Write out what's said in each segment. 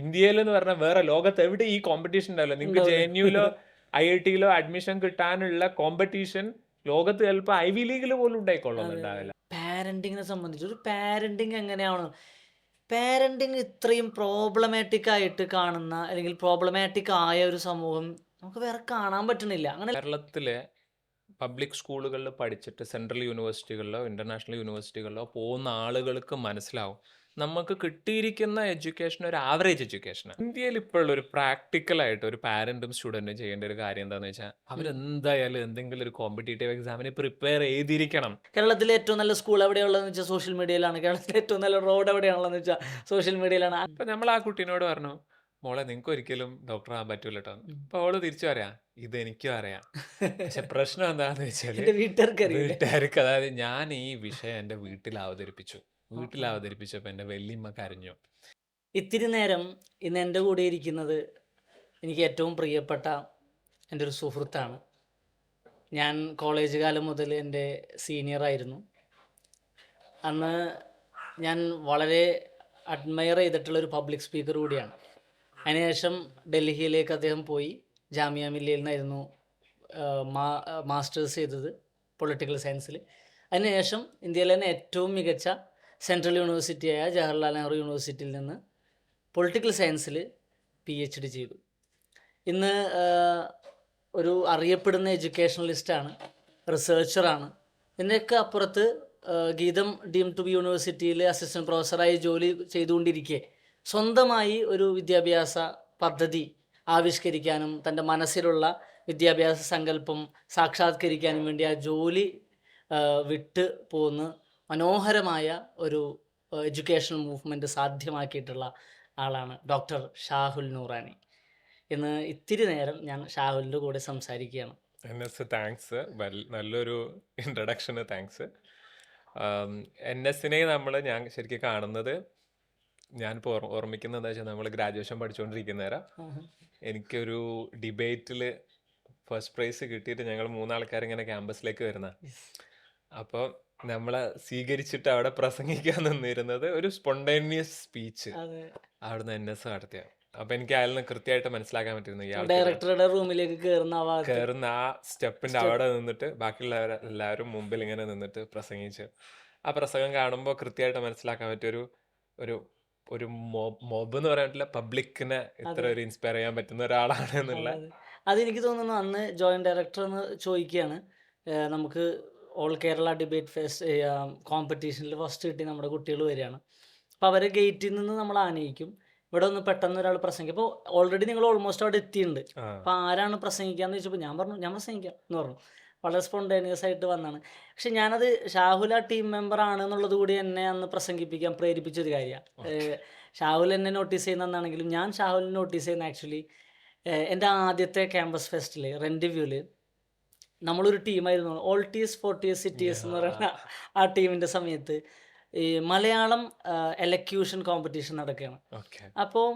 ഇന്ത്യയിൽ എന്ന് പറഞ്ഞാൽ വേറെ ലോകത്ത് എവിടെ ഈ കോമ്പറ്റീഷൻ ഉണ്ടാവില്ല. നിങ്ങൾക്ക് ഉണ്ടാവില്ല. JNUലോ IITയിലോ അഡ്മിഷൻ കിട്ടാനുള്ള കോമ്പറ്റീഷൻ ലോകത്ത് ചിലപ്പോൾ ഐവി ലീഗിൽ പോലും അതെ, അതെ. ഉണ്ടായിക്കൊള്ളുന്നുണ്ടാവില്ല. പാരന്റിങ്ങിനെ സംബന്ധിച്ച് ഒരു പാരന്റിങ് എങ്ങനെയാണ്? പാരന്റിങ് ഇത്രയും പ്രോബ്ലമാറ്റിക് ആയിട്ട് കാണുന്ന അല്ലെങ്കിൽ പ്രോബ്ലമാറ്റിക് ആയ ഒരു സമൂഹം നമുക്ക് വേറെ കാണാൻ പറ്റണില്ല. അങ്ങനെ കേരളത്തിലെ പബ്ലിക് സ്കൂളുകളിൽ പഠിച്ചിട്ട് സെൻട്രൽ യൂണിവേഴ്സിറ്റികളിലോ ഇന്റർനാഷണൽ യൂണിവേഴ്സിറ്റികളിലോ പോകുന്ന ആളുകൾക്ക് മനസ്സിലാവും നമുക്ക് കിട്ടിയിരിക്കുന്ന എഡ്യൂക്കേഷൻ ഒരു ആവറേജ് എഡ്യൂക്കേഷനാണ്. ഇന്ത്യയിൽ ഇപ്പോഴുള്ള ഒരു പ്രാക്ടിക്കലായിട്ട് ഒരു പാരന്റും സ്റ്റുഡൻറ്റും ചെയ്യേണ്ട ഒരു കാര്യം എന്താണെന്ന് വെച്ചാൽ അവരെന്തായാലും എന്തെങ്കിലും ഒരു കോമ്പറ്റേറ്റീവ് എക്സാമിന് പ്രിപ്പയർ ചെയ്തിരിക്കണം. കേരളത്തിലെ ഏറ്റവും നല്ല സ്കൂൾ എവിടെയുള്ളതെന്ന് വെച്ചാൽ സോഷ്യൽ മീഡിയയിലാണ്. കേരളത്തിലെ ഏറ്റവും നല്ല റോഡ് എവിടെയാണുള്ളതെന്ന് വെച്ചാൽ സോഷ്യൽ മീഡിയയിലാണ്. അപ്പം നമ്മൾ ആ കുട്ടീനോട് പറഞ്ഞു, മോളെ നിങ്ങൾക്ക് ഒരിക്കലും ഡോക്ടർ ആകാൻ പറ്റൂല കേട്ടോ. അപ്പോൾ അവള് തിരിച്ചു പറയാം, ഇതെനിക്കും അറിയാം. പക്ഷെ പ്രശ്നം എന്താണെന്ന് വെച്ചാൽ എൻ്റെ വീട്ടുകാർക്ക് അറിയില്ല. വീട്ടുകാർക്ക്, അതായത് ഞാൻ ഈ വിഷയം എൻ്റെ വീട്ടിൽ അവതരിപ്പിച്ചപ്പോൾ എൻ്റെ വല്യമ്മ കരഞ്ഞു. ഇത്തിരി നേരം ഇന്ന് എൻ്റെ കൂടെ ഇരിക്കുന്നത് എനിക്ക് ഏറ്റവും പ്രിയപ്പെട്ട എൻ്റെ ഒരു സുഹൃത്താണ്. ഞാൻ കോളേജ് കാലം മുതൽ എൻ്റെ സീനിയറായിരുന്നു. അന്ന് ഞാൻ വളരെ അഡ്മയർ ചെയ്തിട്ടുള്ളൊരു പബ്ലിക് സ്പീക്കർ കൂടിയാണ്. അതിനുശേഷം ഡൽഹിയിലേക്ക് അദ്ദേഹം പോയി. ജാമിയ മില്ലയിൽ നിന്നായിരുന്നു മാസ്റ്റേഴ്സ് ചെയ്തത് പൊളിറ്റിക്കൽ സയൻസിൽ. അതിനുശേഷം ഇന്ത്യയിലെ തന്നെ ഏറ്റവും മികച്ച സെൻട്രൽ യൂണിവേഴ്സിറ്റിയായ ജവഹർലാൽ നെഹ്റു യൂണിവേഴ്സിറ്റിയിൽ നിന്ന് പൊളിറ്റിക്കൽ സയൻസിൽ PhD ചെയ്തു. ഇന്ന് ഒരു അറിയപ്പെടുന്ന എഡ്യൂക്കേഷണലിസ്റ്റാണ്, റിസർച്ചറാണ്. ഇതിൻ്റെയൊക്കെ അപ്പുറത്ത് ഗീതം ഡീംഡ് ടു ബി യൂണിവേഴ്സിറ്റിയിൽ അസിസ്റ്റൻറ്റ് പ്രൊഫസറായി ജോലി ചെയ്തുകൊണ്ടിരിക്കെ സ്വന്തമായി ഒരു വിദ്യാഭ്യാസ പദ്ധതി ആവിഷ്കരിക്കാനും തൻ്റെ മനസ്സിലുള്ള വിദ്യാഭ്യാസ സങ്കല്പം സാക്ഷാത്കരിക്കാനും വേണ്ടി ആ ജോലി വിട്ട് പോന്ന് മനോഹരമായ ഒരു എഡ്യൂക്കേഷണൽ മൂവ്മെൻറ്റ് സാധ്യമാക്കിയിട്ടുള്ള ആളാണ് ഡോക്ടർ ഷാഹുൽ നൂറാനി. ഇന്ന് ഇത്തിരി നേരം ഞാൻ ഷാഹുലിൻ്റെ കൂടെ സംസാരിക്കുകയാണ്. താങ്ക്സ്, നല്ലൊരു ഇൻട്രഡക്ഷന് താങ്ക്സ്. NSനെ ഞാൻ ശരിക്കും കാണുന്നത്, ഞാനിപ്പോൾ ഓർമ്മിക്കുന്നത് എന്താ വെച്ചാൽ നമ്മൾ ഗ്രാജുവേഷൻ പഠിച്ചുകൊണ്ടിരിക്കുന്നേരം എനിക്കൊരു ഡിബേറ്റിൽ ഫസ്റ്റ് പ്രൈസ് കിട്ടിയിട്ട് ഞങ്ങൾ 3 ആൾക്കാരിങ്ങനെ ക്യാമ്പസിലേക്ക് വരുന്ന, അപ്പോൾ നമ്മളെ സ്വീകരിച്ചിട്ട് അവിടെ പ്രസംഗിക്കാൻ നിന്നിരുന്നത് ഒരു സ്പോണ്ടേനിയസ് സ്പീച്ച് അവിടുന്ന് NS നടത്തിയ. അപ്പൊ എനിക്ക് അയാൾ കൃത്യമായിട്ട് മനസ്സിലാക്കാൻ പറ്റുന്നു ഇയാൾ ഡയറക്ടറുടെ റൂമിലേക്ക് കയറുന്ന ആ സ്റ്റെപ്പിന്റെ അവിടെ നിന്നിട്ട് ബാക്കിയുള്ളവരെല്ലാവരും മുമ്പിൽ ഇങ്ങനെ നിന്നിട്ട് പ്രസംഗിച്ച് ആ പ്രസംഗം കാണുമ്പോൾ കൃത്യമായിട്ട് മനസ്സിലാക്കാൻ പറ്റിയൊരു ഒരു ഒരു മോബ് എന്ന് പറയാൻ പബ്ലിക്കിനെ ഇത്ര ഒരു ഇൻസ്പയർ ചെയ്യാൻ പറ്റുന്ന ഒരാളാണ് എന്നുള്ള. അതെനിക്ക് തോന്നുന്നു അന്ന് ജോയിന്റ് ഡയറക്ടർ എന്ന് ചോദിക്കുകയാണ്, നമുക്ക് ഓൾ കേരള ഡിബേറ്റ് ഫെസ്റ്റ് കോമ്പറ്റീഷനിൽ ഫസ്റ്റ് കിട്ടി നമ്മുടെ കുട്ടികൾ വരികയാണ്. അപ്പോൾ അവരെ ഗേറ്റിൽ നിന്ന് നമ്മൾ ആനയിക്കും. ഇവിടെ ഒന്ന് പെട്ടെന്ന് ഒരാൾ പ്രസംഗിക്കും. അപ്പോൾ ഓൾറെഡി നിങ്ങൾ ഓൾമോസ്റ്റ് അവിടെ എത്തിയിട്ടുണ്ട്. അപ്പോൾ ആരാണ് പ്രസംഗിക്കാന്ന് ചോദിച്ചപ്പോൾ ഞാൻ പറഞ്ഞു ഞാൻ പ്രസംഗിക്കാം എന്ന് പറഞ്ഞു. വളരെ സ്പോണ്ടേനിയസ് ആയിട്ട് വന്നാണ്. പക്ഷെ ഞാനത് ഷാഹുൽ ആ ടീം മെമ്പർ ആണെന്നുള്ളത് കൂടി എന്നെ അന്ന് പ്രസംഗിപ്പിക്കാൻ പ്രേരിപ്പിച്ചൊരു കാര്യമാണ്. ഷാഹുൽ എന്നെ നോട്ടീസ് ചെയ്യുന്നതാണെങ്കിലും ഞാൻ ഷാഹുലിനെ നോട്ടീസ് ചെയ്യുന്ന ആക്ച്വലി എൻ്റെ ആദ്യത്തെ ക്യാമ്പസ് ഫെസ്റ്റിൽ റെൻഡിവ്യൂവിൽ നമ്മളൊരു ടീമായിരുന്നു, ഓൾ ടീസ് 40 സിറ്റീസ് എന്ന് പറയുന്ന ആ ടീമിൻ്റെ സമയത്ത് ഈ മലയാളം എലക്യൂഷൻ കോമ്പറ്റീഷൻ നടക്കുകയാണ്. അപ്പോൾ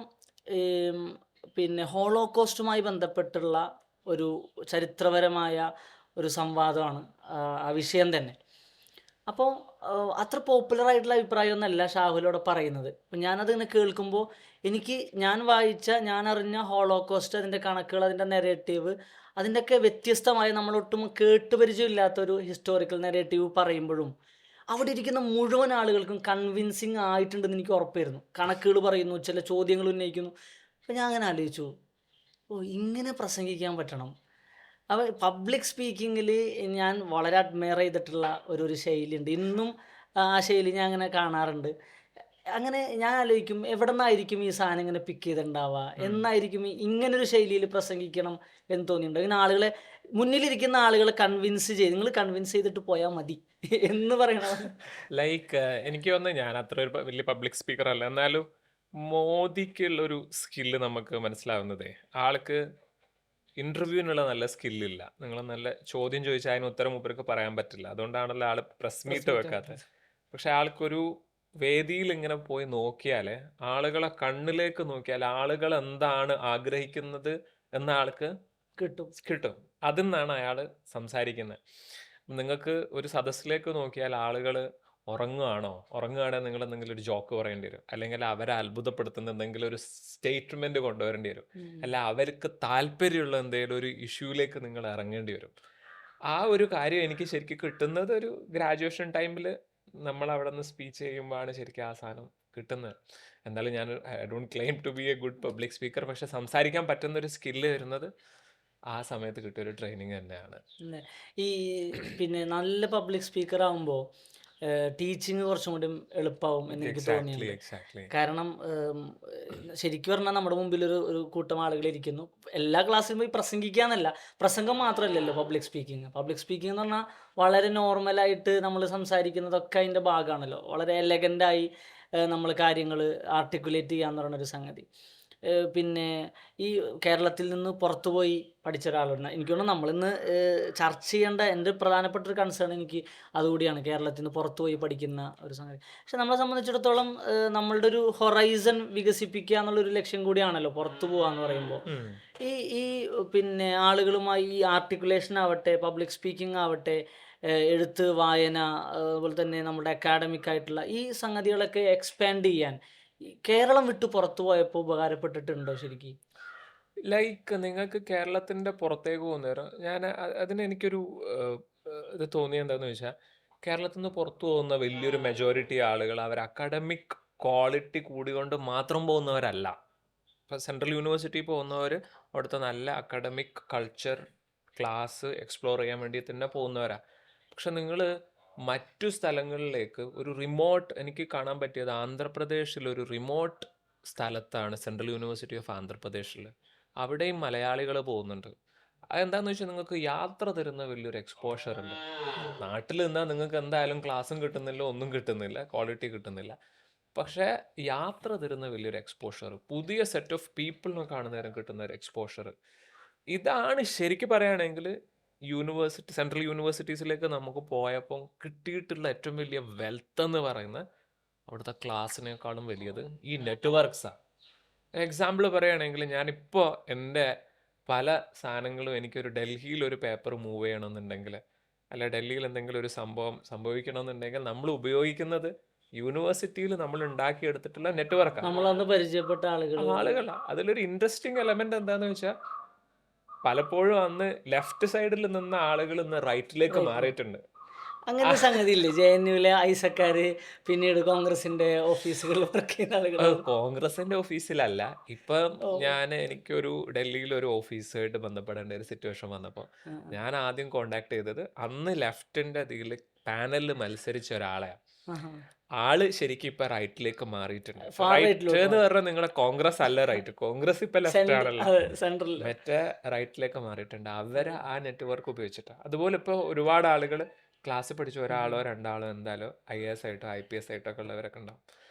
പിന്നെ ഹോളോകോസ്റ്റുമായി ബന്ധപ്പെട്ടുള്ള ഒരു ചരിത്രപരമായ ഒരു സംവാദമാണ് ആ വിഷയം തന്നെ. അപ്പോൾ അത്ര പോപ്പുലർ ആയിട്ടുള്ള അഭിപ്രായമൊന്നുമല്ല ഷാഹുലോടെ പറയുന്നത്. അപ്പം ഞാനതിങ്ങനെ കേൾക്കുമ്പോൾ എനിക്ക് ഞാൻ അറിഞ്ഞ ഹോളോകോസ്റ്റ്, അതിൻ്റെ കണക്കുകൾ, അതിൻ്റെ നെറേറ്റീവ്, അതിൻ്റെയൊക്കെ വ്യത്യസ്തമായ നമ്മളൊട്ടും കേട്ടുപരിചയമില്ലാത്തൊരു ഹിസ്റ്റോറിക്കൽ നെറേറ്റീവ് പറയുമ്പോഴും അവിടെ ഇരിക്കുന്ന മുഴുവൻ ആളുകൾക്കും കൺവിൻസിങ് ആയിട്ടുണ്ടെന്ന് എനിക്ക് ഉറപ്പായിരുന്നു. കണക്കുകൾ പറയുന്നു, ചില ചോദ്യങ്ങൾ ഉന്നയിക്കുന്നു. അപ്പം ഞാൻ അങ്ങനെ ആലോചിച്ചു, ഇങ്ങനെ പ്രസംഗിക്കാൻ പറ്റണം. അപ്പോൾ പബ്ലിക് സ്പീക്കിങ്ങിൽ ഞാൻ വളരെ അഡ്മയർ ചെയ്തിട്ടുള്ള ഒരു ശൈലിയുണ്ട്. ഇന്നും ആ ശൈലി ഞാൻ അങ്ങനെ കാണാറുണ്ട്. അങ്ങനെ ഞാൻ ആലോചിക്കും, എവിടെ നിന്നായിരിക്കും ഈ സാധനം ഇങ്ങനെ പിക്ക് ചെയ്തിട്ടുണ്ടാവുക, എന്നായിരിക്കും ഇങ്ങനൊരു ശൈലിയിൽ പ്രസംഗിക്കണം എന്ന് തോന്നിയിട്ടുണ്ട്. ഇങ്ങനെ ആളുകളെ മുന്നിലിരിക്കുന്ന ആളുകളെ നിങ്ങൾ കൺവിൻസ് ചെയ്തിട്ട് പോയാൽ മതി എന്ന് പറയണം. എനിക്ക് തോന്നുന്നു ഞാൻ അത്ര ഒരു വലിയ പബ്ലിക് സ്പീക്കർ അല്ല, എന്നാലും മോദിക്കുള്ളൊരു സ്കില്ല് നമുക്ക് മനസ്സിലാവുന്നതേ, ആൾക്ക് ഇന്റർവ്യൂവിനുള്ള നല്ല സ്കില്ലില്ല. നിങ്ങൾ നല്ല ചോദ്യം ചോദിച്ചാൽ അതിന് ഉത്തരം മൂപ്പർക്ക് പറയാൻ പറ്റില്ല. അതുകൊണ്ടാണല്ലോ ആള് പ്രസ് മീറ്റ് വെക്കാത്തത്. പക്ഷെ ആൾക്കൊരു വേദിയിൽ ഇങ്ങനെ പോയി നോക്കിയാൽ, ആളുകളെ കണ്ണിലേക്ക് നോക്കിയാൽ ആളുകൾ എന്താണ് ആഗ്രഹിക്കുന്നത് എന്ന ആൾക്ക് കിട്ടും. അതിൽ നിന്നാണ് അയാൾ സംസാരിക്കുന്നത്. നിങ്ങൾക്ക് ഒരു സദസ്സിലേക്ക് നോക്കിയാൽ ആളുകൾ ഉറങ്ങുകയാണെങ്കിൽ നിങ്ങൾ എന്തെങ്കിലും ഒരു ജോക്ക് പറയേണ്ടി വരും, അല്ലെങ്കിൽ അവരെ അത്ഭുതപ്പെടുത്തുന്ന എന്തെങ്കിലും ഒരു സ്റ്റേറ്റ്മെന്റ് കൊണ്ടുവരേണ്ടി വരും, അല്ല അവർക്ക് താല്പര്യമുള്ള എന്തെങ്കിലും ഒരു ഇഷ്യൂലേക്ക് നിങ്ങൾ ഇറങ്ങേണ്ടി വരും. ആ ഒരു കാര്യം എനിക്ക് ശരിക്കും കിട്ടുന്നത് ഒരു ഗ്രാജുവേഷൻ ടൈമിൽ നമ്മൾ അവിടെ നിന്ന് സ്പീച്ച് ചെയ്യുമ്പോഴാണ് ശരിക്കും ആ സാധനം കിട്ടുന്നത്. എന്നാലും ഞാൻ I don't claim to be a good public speaker, പക്ഷെ സംസാരിക്കാൻ പറ്റുന്ന ഒരു സ്കില്ല് വരുന്നത് ആ സമയത്ത് കിട്ടിയൊരു ട്രെയിനിങ് തന്നെയാണ്. അല്ലേ? ഈ പിന്നെ നല്ല പബ്ലിക് സ്പീക്കർ ആകുമ്പോൾ ടീച്ചിങ് കുറച്ചും കൂടി എളുപ്പമാവും എന്ന് എനിക്ക് തോന്നിയിട്ടുണ്ട്. എക്സാക്ട്ലി. കാരണം ശരിക്കും പറഞ്ഞാൽ നമ്മുടെ മുമ്പിൽ ഒരു കൂട്ടം ആളുകൾ ഇരിക്കുന്നു. എല്ലാ ക്ലാസ്സിലും പോയി പ്രസംഗിക്കുക എന്നല്ല, പ്രസംഗം മാത്രമല്ലല്ലോ പബ്ലിക് സ്പീക്കിംഗ്. പബ്ലിക് സ്പീക്കിംഗ് എന്ന് പറഞ്ഞാൽ വളരെ നോർമലായിട്ട് നമ്മൾ സംസാരിക്കുന്നതൊക്കെ അതിൻ്റെ ഭാഗമാണല്ലോ. വളരെ എലഗൻ്റായി നമ്മൾ കാര്യങ്ങൾ ആർട്ടിക്കുലേറ്റ് ചെയ്യാന്ന് പറയുന്നൊരു സംഗതി. പിന്നെ ഈ കേരളത്തിൽ നിന്ന് പുറത്തു പോയി പഠിച്ച ഒരാളുണ്ട്. എനിക്ക് തോന്നുന്നു നമ്മളിന്ന് ചർച്ച ചെയ്യേണ്ട എൻ്റെ പ്രധാനപ്പെട്ട ഒരു കൺസേൺ എനിക്ക് അതുകൂടിയാണ്, കേരളത്തിൽ നിന്ന് പുറത്തു പോയി പഠിക്കുന്ന ഒരു സംഗതി. പക്ഷെ നമ്മളെ സംബന്ധിച്ചിടത്തോളം നമ്മളുടെ ഒരു ഹൊറൈസൺ വികസിപ്പിക്കുക എന്നുള്ളൊരു ലക്ഷ്യം കൂടിയാണല്ലോ പുറത്തു പോകുക എന്ന് പറയുമ്പോൾ. ഈ ഈ പിന്നെ ആളുകളുമായി ഈ ആർട്ടിക്കുലേഷൻ ആവട്ടെ, പബ്ലിക് സ്പീക്കിംഗ് ആവട്ടെ, എഴുത്ത്, വായന, അതുപോലെ തന്നെ നമ്മുടെ അക്കാഡമിക് ആയിട്ടുള്ള ഈ സംഗതികളൊക്കെ എക്സ്പാൻഡ് ചെയ്യാൻ ഈ കേരളം വിട്ട് പുറത്തു പോയപ്പോൾ ഉപകാരപ്പെട്ടിട്ടുണ്ടോ ശരിക്കും? ലൈക്ക് നിങ്ങൾക്ക് കേരളത്തിന്റെ പുറത്തേക്ക് പോകുന്നേരം ഞാൻ അതിന് എനിക്കൊരു ഇത് തോന്നിയത് എന്താണെന്ന് വെച്ചാൽ, കേരളത്തിൽ നിന്ന് പുറത്തു പോകുന്ന വലിയൊരു മെജോറിറ്റി ആളുകൾ അവർ അക്കാഡമിക് ക്വാളിറ്റി കൂടിക്കൊണ്ട് മാത്രം പോകുന്നവരല്ല. ഇപ്പം സെൻട്രൽ യൂണിവേഴ്സിറ്റി പോകുന്നവർ അവിടുത്തെ നല്ല അക്കാഡമിക് കൾച്ചർ ക്ലാസ് എക്സ്പ്ലോർ ചെയ്യാൻ വേണ്ടി തന്നെ പോകുന്നവരാ. പക്ഷെ നിങ്ങൾ മറ്റു സ്ഥലങ്ങളിലേക്ക് ഒരു റിമോട്ട്, എനിക്ക് കാണാൻ പറ്റിയത് ആന്ധ്രാപ്രദേശിൽ ഒരു റിമോട്ട് സ്ഥലത്താണ് സെൻട്രൽ യൂണിവേഴ്സിറ്റി ഓഫ് ആന്ധ്രാപ്രദേശിൽ. അവിടെയും മലയാളികൾ പോകുന്നുണ്ട്. അതെന്താണെന്ന് വെച്ചാൽ നിങ്ങൾക്ക് യാത്ര തരുന്ന വലിയൊരു എക്സ്പോഷർ ഉണ്ട്. നാട്ടിൽ നിന്നാൽ നിങ്ങൾക്ക് എന്തായാലും ക്ലാസ്സും കിട്ടുന്നില്ല, ഒന്നും കിട്ടുന്നില്ല, ക്വാളിറ്റി കിട്ടുന്നില്ല. പക്ഷേ യാത്ര തരുന്ന വലിയൊരു എക്സ്പോഷർ, പുതിയ സെറ്റ് ഓഫ് പീപ്പിളിനെ കാണുന്നേരം കിട്ടുന്ന ഒരു എക്സ്പോഷർ, ഇതാണ് ശരിക്കും പറയുകയാണെങ്കിൽ സെൻട്രൽ യൂണിവേഴ്സിറ്റീസിലേക്ക് നമുക്ക് പോയപ്പോൾ കിട്ടിയിട്ടുള്ള ഏറ്റവും വലിയ വെൽത്ത് എന്ന് പറയുന്നത് അവിടുത്തെ ക്ലാസ്സിനേക്കാളും വലിയത് ഈ നെറ്റ്വർക്ക്സാണ്. എക്സാമ്പിൾ പറയുകയാണെങ്കിൽ ഞാനിപ്പോൾ എൻ്റെ പല സാധനങ്ങളും, എനിക്കൊരു ഡൽഹിയിൽ ഒരു പേപ്പർ മൂവ് ചെയ്യണമെന്നുണ്ടെങ്കിൽ, അല്ല ഡൽഹിയിൽ എന്തെങ്കിലും ഒരു സംഭവം സംഭവിക്കണമെന്നുണ്ടെങ്കിൽ നമ്മൾ ഉപയോഗിക്കുന്നത് യൂണിവേഴ്സിറ്റിയിൽ നമ്മൾ ഉണ്ടാക്കിയെടുത്തിട്ടുള്ള നെറ്റ്വർക്കാണ്, നമ്മളന്ന് പരിചയപ്പെട്ട ആളുകളാണ്. അതിലൊരു ഇൻട്രസ്റ്റിംഗ് എലമെന്റ് എന്താന്ന് വെച്ചാൽ, പലപ്പോഴും അന്ന് ലെഫ്റ്റ് സൈഡിൽ നിന്ന ആളുകൾ ഇന്ന് റൈറ്റിലേക്ക് മാറിയിട്ടുണ്ട്. അങ്ങനത്തെ സംഗതി ഇല്ലേ? JNUലെ ഐസക്കാര് പിന്നീട് കോൺഗ്രസിന്റെ ഓഫീസുകളിൽ വർക്ക് ചെയ്യുന്ന ആളുകൾ. കോൺഗ്രസിന്റെ ഓഫീസിലല്ല, ഇപ്പം എനിക്കൊരു ഡൽഹിയിൽ ഒരു ഓഫീസുമായിട്ട് ബന്ധപ്പെടേണ്ട ഒരു സിറ്റുവേഷൻ വന്നപ്പോൾ ഞാൻ ആദ്യം കോണ്ടാക്ട് ചെയ്തത് അന്ന് ലെഫ്റ്റിന്റെ ഇതിൽ പാനലിൽ മത്സരിച്ച ഒരാളെയാണ്. ആള് ശരിക്കും ഇപ്പൊ റൈറ്റിലേക്ക് മാറിയിട്ടുണ്ട്. റൈറ്റ് എന്ന് പറഞ്ഞാൽ നിങ്ങളെ കോൺഗ്രസ് അല്ല, റൈറ്റ്, കോൺഗ്രസ് ഇപ്പൊ ലെഫ്റ്റ് ആണല്ലോ, സെൻട്രൽ മറ്റേ റൈറ്റിലേക്ക് മാറിയിട്ടുണ്ട്. അവരെ ആ നെറ്റ്വർക്ക് ഉപയോഗിച്ചിട്ടാണ്. അതുപോലെ ഇപ്പോൾ ഒരുപാട് ആളുകൾ ക്ലാസ് പഠിച്ച ഒരാളോ രണ്ടാളോ എന്തായാലും IAS ആയിട്ടോ IPS ആയിട്ടോ ഒക്കെ ഉള്ളവരൊക്കെ ഉണ്ടാവും.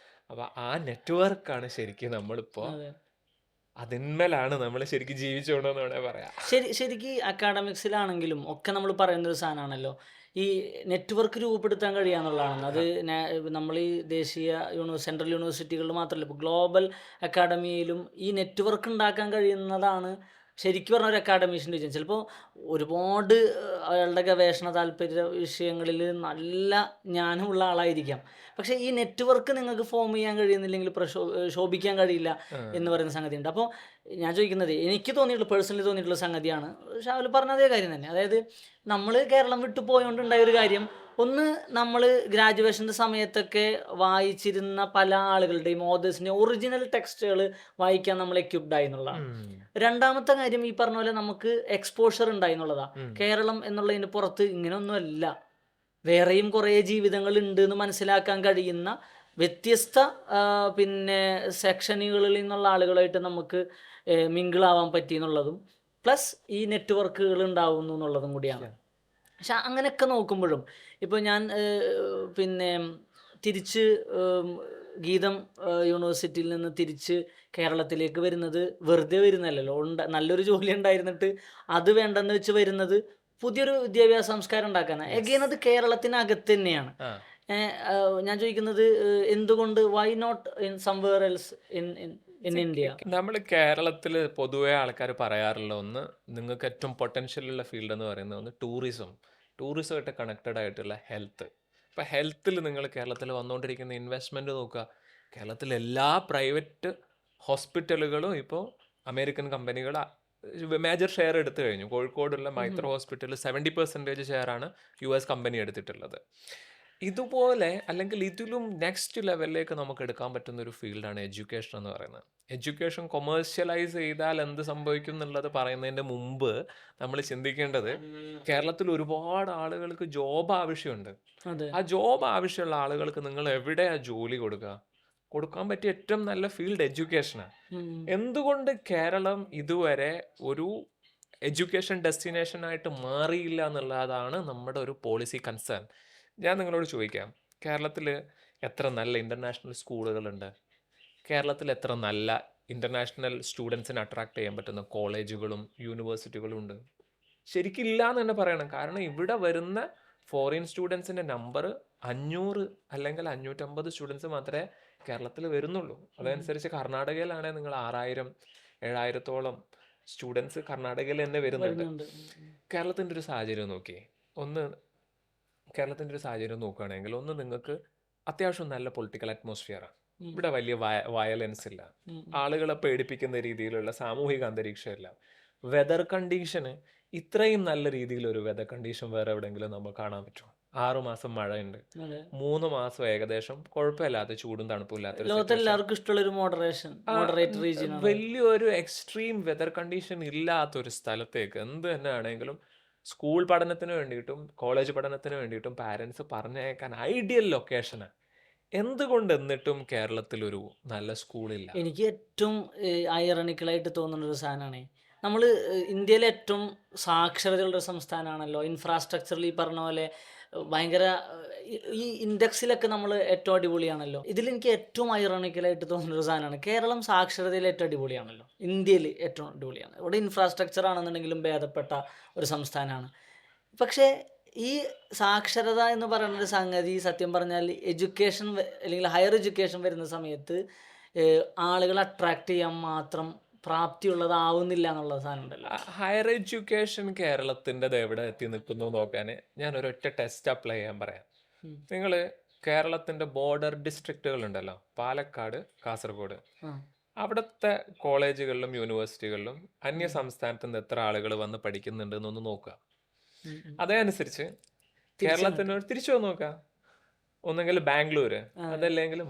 അപ്പൊ ആ നെറ്റ്വർക്കാണ് ശരിക്കും നമ്മളിപ്പോ അതിന്മേലാണ് നമ്മൾ ശരിക്കും ജീവിച്ചോണ്ടെന്ന് വേണേ പറയാം. ശരിക്കും അക്കാഡമിക്സിലാണെങ്കിലും ഒക്കെ നമ്മൾ പറയുന്ന ഒരു സാധനമാണല്ലോ ഈ നെറ്റ്വർക്ക് രൂപപ്പെടുത്താൻ കഴിയാന്നുള്ളതാണ്. അത് നമ്മൾ ഈ ദേശീയ സെൻട്രൽ യൂണിവേഴ്സിറ്റികളിൽ മാത്രമല്ല, ഇപ്പോൾ ഗ്ലോബൽ അക്കാഡമിയിലും ഈ നെറ്റ്വർക്ക് ഉണ്ടാക്കാൻ കഴിയുന്നതാണ് ശരിക്കും പറഞ്ഞ ഒരു അക്കാഡമീഷ്യൻ്റെ വിജയം. ചിലപ്പോൾ ഒരുപാട് അയാളുടെ ഗവേഷണ താല്പര്യ വിഷയങ്ങളിൽ നല്ല ജ്ഞാനമുള്ള ആളായിരിക്കാം, പക്ഷേ ഈ നെറ്റ്വർക്ക് നിങ്ങൾക്ക് ഫോം ചെയ്യാൻ കഴിയുന്നില്ലെങ്കിൽ ശോഭിക്കാൻ കഴിയില്ല എന്ന് പറയുന്ന സംഗതി ഉണ്ട്. അപ്പോൾ ഞാൻ ചോദിക്കുന്നത്, എനിക്ക് പേഴ്സണലി തോന്നിയിട്ടുള്ള സംഗതിയാണ് ഷാവുൽ പറഞ്ഞ അതേ കാര്യം തന്നെ. അതായത് നമ്മൾ കേരളം വിട്ടു പോയോണ്ടുണ്ടായ ഒരു കാര്യം, ഒന്ന് നമ്മൾ ഗ്രാജുവേഷൻ്റെ സമയത്തൊക്കെ വായിച്ചിരുന്ന പല ആളുകളുടെയും ഓതേഴ്സിൻ്റെയും ഒറിജിനൽ ടെക്സ്റ്റുകൾ വായിക്കാൻ നമ്മൾ എക്യുപ്ഡ് ആയി എന്നുള്ളതാണ്. രണ്ടാമത്തെ കാര്യം, ഈ പറഞ്ഞ പോലെ നമുക്ക് എക്സ്പോഷർ ഉണ്ടായി എന്നുള്ളതാണ്. കേരളം എന്നുള്ളതിന് പുറത്ത് ഇങ്ങനെയൊന്നുമല്ല, വേറെയും കുറേ ജീവിതങ്ങൾ ഉണ്ട് എന്ന് മനസ്സിലാക്കാൻ കഴിയുന്ന വ്യത്യസ്ത പിന്നെ സെക്ഷനുകളിൽ നിന്നുള്ള ആളുകളായിട്ട് നമുക്ക് മിങ്കിളാവാൻ പറ്റി എന്നുള്ളതും പ്ലസ് ഈ നെറ്റ്വർക്കുകൾ ഉണ്ടാവുന്നു എന്നുള്ളതും കൂടിയാണ്. പക്ഷെ അങ്ങനെയൊക്കെ നോക്കുമ്പോഴും ഇപ്പോൾ ഞാൻ പിന്നെ തിരിച്ച് ഗീതം യൂണിവേഴ്സിറ്റിയിൽ നിന്ന് തിരിച്ച് കേരളത്തിലേക്ക് വരുന്നത് വെറുതെ വരുന്നല്ലോ. നല്ലൊരു ജോലി ഉണ്ടായിരുന്നിട്ട് അത് വേണ്ടെന്ന് വെച്ച് വരുന്നത് പുതിയൊരു വിദ്യാഭ്യാസ സംസ്കാരം ഉണ്ടാക്കാനാണ്. എഗെയിൻ അത് കേരളത്തിനകത്ത് തന്നെയാണ്. ഞാൻ ചോദിക്കുന്നത്, എന്തുകൊണ്ട് why not in somewhere else in India? നമ്മൾ കേരളത്തിൽ പൊതുവെ ആൾക്കാർ പറയാറുള്ള ഒന്ന്, നിങ്ങൾക്ക് ഏറ്റവും പൊട്ടൻഷ്യൽ ഉള്ള ഫീൽഡ് എന്ന് പറയുന്നത് ഒന്ന് ടൂറിസമായിട്ട് കണക്റ്റഡ് ആയിട്ടുള്ള ഹെൽത്ത്. ഇപ്പം ഹെൽത്തിൽ നിങ്ങൾ കേരളത്തിൽ വന്നുകൊണ്ടിരിക്കുന്ന ഇൻവെസ്റ്റ്മെൻറ്റ് നോക്കുക. കേരളത്തിലെ എല്ലാ പ്രൈവറ്റ് ഹോസ്പിറ്റലുകളും ഇപ്പോൾ അമേരിക്കൻ കമ്പനികൾ മേജർ ഷെയർ എടുത്തു കഴിഞ്ഞു. കോഴിക്കോടുള്ള മൈത്ര ഹോസ്പിറ്റലിൽ 70% ഷെയറാണ് US കമ്പനി എടുത്തിട്ടുള്ളത്. ഇതുപോലെ അല്ലെങ്കിൽ ഇതിലും നെക്സ്റ്റ് ലെവലിലേക്ക് നമുക്ക് എടുക്കാൻ പറ്റുന്ന ഒരു ഫീൽഡാണ് എഡ്യൂക്കേഷൻ എന്ന് പറയുന്നത്. എഡ്യൂക്കേഷൻ കൊമേഴ്ഷ്യലൈസ് ചെയ്താൽ എന്ത് സംഭവിക്കും എന്നുള്ളത് പറയുന്നതിൻ്റെ മുമ്പ് നമ്മൾ ചിന്തിക്കേണ്ടത് കേരളത്തിൽ ഒരുപാട് ആളുകൾക്ക് ജോബ് ആവശ്യമുണ്ട്. അതെ. ആ ജോബ് ആവശ്യമുള്ള ആളുകൾക്ക് നിങ്ങൾ എവിടെയാണ് ജോലി കൊടുക്കുക? കൊടുക്കാൻ പറ്റിയ ഏറ്റവും നല്ല ഫീൽഡ് എഡ്യൂക്കേഷനാണ്. എന്തുകൊണ്ട് കേരളം ഇതുവരെ ഒരു എഡ്യൂക്കേഷൻ ഡെസ്റ്റിനേഷനായിട്ട് മാറിയില്ല എന്നുള്ളതാണ് നമ്മുടെ ഒരു പോളിസി കൺസേൺ. ഞാൻ നിങ്ങളോട് ചോദിക്കാം, കേരളത്തിൽ എത്ര നല്ല ഇൻ്റർനാഷണൽ സ്കൂളുകളുണ്ട്? കേരളത്തിൽ എത്ര നല്ല ഇൻ്റർനാഷണൽ സ്റ്റുഡൻസിനെ അട്രാക്ട് ചെയ്യാൻ പറ്റുന്ന കോളേജുകളും യൂണിവേഴ്സിറ്റികളും ഉണ്ട്? ശരിക്കില്ല എന്ന് തന്നെ പറയണം. കാരണം ഇവിടെ വരുന്ന ഫോറിൻ സ്റ്റുഡൻസിൻ്റെ നമ്പർ 500 അല്ലെങ്കിൽ 550 സ്റ്റുഡൻസ് മാത്രമേ കേരളത്തിൽ വരുന്നുള്ളൂ. അതനുസരിച്ച് കർണാടകയിലാണെങ്കിൽ നിങ്ങൾ 6000 7000-ഓളം സ്റ്റുഡൻസ് കർണാടകയിൽ തന്നെ വരുന്നുണ്ട്. കേരളത്തിൻ്റെ ഒരു സാഹചര്യം നോക്കിയേ. കേരളത്തിൻ്റെ ഒരു സാഹചര്യം നോക്കുകയാണെങ്കിൽ ഒന്ന് നിങ്ങൾക്ക് അത്യാവശ്യം നല്ല പൊളിറ്റിക്കൽ അറ്റ്മോസ്ഫിയറാണ്. ഇവിടെ വലിയ വയലൻസ് ഇല്ല, ആളുകളെ പേടിപ്പിക്കുന്ന രീതിയിലുള്ള സാമൂഹിക അന്തരീക്ഷമില്ല. വെതർ കണ്ടീഷന് ഇത്രയും നല്ല രീതിയിലൊരു വെതർ കണ്ടീഷൻ വേറെ എവിടെയെങ്കിലും നമുക്ക് കാണാൻ പറ്റുമോ? 6 മാസം മഴയുണ്ട്, 3 മാസം ഏകദേശം കുഴപ്പമില്ലാത്ത ചൂടും തണുപ്പും എല്ലാവർക്കും ഇഷ്ടമുള്ള മോഡറേറ്റ് റീജിയൻ. വലിയൊരു എക്സ്ട്രീം വെതർ കണ്ടീഷൻ ഇല്ലാത്തൊരു സ്ഥലത്തേക്ക് എന്ത് തന്നെ ആണെങ്കിലും സ്കൂൾ പഠനത്തിന് വേണ്ടിയിട്ടും കോളേജ് പഠനത്തിന് വേണ്ടിയിട്ടും പാരൻസ് പറഞ്ഞയക്കാൻ ഐഡിയൽ ലൊക്കേഷനാണ്. എന്തുകൊണ്ട് എന്നിട്ടും കേരളത്തിലൊരു നല്ല സ്കൂളില്ല? എനിക്ക് ഏറ്റവും ഐറണിക്കലായിട്ട് തോന്നുന്ന ഒരു സാധനമാണ്, നമ്മൾ ഇന്ത്യയിലെ ഏറ്റവും സാക്ഷരതയുള്ള ഒരു സംസ്ഥാനമാണല്ലോ. ഇൻഫ്രാസ്ട്രക്ചറിൽ ഈ പറഞ്ഞ പോലെ ഭയങ്കര ഈ ഇൻഡെക്സിലൊക്കെ നമ്മൾ ഏറ്റവും അടിപൊളിയാണല്ലോ. ഇതിലെനിക്ക് ഏറ്റവും ഐറണിക്കലായിട്ട് തോന്നുന്ന ഒരു സാധനമാണ്, കേരളം സാക്ഷരതയിൽ ഏറ്റവും അടിപൊളിയാണല്ലോ, ഇന്ത്യയിൽ ഏറ്റവും അടിപൊളിയാണ്. ഇവിടെ ഇൻഫ്രാസ്ട്രക്ചർ ആണെന്നുണ്ടെങ്കിലും ഭേദപ്പെട്ട ഒരു സംസ്ഥാനമാണ്. പക്ഷേ ഈ സാക്ഷരത എന്ന് പറയുന്നൊരു സംഗതി സത്യം പറഞ്ഞാൽ എഡ്യൂക്കേഷൻ അല്ലെങ്കിൽ ഹയർ എഡ്യൂക്കേഷൻ വരുന്ന സമയത്ത് ആളുകളെ അട്രാക്ട് ചെയ്യാൻ മാത്രം പ്രാപ്തിയുള്ളതാവുന്നില്ല എന്നുള്ള സാധനം ഉണ്ടല്ലോ. ഹയർ എഡ്യൂക്കേഷൻ കേരളത്തിൻ്റെ എവിടെ എത്തി നിൽക്കുന്നു നോക്കാൻ ഞാൻ ഒരൊറ്റ ടെസ്റ്റ് അപ്ലൈ ചെയ്യാൻ പറയാം. നിങ്ങൾ കേരളത്തിൻ്റെ ബോർഡർ ഡിസ്ട്രിക്റ്റുകൾ ഉണ്ടല്ലോ, പാലക്കാട്, കാസർഗോഡ്, അവിടുത്തെ കോളേജുകളിലും യൂണിവേഴ്സിറ്റികളിലും അന്യ സംസ്ഥാനത്ത് നിന്ന് എത്ര ആളുകൾ വന്ന് പഠിക്കുന്നുണ്ട് എന്നൊന്ന് നോക്കുക. അതനുസരിച്ച് കേരളത്തിന് തിരിച്ചു വന്ന് നോക്കുക. ഒന്നെങ്കിൽ ബാംഗ്ലൂര്, അതല്ലെങ്കിൽ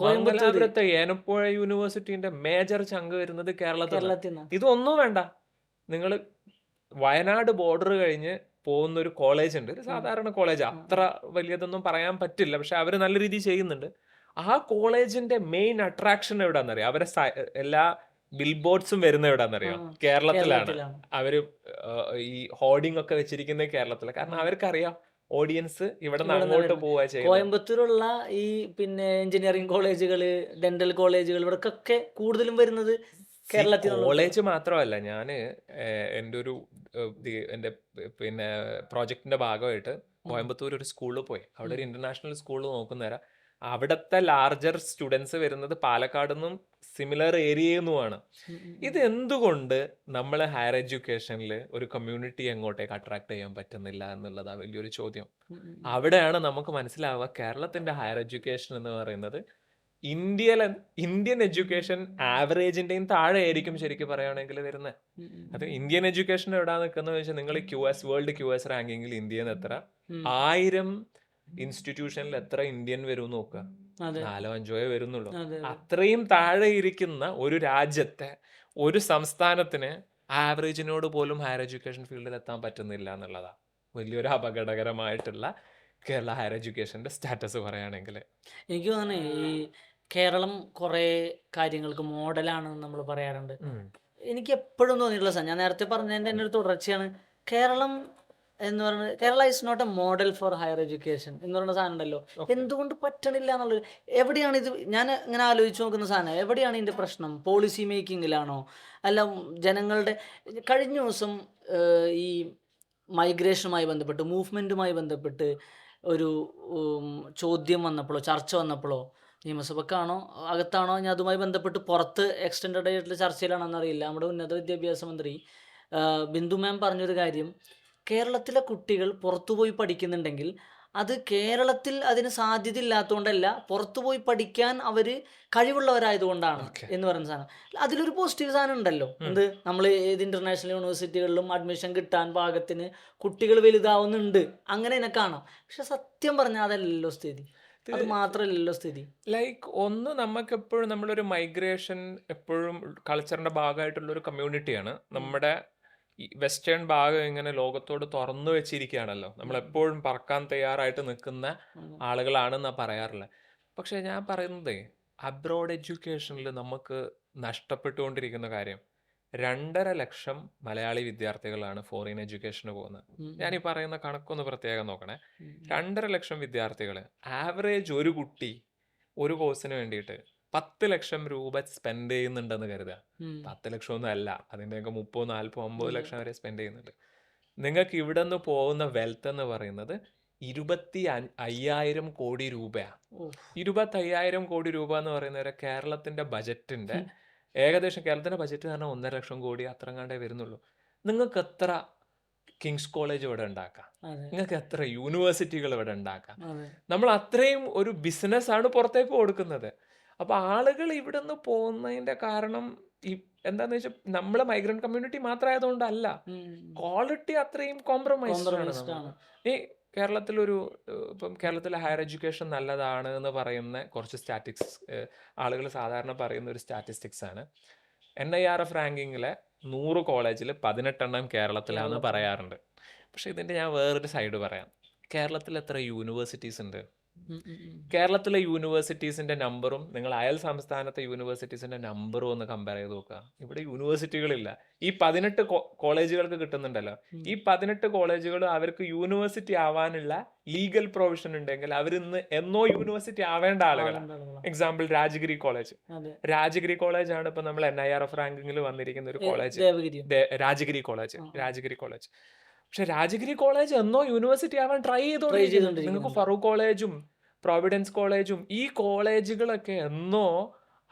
മംഗലാപുരത്തെ ഏനപ്പുഴ യൂണിവേഴ്സിറ്റിന്റെ മേജർ ചങ്ക് വരുന്നത് കേരളത്തിൽ. ഇതൊന്നും വേണ്ട, നിങ്ങൾ വയനാട് ബോർഡർ കഴിഞ്ഞ് പോകുന്ന ഒരു കോളേജ് ഉണ്ട്, ഒരു സാധാരണ കോളേജ്, അത്ര വലിയതൊന്നും പറയാൻ പറ്റില്ല, പക്ഷെ അവർ നല്ല രീതിയിൽ ചെയ്യുന്നുണ്ട്. ആ കോളേജിന്റെ മെയിൻ അട്രാക്ഷൻ എവിടാന്നറിയാം? അവരെ എല്ലാ ബിൽ ബോർഡ്സും വരുന്ന എവിടാന്നറിയാം? കേരളത്തിലാണ്. അവര് ഈ ഹോർഡിംഗ് ഒക്കെ വെച്ചിരിക്കുന്നത് കേരളത്തിലാണ്. കാരണം അവർക്കറിയാം ഓഡിയൻസ് ഇവിടെ നിന്ന് അങ്ങോട്ട് പോവുക ചെയ്യുന്നത്. കോയമ്പത്തൂരുള്ള ഈ പിന്നെ എഞ്ചിനീയറിംഗ് കോളേജുകള്, ഡെന്റൽ കോളേജുകൾ, ഇവിടേക്കൊക്കെ കൂടുതലും വരുന്നത് കേരളത്തിൽ. കോളേജ് മാത്രമല്ല, ഞാൻ എൻ്റെ പിന്നെ പ്രോജക്റ്റിന്റെ ഭാഗമായിട്ട് കോയമ്പത്തൂർ ഒരു സ്കൂളിൽ പോയി. അവിടെ ഒരു ഇന്റർനാഷണൽ സ്കൂളിൽ നോക്കുന്നേരം അവിടുത്തെ ലാർജർ സ്റ്റുഡൻസ് വരുന്നത് പാലക്കാട് നിന്നും സിമിലർ ഏരിയയിൽ നിന്നുമാണ്. ഇത് എന്തുകൊണ്ട് നമ്മൾ ഹയർ എഡ്യൂക്കേഷനിൽ ഒരു കമ്മ്യൂണിറ്റി എങ്ങോട്ടേക്ക് അട്രാക്ട് ചെയ്യാൻ പറ്റുന്നില്ല എന്നുള്ളതാണ് വലിയൊരു ചോദ്യം. അവിടെയാണ് നമുക്ക് മനസ്സിലാവുക കേരളത്തിന്റെ ഹയർ എഡ്യൂക്കേഷൻ എന്ന് പറയുന്നത് ഇന്ത്യൻ എഡ്യൂക്കേഷൻ ആവറേജിന്റെയും താഴെ ആയിരിക്കും ശരിക്കും പറയുകയാണെങ്കിൽ വരുന്നത്. അത് ഇന്ത്യൻ എഡ്യൂക്കേഷൻ എവിടെ നിൽക്കുന്നത് വെച്ചാൽ, നിങ്ങൾ വേൾഡ് QS റാങ്കിങ്ങിൽ ഇന്ത്യയിൽ എത്ര 1000 ഇൻസ്റ്റിറ്റ്യൂഷനിൽ എത്ര ഇന്ത്യൻ വരും നോക്കുക, 4-5 വരുന്നുള്ളൂ. അത്രയും താഴെ ഇരിക്കുന്ന ഒരു രാജ്യത്തെ ഒരു സംസ്ഥാനത്തിന് ആവറേജിനോട് പോലും ഹയർ എഡ്യൂക്കേഷൻ ഫീൽഡിൽ എത്താൻ പറ്റുന്നില്ല എന്നുള്ളതാണ് വലിയൊരു അപകടകരമായിട്ടുള്ള കേരള ഹയർ എഡ്യൂക്കേഷന്റെ സ്റ്റാറ്റസ് പറയുകയാണെങ്കിൽ. എനിക്ക് തോന്നുന്നു ഈ കേരളം കുറേ കാര്യങ്ങൾക്ക് മോഡലാണെന്ന് നമ്മൾ പറയാറുണ്ട്. എനിക്ക് എപ്പോഴും തോന്നിയിട്ടുള്ള സാധനം, ഞാൻ നേരത്തെ പറഞ്ഞതിൻ്റെ തന്നെ ഒരു തുടർച്ചയാണ്, കേരളം എന്ന് പറയുന്നത്, Kerala is not a model for higher education എന്ന് പറയുന്ന സാധനം ഉണ്ടല്ലോ. എന്തുകൊണ്ട് പറ്റണില്ല എന്നുള്ളത്, എവിടെയാണ് ഇത്? ഞാൻ ഇങ്ങനെ ആലോചിച്ച് നോക്കുന്ന സാധനം, എവിടെയാണ് ഇതിൻ്റെ പ്രശ്നം? പോളിസി മേക്കിങ്ങിലാണോ? അല്ല ജനങ്ങളുടെ? കഴിഞ്ഞ ദിവസം ഈ മൈഗ്രേഷനുമായി ബന്ധപ്പെട്ട്, മൂവ്മെൻറ്റുമായി ബന്ധപ്പെട്ട് ഒരു ചോദ്യം വന്നപ്പോഴോ, ചർച്ച വന്നപ്പോഴോ, നിയമസഭക്കാണോ അകത്താണോ, ഞാൻ അതുമായി ബന്ധപ്പെട്ട് പുറത്ത് എക്സ്റ്റൻഡഡ് ആയിട്ടുള്ള ചർച്ചയിലാണെന്നറിയില്ല, നമ്മുടെ ഉന്നത വിദ്യാഭ്യാസ മന്ത്രി ബിന്ദു മാം പറഞ്ഞൊരു കാര്യം, കേരളത്തിലെ കുട്ടികൾ പുറത്തു പോയി പഠിക്കുന്നുണ്ടെങ്കിൽ അത് കേരളത്തിൽ അതിന് സാധ്യത ഇല്ലാത്തതുകൊണ്ടല്ല, പുറത്തു പോയി പഠിക്കാൻ അവർ കഴിവുള്ളവരായതുകൊണ്ടാണ് ഓക്കെ. എന്ന് പറയുന്ന സാധനം. അതിലൊരു പോസിറ്റീവ് സാധനം ഉണ്ടല്ലോ. എന്ത് നമ്മൾ ഏത് ഇന്റർനാഷണൽ യൂണിവേഴ്സിറ്റികളിലും അഡ്മിഷൻ കിട്ടാൻ പാകത്തിന് കുട്ടികൾ വലുതാവുന്നുണ്ട്. അങ്ങനെ തന്നെ കാണാം. പക്ഷെ സത്യം പറഞ്ഞാൽ അതല്ലല്ലോ സ്ഥിതി. അത് മാത്രമല്ലല്ലോ സ്ഥിതി. ലൈക്ക് ഒന്ന് നമുക്കെപ്പോഴും നമ്മളൊരു മൈഗ്രേഷൻ എപ്പോഴും കൾച്ചറിന്റെ ഭാഗമായിട്ടുള്ള ഒരു കമ്മ്യൂണിറ്റിയാണ്. നമ്മുടെ ഈ വെസ്റ്റേൺ ഭാഗം ഇങ്ങനെ ലോകത്തോട് തുറന്നു വെച്ചിരിക്കുകയാണല്ലോ. നമ്മളെപ്പോഴും പറക്കാൻ തയ്യാറായിട്ട് നിൽക്കുന്ന ആളുകളാണെന്നാ പറയാറുള്ളത്. പക്ഷെ ഞാൻ പറയുന്നതേ, അബ്രോഡ് എഡ്യൂക്കേഷനിൽ നമുക്ക് നഷ്ടപ്പെട്ടുകൊണ്ടിരിക്കുന്ന കാര്യം 2.5 ലക്ഷം മലയാളി വിദ്യാർത്ഥികളാണ് ഫോറിൻ എഡ്യൂക്കേഷന് പോകുന്നത്. ഞാൻ ഈ പറയുന്ന കണക്കൊന്ന് പ്രത്യേകം നോക്കണേ. 2.5 ലക്ഷം വിദ്യാർത്ഥികൾ, ആവറേജ് ഒരു കുട്ടി ഒരു കോഴ്സിന് വേണ്ടിയിട്ട് 10 ലക്ഷം രൂപ സ്പെൻഡ് ചെയ്യുന്നുണ്ടെന്ന് കരുതുക. 10 ലക്ഷം ഒന്നും അല്ല, അതിൻ്റെയൊക്കെ 30, 40, 50 ലക്ഷം വരെ സ്പെൻഡ് ചെയ്യുന്നുണ്ട്. നിങ്ങൾക്ക് ഇവിടെ നിന്ന് പോകുന്ന വെൽത്ത് എന്ന് പറയുന്നത് 25,000 കോടി രൂപയാണ്. 25,000 കോടി രൂപ എന്ന് പറയുന്നത് കേരളത്തിന്റെ ബജറ്റിന്റെ ഏകദേശം, കേരളത്തിന്റെ ബജറ്റ് കാരണം 1.5 ലക്ഷം കോടി അത്ര കണ്ടേ വരുന്നുള്ളൂ. നിങ്ങൾക്ക് എത്ര കിങ്സ് കോളേജ് ഇവിടെ ഉണ്ടാക്കാം, നിങ്ങൾക്ക് എത്ര യൂണിവേഴ്സിറ്റികൾ ഇവിടെ ഉണ്ടാക്കാം. നമ്മൾ അത്രയും ഒരു ബിസിനസ് ആണ് പുറത്തേക്ക് കൊടുക്കുന്നത്. അപ്പൊ ആളുകൾ ഇവിടെ നിന്ന് പോകുന്നതിന്റെ കാരണം ഈ എന്താന്ന് വെച്ചാൽ നമ്മളെ മൈഗ്രന്റ് കമ്മ്യൂണിറ്റി മാത്രമായതുകൊണ്ടല്ല, ക്വാളിറ്റി അത്രയും കോംപ്രമൈസ്ഡ് ആണ് നമ്മൾ. ഈ കേരളത്തിലൊരു ഇപ്പം കേരളത്തിലെ ഹയർ എഡ്യൂക്കേഷൻ നല്ലതാണ് എന്ന് പറയുന്ന കുറച്ച് സ്റ്റാറ്റിക്സ് ആളുകൾ സാധാരണ പറയുന്ന ഒരു സ്റ്റാറ്റിസ്റ്റിക്സ് ആണ്. NIRF റാങ്കിങ്ങിലെ 100 കോളേജിൽ 18 കേരളത്തിലാണെന്ന് പറയാറുണ്ട്. പക്ഷെ ഇതിന്റെ ഞാൻ വേറൊരു സൈഡ് പറയാം. കേരളത്തിൽ എത്ര യൂണിവേഴ്സിറ്റീസ് ഉണ്ട്? കേരളത്തിലെ യൂണിവേഴ്സിറ്റീസിന്റെ നമ്പറും നിങ്ങൾ അയൽ സംസ്ഥാനത്തെ യൂണിവേഴ്സിറ്റീസിന്റെ നമ്പറും ഒന്ന് കമ്പയർ ചെയ്ത് നോക്കുക. ഇവിടെ യൂണിവേഴ്സിറ്റികളില്ല. ഈ 18 കോളേജുകൾക്ക് കിട്ടുന്നുണ്ടല്ലോ, ഈ 18 കോളേജുകൾ അവർക്ക് യൂണിവേഴ്സിറ്റി ആവാനുള്ള ലീഗൽ പ്രൊവിഷൻ ഉണ്ടെങ്കിൽ അവരിന്ന് എന്നോ യൂണിവേഴ്സിറ്റി ആവേണ്ട ആളുകളാണ്. Example Rajagiri college. Rajagiri college ആണ് ഇപ്പൊ നമ്മൾ NIRF റാങ്കിങ്ങിൽ വന്നിരിക്കുന്ന ഒരു കോളേജ്. രാജഗിരി കോളേജ്. പക്ഷെ രാജഗിരി കോളേജ് എന്നോ യൂണിവേഴ്സിറ്റി ആവാൻ ട്രൈ ചെയ്തോണ്ടിരിക്കുന്നു. നിങ്ങൾക്ക് ഫറൂഖ് കോളേജും പ്രോവിഡൻസ് കോളേജും ഈ കോളേജുകളൊക്കെ എന്നോ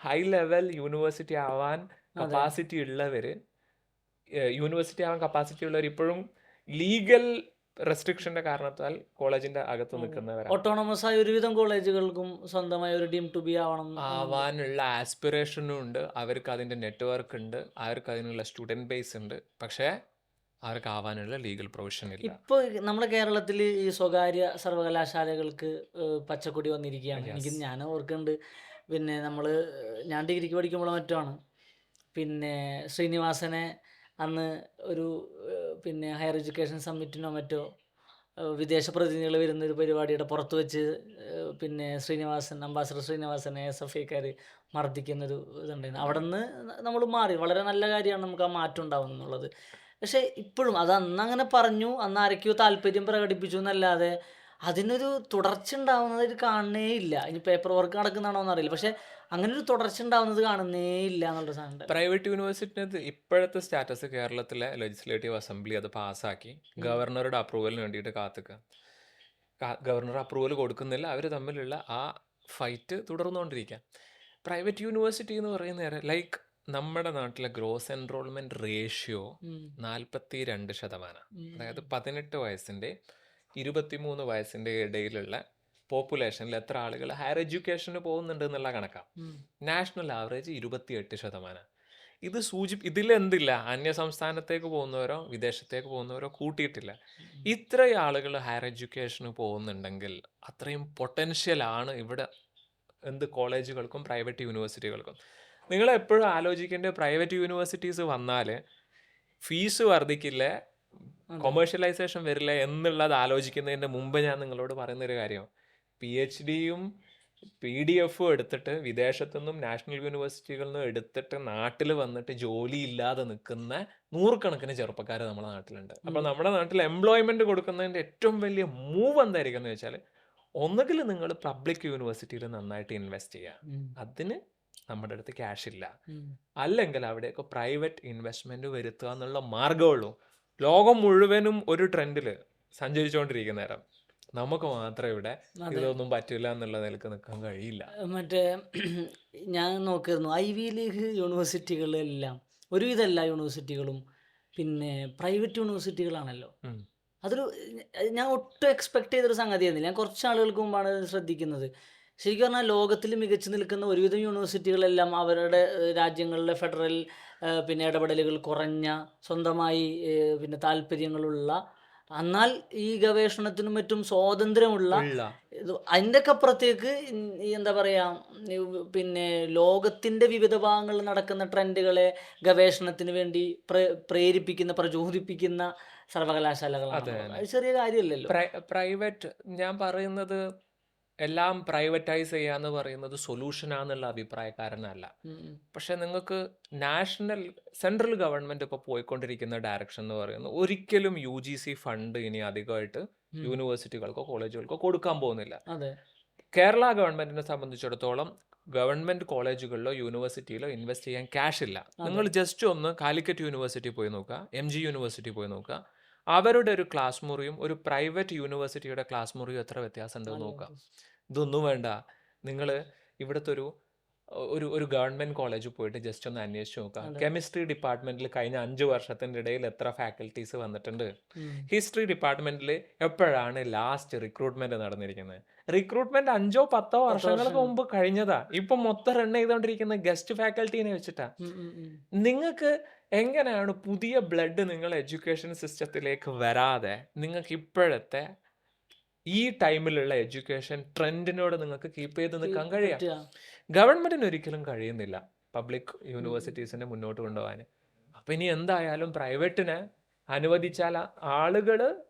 ഹൈ ലെവൽ യൂണിവേഴ്സിറ്റി ആവാൻ കപ്പാസിറ്റി ഉള്ളവർ ഇപ്പോഴും ലീഗൽ റെസ്ട്രിക്ഷന്റെ കാരണത്താൽ കോളേജിന്റെ അകത്ത് നിൽക്കുന്നവരാണ്. ഓട്ടോണമസ് ആയ ഒരുവിധം കോളേജുകൾക്കും സ്വന്തമായ ഒരു ഡീം ടു ബി ആവാനുള്ള ആസ്പിറേഷനും ഉണ്ട്, അവർക്ക് അതിന്റെ നെറ്റ്വർക്ക് ഉണ്ട്, അവർക്ക് അതിനുള്ള സ്റ്റുഡന്റ് ബേസ് ഉണ്ട്. പക്ഷേ അവർക്ക് ആവാനുള്ള ലീഗൽ പ്രൊവിഷൻ ഇല്ല. ഇപ്പോൾ നമ്മുടെ കേരളത്തിൽ ഈ സ്വകാര്യ സർവകലാശാലകൾക്ക് പച്ചക്കൊടി വന്നിരിക്കുകയാണ്. ഞാൻ ഓർക്കുന്നുണ്ട്, പിന്നെ ഞാൻ ഡിഗ്രിക്ക് പഠിക്കുമ്പോഴോ മറ്റുമാണ്, പിന്നെ ശ്രീനിവാസനെ അന്ന് ഒരു പിന്നെ ഹയർ എഡ്യൂക്കേഷൻ സമ്മിറ്റിനോ മറ്റോ വിദേശ പ്രതിനിധികൾ വരുന്നൊരു പരിപാടിയുടെ പുറത്ത് വെച്ച് പിന്നെ അംബാസഡർ ശ്രീനിവാസനെ SFIക്കാർ മർദ്ദിക്കുന്നൊരു ഇതുണ്ടായിരുന്നു. അവിടെ നിന്ന് നമ്മൾ മാറി. വളരെ നല്ല കാര്യമാണ് നമുക്ക് ആ മാറ്റം ഉണ്ടാവും എന്നുള്ളത്. പക്ഷെ ഇപ്പോഴും അത് അന്നങ്ങനെ പറഞ്ഞു, അന്ന് ആരൊക്കെയോ താല്പര്യം പ്രകടിപ്പിച്ചു എന്നല്ലാതെ അതിനൊരു തുടർച്ച ഉണ്ടാവുന്നത് കാണുന്നേ ഇല്ല. ഇനി പേപ്പർ വർക്ക് നടക്കുന്നതാണോ എന്നറിയില്ല, പക്ഷെ അങ്ങനെ ഒരു തുടർച്ച ഉണ്ടാവുന്നത് കാണുന്നേ ഇല്ല എന്നുള്ള സാധനം. പ്രൈവറ്റ് യൂണിവേഴ്സിറ്റിന് ഇപ്പോഴത്തെ സ്റ്റാറ്റസ് കേരളത്തിലെ ലെജിസ്ലേറ്റീവ് അസംബ്ലി അത് പാസ്സാക്കി ഗവർണറുടെ അപ്രൂവലിന് വേണ്ടിയിട്ട് കാത്തുക. ഗവർണർ അപ്രൂവൽ കൊടുക്കുന്നില്ല, അവർ തമ്മിലുള്ള ആ ഫൈറ്റ് തുടർന്നുകൊണ്ടിരിക്കുക. പ്രൈവറ്റ് യൂണിവേഴ്സിറ്റി എന്ന് പറയുന്ന ലൈക്ക് നമ്മുടെ നാട്ടിലെ ഗ്രോസ് എൻറോൾമെന്റ് റേഷ്യോ 42%. അതായത് 18 വയസ്സിന്റെ 23 വയസ്സിന്റെ ഇടയിലുള്ള പോപ്പുലേഷനിൽ എത്ര ആളുകൾ ഹയർ എഡ്യൂക്കേഷന് പോകുന്നുണ്ട് എന്നുള്ള കണക്കാണ്. National average 28%. ഇത് ഇതിലെന്തില്ല, അന്യ സംസ്ഥാനത്തേക്ക് പോകുന്നവരോ വിദേശത്തേക്ക് പോകുന്നവരോ കൂട്ടിയിട്ടില്ല. ഇത്രയും ആളുകൾ ഹയർ എഡ്യൂക്കേഷന് പോകുന്നുണ്ടെങ്കിൽ അത്രയും പൊട്ടൻഷ്യൽ ആണ് ഇവിടെ കോളേജുകൾക്കും പ്രൈവറ്റ് യൂണിവേഴ്സിറ്റികൾക്കും. നിങ്ങൾ എപ്പോഴും ആലോചിക്കേണ്ട, പ്രൈവറ്റ് യൂണിവേഴ്സിറ്റീസ് വന്നാൽ ഫീസ് വർദ്ധിക്കില്ല, കൊമേഴ്ഷ്യലൈസേഷൻ വരില്ല എന്നുള്ളത് ആലോചിക്കുന്നതിൻ്റെ മുമ്പ് ഞാൻ നിങ്ങളോട് പറയുന്നൊരു കാര്യം, PhDയും PDF എടുത്തിട്ട് വിദേശത്തുനിന്നും നാഷണൽ യൂണിവേഴ്സിറ്റികളിൽ നിന്നും എടുത്തിട്ട് നാട്ടിൽ വന്നിട്ട് ജോലി ഇല്ലാതെ നിൽക്കുന്ന 100 കണക്കിന് ചെറുപ്പക്കാർ നമ്മുടെ നാട്ടിലുണ്ട്. അപ്പോൾ നമ്മുടെ നാട്ടിൽ എംപ്ലോയ്മെന്റ് കൊടുക്കുന്നതിൻ്റെ ഏറ്റവും വലിയ മൂവ് എന്തായിരിക്കും എന്ന് വെച്ചാൽ, ഒന്നുകിൽ നിങ്ങൾ പബ്ലിക് യൂണിവേഴ്സിറ്റിയിൽ നന്നായിട്ട് ഇൻവെസ്റ്റ് ചെയ്യുക, അതിന് നമ്മുടെ അടുത്ത് ക്യാഷ് ഇല്ല, അല്ലെങ്കിൽ അവിടെയൊക്കെ പ്രൈവറ്റ് ഇൻവെസ്റ്റ്മെന്റ് വരുത്തുക എന്നുള്ള മാർഗമുള്ളൂ. ലോകം മുഴുവനും ഒരു ട്രെൻഡിൽ സഞ്ചരിച്ചുകൊണ്ടിരിക്കുന്ന നേരം നമുക്ക് മാത്രം ഇവിടെ ഇതൊന്നും പറ്റില്ല എന്നുള്ള നിലക്ക് നിൽക്കാൻ കഴിയില്ല. മറ്റേ ഞാൻ നോക്കിയിരുന്നു, ഐവി ലീഗ് യൂണിവേഴ്സിറ്റികളെല്ലാം, ഒരുവിധം എല്ലാ യൂണിവേഴ്സിറ്റികളും പിന്നെ പ്രൈവറ്റ് യൂണിവേഴ്സിറ്റികളാണല്ലോ. അതൊരു ഞാൻ ഒട്ടും എക്സ്പെക്ട് ചെയ്തൊരു സംഗതിയായിരുന്നില്ല. ഞാൻ കുറച്ച് ആളുകൾക്ക് മുമ്പാണ് ഇത് ശ്രദ്ധിക്കുന്നത്. ശരിക്കും പറഞ്ഞാൽ ലോകത്തിൽ മികച്ചു നിൽക്കുന്ന ഒരുവിധം യൂണിവേഴ്സിറ്റികളെല്ലാം അവരുടെ രാജ്യങ്ങളിലെ ഫെഡറൽ പിന്നെ ഇടപെടലുകൾ കുറഞ്ഞ, സ്വന്തമായി പിന്നെ താല്പര്യങ്ങളുള്ള, എന്നാൽ ഈ ഗവേഷണത്തിനും മറ്റും സ്വാതന്ത്ര്യമുള്ള, ഉള്ള ഇത് അതിൻ്റെയൊക്കെ അപ്പുറത്തേക്ക് ഈ എന്താ പറയുക, പിന്നെ ലോകത്തിൻ്റെ വിവിധ ഭാഗങ്ങളിൽ നടക്കുന്ന ട്രെൻഡുകളെ ഗവേഷണത്തിന് വേണ്ടി പ്രേരിപ്പിക്കുന്ന, പ്രചോദിപ്പിക്കുന്ന സർവകലാശാലകളാണ് അതെ ഉള്ളത്. തന്നെ. അത് ചെറിയ കാര്യമല്ലല്ലോ. പ്രൈവറ്റ് ഞാൻ പറയുന്നത് എല്ലാം പ്രൈവറ്റൈസ് ചെയ്യാന്ന് പറയുന്നത് സൊല്യൂഷനാന്നുള്ള അഭിപ്രായക്കാരനല്ല. ഉം, ഉം. പക്ഷെ നിങ്ങൾക്ക് സെൻട്രൽ ഗവൺമെന്റ് ഇപ്പോൾ പോയിക്കൊണ്ടിരിക്കുന്ന ഡയറക്ഷൻ എന്ന് പറയുന്നത് ഒരിക്കലും UGC ഫണ്ട് ഇനി അധികമായിട്ട് ഉം. യൂണിവേഴ്സിറ്റികൾക്കോ കോളേജുകൾക്കോ കൊടുക്കാൻ പോകുന്നില്ല. അതെ. കേരള ഗവൺമെന്റിനെ സംബന്ധിച്ചിടത്തോളം ഗവൺമെന്റ് കോളേജുകളിലോ യൂണിവേഴ്സിറ്റിയിലോ ഇൻവെസ്റ്റ് ചെയ്യാൻ ക്യാഷ് ഇല്ല. നിങ്ങൾ അതെ. ജസ്റ്റ് ഒന്ന് കാലിക്കറ്റ് യൂണിവേഴ്സിറ്റി പോയി നോക്കുക, MG യൂണിവേഴ്സിറ്റി പോയി നോക്കുക. അവരുടെ ഒരു ക്ലാസ് മുറിയും ഒരു പ്രൈവറ്റ് യൂണിവേഴ്സിറ്റിയുടെ ക്ലാസ് മുറിയും എത്ര വ്യത്യാസം ഉണ്ടെന്ന് നല്ല നോക്കുക. വ്യത്യാസം. ഇതൊന്നും വേണ്ട. നിങ്ങൾ ഇവിടുത്തെ ഒരു ഒരു ഗവൺമെന്റ് കോളേജിൽ പോയിട്ട് ജസ്റ്റ് ഒന്ന് അന്വേഷിച്ച് നോക്കുക. അതെ. കെമിസ്ട്രി ഡിപ്പാർട്ട്മെന്റിൽ കഴിഞ്ഞ 5 വർഷത്തിൻ്റെ ഇടയിൽ എത്ര ഫാക്കൽറ്റീസ് വന്നിട്ടുണ്ട്. ഉം. ഹിസ്റ്ററി ഡിപ്പാർട്ട്മെന്റിൽ എപ്പോഴാണ് ലാസ്റ്റ് റിക്രൂട്ട്മെന്റ് നടന്നിരിക്കുന്നത്? റിക്രൂട്ട്മെന്റ് 5-10 വർഷങ്ങൾക്ക് മുമ്പ് കഴിഞ്ഞതാ. ഇപ്പൊ മൊത്തം റൺ ചെയ്തുകൊണ്ടിരിക്കുന്ന ഗസ്റ്റ് ഫാക്കൽറ്റീനെ വെച്ചിട്ടാ. ഉം, ഉം, ഉം. നിങ്ങൾക്ക് എങ്ങനെയാണ് പുതിയ ബ്ലഡ് നിങ്ങൾ എഡ്യൂക്കേഷൻ സിസ്റ്റത്തിലേക്ക് വരാതെ നിങ്ങൾക്ക് ഇപ്പോഴത്തെ ഈ ടൈമിലുള്ള എഡ്യൂക്കേഷൻ ട്രെൻഡിനോട് നിങ്ങൾക്ക് കീപ്പ് ചെയ്ത് നിൽക്കാൻ കഴിയാം? പറ്റുക. ഗവൺമെന്റിന് ഒരിക്കലും കഴിയുന്നില്ല പബ്ലിക് ഉം, ഉം. യൂണിവേഴ്സിറ്റീസിനെ മുന്നോട്ട് കൊണ്ടുപോകാൻ. അപ്പം ഇനി എന്തായാലും പ്രൈവറ്റിനെ അനുവദിച്ചാൽ ആളുകൾ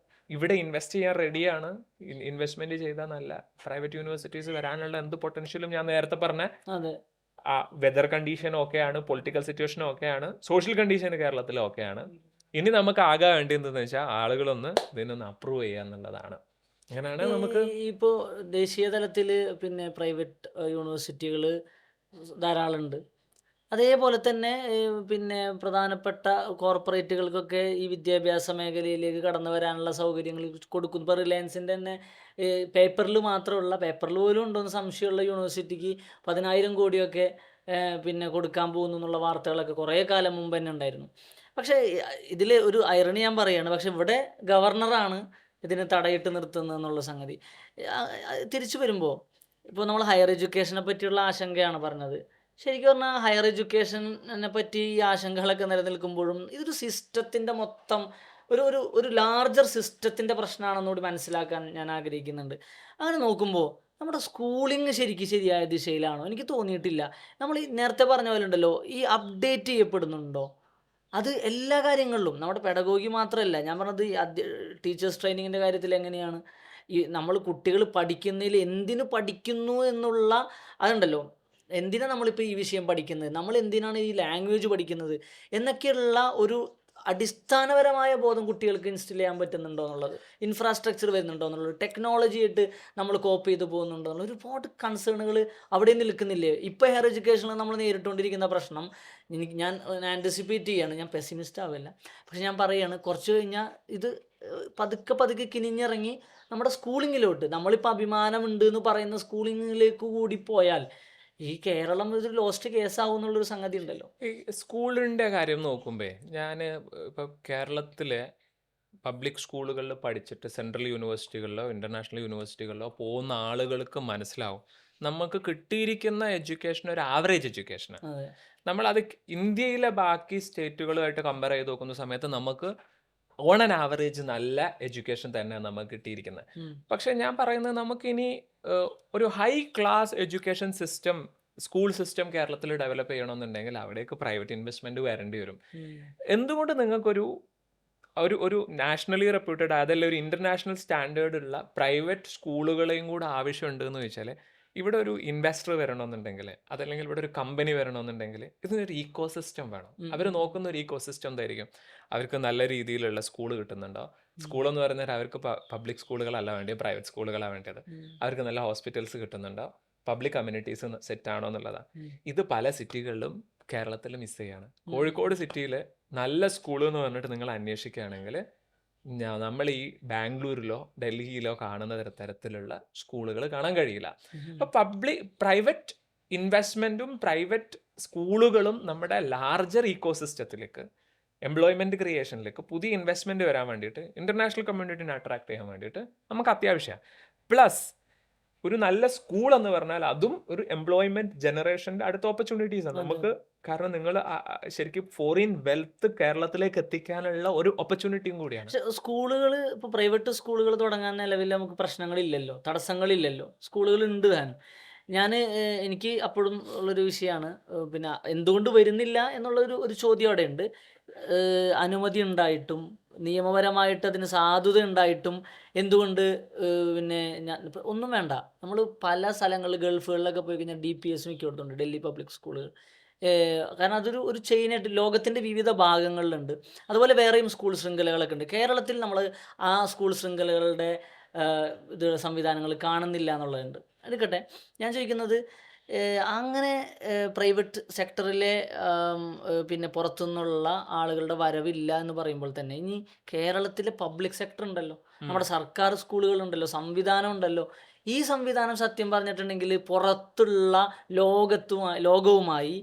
ഇവിടെ ഇൻവെസ്റ്റ് ചെയ്യാൻ റെഡിയാണ്. ഇൻവെസ്റ്റ്മെന്റ് ചെയ്താൽ നല്ല പ്രൈവറ്റ് യൂണിവേഴ്സിറ്റീസ് വരാനുള്ള എന്ത് പൊട്ടൻഷ്യലും ഞാൻ നേരത്തെ പറഞ്ഞ അതെ. വെതർ കണ്ടീഷൻ ഓക്കെയാണ്, പൊളിറ്റിക്കൽ സിറ്റുവേഷൻ ഓക്കെയാണ്, സോഷ്യൽ കണ്ടീഷൻ കേരളത്തിൽ ഓക്കെയാണ്. ഇനി നമുക്ക് ആകെ വേണ്ടിയെന്തെന്ന് വെച്ചാൽ ആളുകളൊന്ന് ഇതിനൊന്ന് അപ്രൂവ് ചെയ്യുക എന്നുള്ളതാണ്. അങ്ങനെയാണ് നമുക്ക് ഇപ്പോൾ ദേശീയ തലത്തിൽ പിന്നെ പ്രൈവറ്റ് യൂണിവേഴ്സിറ്റികൾ ധാരാളം ഉണ്ട്. അതേപോലെ തന്നെ പിന്നെ പ്രധാനപ്പെട്ട കോർപ്പറേറ്റുകൾക്കൊക്കെ ഈ വിദ്യാഭ്യാസ മേഖലയിലേക്ക് കടന്നു വരാനുള്ള സൗകര്യങ്ങൾ കൊടുക്കുന്നു. ഇപ്പോൾ റിലയൻസിൻ്റെ തന്നെ പേപ്പറിൽ മാത്രമുള്ള, പേപ്പറിൽ പോലും ഉണ്ടോയെന്ന് സംശയമുള്ള യൂണിവേഴ്സിറ്റിക്ക് 10,000 കോടിയൊക്കെ പിന്നെ കൊടുക്കാൻ പോകുന്നു എന്നുള്ള വാർത്തകളൊക്കെ കുറേ കാലം മുമ്പ് തന്നെ ഉണ്ടായിരുന്നു. പക്ഷേ ഇതിൽ ഒരു ഐറണി ഞാൻ പറയുകയാണ്. പക്ഷേ ഇവിടെ ഗവർണറാണ് ഇതിനെ തടയിട്ട് നിർത്തുന്നത് എന്നുള്ള സംഗതി. തിരിച്ചു വരുമ്പോൾ ഇപ്പോൾ നമ്മൾ ഹയർ എഡ്യൂക്കേഷനെ പറ്റിയുള്ള ആശങ്കയാണ് പറഞ്ഞത്. ശരിക്കും പറഞ്ഞാൽ ഹയർ എഡ്യൂക്കേഷനെ പറ്റി ഈ ആശങ്കകളൊക്കെ നിലനിൽക്കുമ്പോഴും ഇതൊരു സിസ്റ്റത്തിൻ്റെ മൊത്തം ഒരു ഒരു ഒരു ലാർജർ സിസ്റ്റത്തിൻ്റെ പ്രശ്നമാണെന്നുകൂടി മനസ്സിലാക്കാൻ ഞാൻ ആഗ്രഹിക്കുന്നുണ്ട്. അങ്ങനെ നോക്കുമ്പോൾ നമ്മുടെ സ്കൂളിംഗ് ശരിക്കും ശരിയായ ദിശയിലാണോ? എനിക്ക് തോന്നിയിട്ടില്ല. നമ്മൾ ഈ നേരത്തെ പറഞ്ഞ പോലെ ഉണ്ടല്ലോ, ഈ അപ്ഡേറ്റ് ചെയ്യപ്പെടുന്നുണ്ടോ? അത് എല്ലാ കാര്യങ്ങളിലും നമ്മുടെ പെഡഗോഗി മാത്രമല്ല ഞാൻ പറഞ്ഞത്, ഈ ടീച്ചേഴ്സ് ട്രെയിനിങ്ങിൻ്റെ കാര്യത്തിൽ എങ്ങനെയാണ് ഈ നമ്മൾ കുട്ടികൾ പഠിക്കുന്നതിൽ എന്തിനു പഠിക്കുന്നു എന്നുള്ള അതുണ്ടല്ലോ, എന്തിനാ നമ്മളിപ്പോൾ ഈ വിഷയം പഠിക്കുന്നത്, നമ്മൾ എന്തിനാണ് ഈ ലാംഗ്വേജ് പഠിക്കുന്നത് എന്നൊക്കെയുള്ള ഒരു അടിസ്ഥാനപരമായ ബോധം കുട്ടികൾക്ക് ഇൻസ്റ്റിൽ ചെയ്യാൻ പറ്റുന്നുണ്ടോ എന്നുള്ളത്, ഇൻഫ്രാസ്ട്രക്ചർ വരുന്നുണ്ടോ എന്നുള്ളത്, ടെക്നോളജി ആയിട്ട് നമ്മൾ കോപ്പ് ചെയ്ത് പോകുന്നുണ്ടോ എന്നുള്ള ഒരുപാട് കൺസേണുകൾ അവിടെ നിൽക്കുന്നില്ലേ. ഇപ്പോൾ ഹയർ എഡ്യൂക്കേഷനിൽ നമ്മൾ നേരിട്ടുകൊണ്ടിരിക്കുന്ന പ്രശ്നം ഞാൻ ആൻറ്റിസിപ്പേറ്റ് ചെയ്യാണ്, ഞാൻ പെസിമിസ്റ്റ് ആവില്ല. പക്ഷെ ഞാൻ പറയുകയാണ്, കുറച്ച് കഴിഞ്ഞാൽ ഇത് പതുക്കെ പതുക്കെ കിനിഞ്ഞിറങ്ങി നമ്മുടെ സ്കൂളിങ്ങിലോട്ട്, നമ്മളിപ്പോൾ അഭിമാനമുണ്ട് എന്ന് പറയുന്ന സ്കൂളിങ്ങിലേക്ക് കൂടി പോയാൽ ഈ കേരളം ഒരു ലോസ്റ്റ് കേസാവും എന്നുള്ളൊരു സംഗതി ഉണ്ടല്ലോ. ഈ സ്കൂളിൻ്റെ കാര്യം നോക്കുമ്പേ ഞാൻ ഇപ്പോൾ കേരളത്തിലെ പബ്ലിക് സ്കൂളുകളിൽ പഠിച്ചിട്ട് സെൻട്രൽ യൂണിവേഴ്സിറ്റികളിലോ ഇൻ്റർനാഷണൽ യൂണിവേഴ്സിറ്റികളിലോ പോകുന്ന ആളുകൾക്ക് മനസ്സിലാവും നമുക്ക് കിട്ടിയിരിക്കുന്ന എഡ്യൂക്കേഷൻ ഒരു ആവറേജ് എഡ്യൂക്കേഷനാണ്. അതെ. നമ്മളത് ഇന്ത്യയിലെ ബാക്കി സ്റ്റേറ്റുകളുമായിട്ട് കമ്പയർ ചെയ്ത് നോക്കുന്ന സമയത്ത് നമുക്ക് ഓൺ ആൻ ആവറേജ് നല്ല എഡ്യൂക്കേഷൻ തന്നെയാണ് നമുക്ക് കിട്ടിയിരിക്കുന്നത്. ഉം. പക്ഷെ ഞാൻ പറയുന്നത് നമുക്കിനി ഒരു high class education system, school system കേരളത്തിൽ ഡെവലപ്പ് ചെയ്യണമെന്നുണ്ടെങ്കിൽ അവിടേക്ക് പ്രൈവറ്റ് ഇൻവെസ്റ്റ്മെന്റ് വരേണ്ടി വരും. ഉം. എന്തുകൊണ്ട് നിങ്ങൾക്കൊരു ഒരു ഒരു നാഷണലി റെപ്യൂട്ടഡ് അതല്ല ഒരു ഇന്റർനാഷണൽ സ്റ്റാൻഡേർഡ് ഉള്ള പ്രൈവറ്റ് സ്കൂളുകളെയും കൂടെ ആവശ്യമുണ്ട് എന്ന് ചോദിച്ചാൽ, ഇവിടെ ഒരു ഇൻവെസ്റ്റർ വരണമെന്നുണ്ടെങ്കിൽ അതല്ലെങ്കിൽ ഇവിടെ ഒരു കമ്പനി വരണമെന്നുണ്ടെങ്കിൽ ഇതിനൊരു ഈക്കോ സിസ്റ്റം വേണം. ഉം. അവർ നോക്കുന്ന ഒരു ഈക്കോ സിസ്റ്റം എന്തായിരിക്കും? അവർക്ക് നല്ല രീതിയിലുള്ള സ്കൂൾ കിട്ടുന്നുണ്ടോ? ഉം. സ്കൂളെന്ന് പറയുന്നത് അവർക്ക് പബ്ലിക് സ്കൂളുകളല്ല വേണ്ടിയത്, പ്രൈവറ്റ് സ്കൂളുകളാണ് വേണ്ടത്. ഉം. അവർക്ക് നല്ല ഹോസ്പിറ്റൽസ് കിട്ടുന്നുണ്ടോ? പബ്ലിക് കമ്മ്യൂണിറ്റീസ് സെറ്റ് ആണോ എന്നുള്ളതാണ്. ഉം. ഇത് പല സിറ്റികളിലും കേരളത്തിൽ മിസ് ചെയ്യാണ്. ഉം. കോഴിക്കോട് സിറ്റിയിൽ നല്ല സ്കൂൾ എന്ന് പറഞ്ഞിട്ട് നിങ്ങൾ അന്വേഷിക്കുകയാണെങ്കിൽ നമ്മൾ ഈ ബാംഗ്ലൂരിലോ ഡൽഹിയിലോ കാണുന്ന തരത്തിലുള്ള സ്കൂളുകൾ കാണാൻ കഴിയില്ല. ഉം. അപ്പോൾ പ്രൈവറ്റ് ഇൻവെസ്റ്റ്മെൻറ്റും പ്രൈവറ്റ് സ്കൂളുകളും നമ്മുടെ ലാർജർ ഈക്കോസിസ്റ്റത്തിലേക്ക് എംപ്ലോയ്മെന്റ് ക്രിയേഷനിലേക്ക് പുതിയ ഇൻവെസ്റ്റ്മെന്റ് വരാൻ വേണ്ടിയിട്ട് ഇന്റർനാഷണൽ കമ്മ്യൂണിറ്റിനെ അട്രാക്ട് ചെയ്യാൻ വേണ്ടിയിട്ട് നമുക്ക് അത്യാവശ്യമാണ്. പ്ലസ് ഒരു നല്ല സ്കൂൾ എന്ന് പറഞ്ഞാൽ അതും ഒരു എംപ്ലോയ്മെന്റ് ജനറേഷന്റെ അടുത്ത ഓപ്പർച്യൂണിറ്റീസ് ആണ് അതെ നമുക്ക്. കാരണം നിങ്ങൾ ശരിക്കും ഫോറിൻ വെൽത്ത് കേരളത്തിലേക്ക് എത്തിക്കാനുള്ള ഒരു ഓപ്പർച്യൂണിറ്റിയും കൂടിയാണ്. പക്ഷെ സ്കൂളുകൾ ഇപ്പോൾ പ്രൈവറ്റ് സ്കൂളുകൾ തുടങ്ങാൻ നിലവിൽ നമുക്ക് പ്രശ്നങ്ങളില്ലല്ലോ, തടസ്സങ്ങളില്ലല്ലോ, സ്കൂളുകൾ ഉണ്ട് താനും. ഞാൻ എനിക്ക് അപ്പോഴും ഉള്ളൊരു വിഷയമാണ്, പിന്നെ എന്തുകൊണ്ട് വരുന്നില്ല എന്നുള്ളൊരു ചോദ്യം അവിടെ ഉണ്ട്. അനുമതി ഉണ്ടായിട്ടും നിയമപരമായിട്ട് അതിന് സാധുത ഉണ്ടായിട്ടും എന്തുകൊണ്ട് പിന്നെ ഞാൻ ഇപ്പം ഒന്നും വേണ്ട, നമ്മൾ പല സ്ഥലങ്ങളിൽ ഗൾഫുകളിലൊക്കെ പോയി കഴിഞ്ഞാൽ DPS മിക്ക കൊടുത്തുണ്ട്, ഡൽഹി പബ്ലിക് സ്കൂളുകൾ. കാരണം അതൊരു ചെയിനായിട്ട് ലോകത്തിൻ്റെ വിവിധ ഭാഗങ്ങളിലുണ്ട്. അതുപോലെ വേറെയും സ്കൂൾ ശൃംഖലകളൊക്കെ ഉണ്ട്. കേരളത്തിൽ നമ്മൾ ആ സ്കൂൾ ശൃംഖലകളുടെ ഇത് സംവിധാനങ്ങൾ കാണുന്നില്ല എന്നുള്ളതുണ്ട്. എടുക്കട്ടെ, ഞാൻ ചോദിക്കുന്നത് അങ്ങനെ പ്രൈവറ്റ് സെക്ടറിലെ പിന്നെ പുറത്തുനിന്നുള്ള ആളുകളുടെ വരവില്ല എന്ന് പറയുമ്പോൾ തന്നെ ഇനി കേരളത്തിലെ പബ്ലിക് സെക്ടർ ഉണ്ടല്ലോ, നമ്മുടെ സർക്കാർ സ്കൂളുകളുണ്ടല്ലോ, സംവിധാനം ഉണ്ടല്ലോ. ഈ സംവിധാനം സത്യം പറഞ്ഞിട്ടുണ്ടെങ്കിൽ പുറത്തുള്ള ലോകവുമായി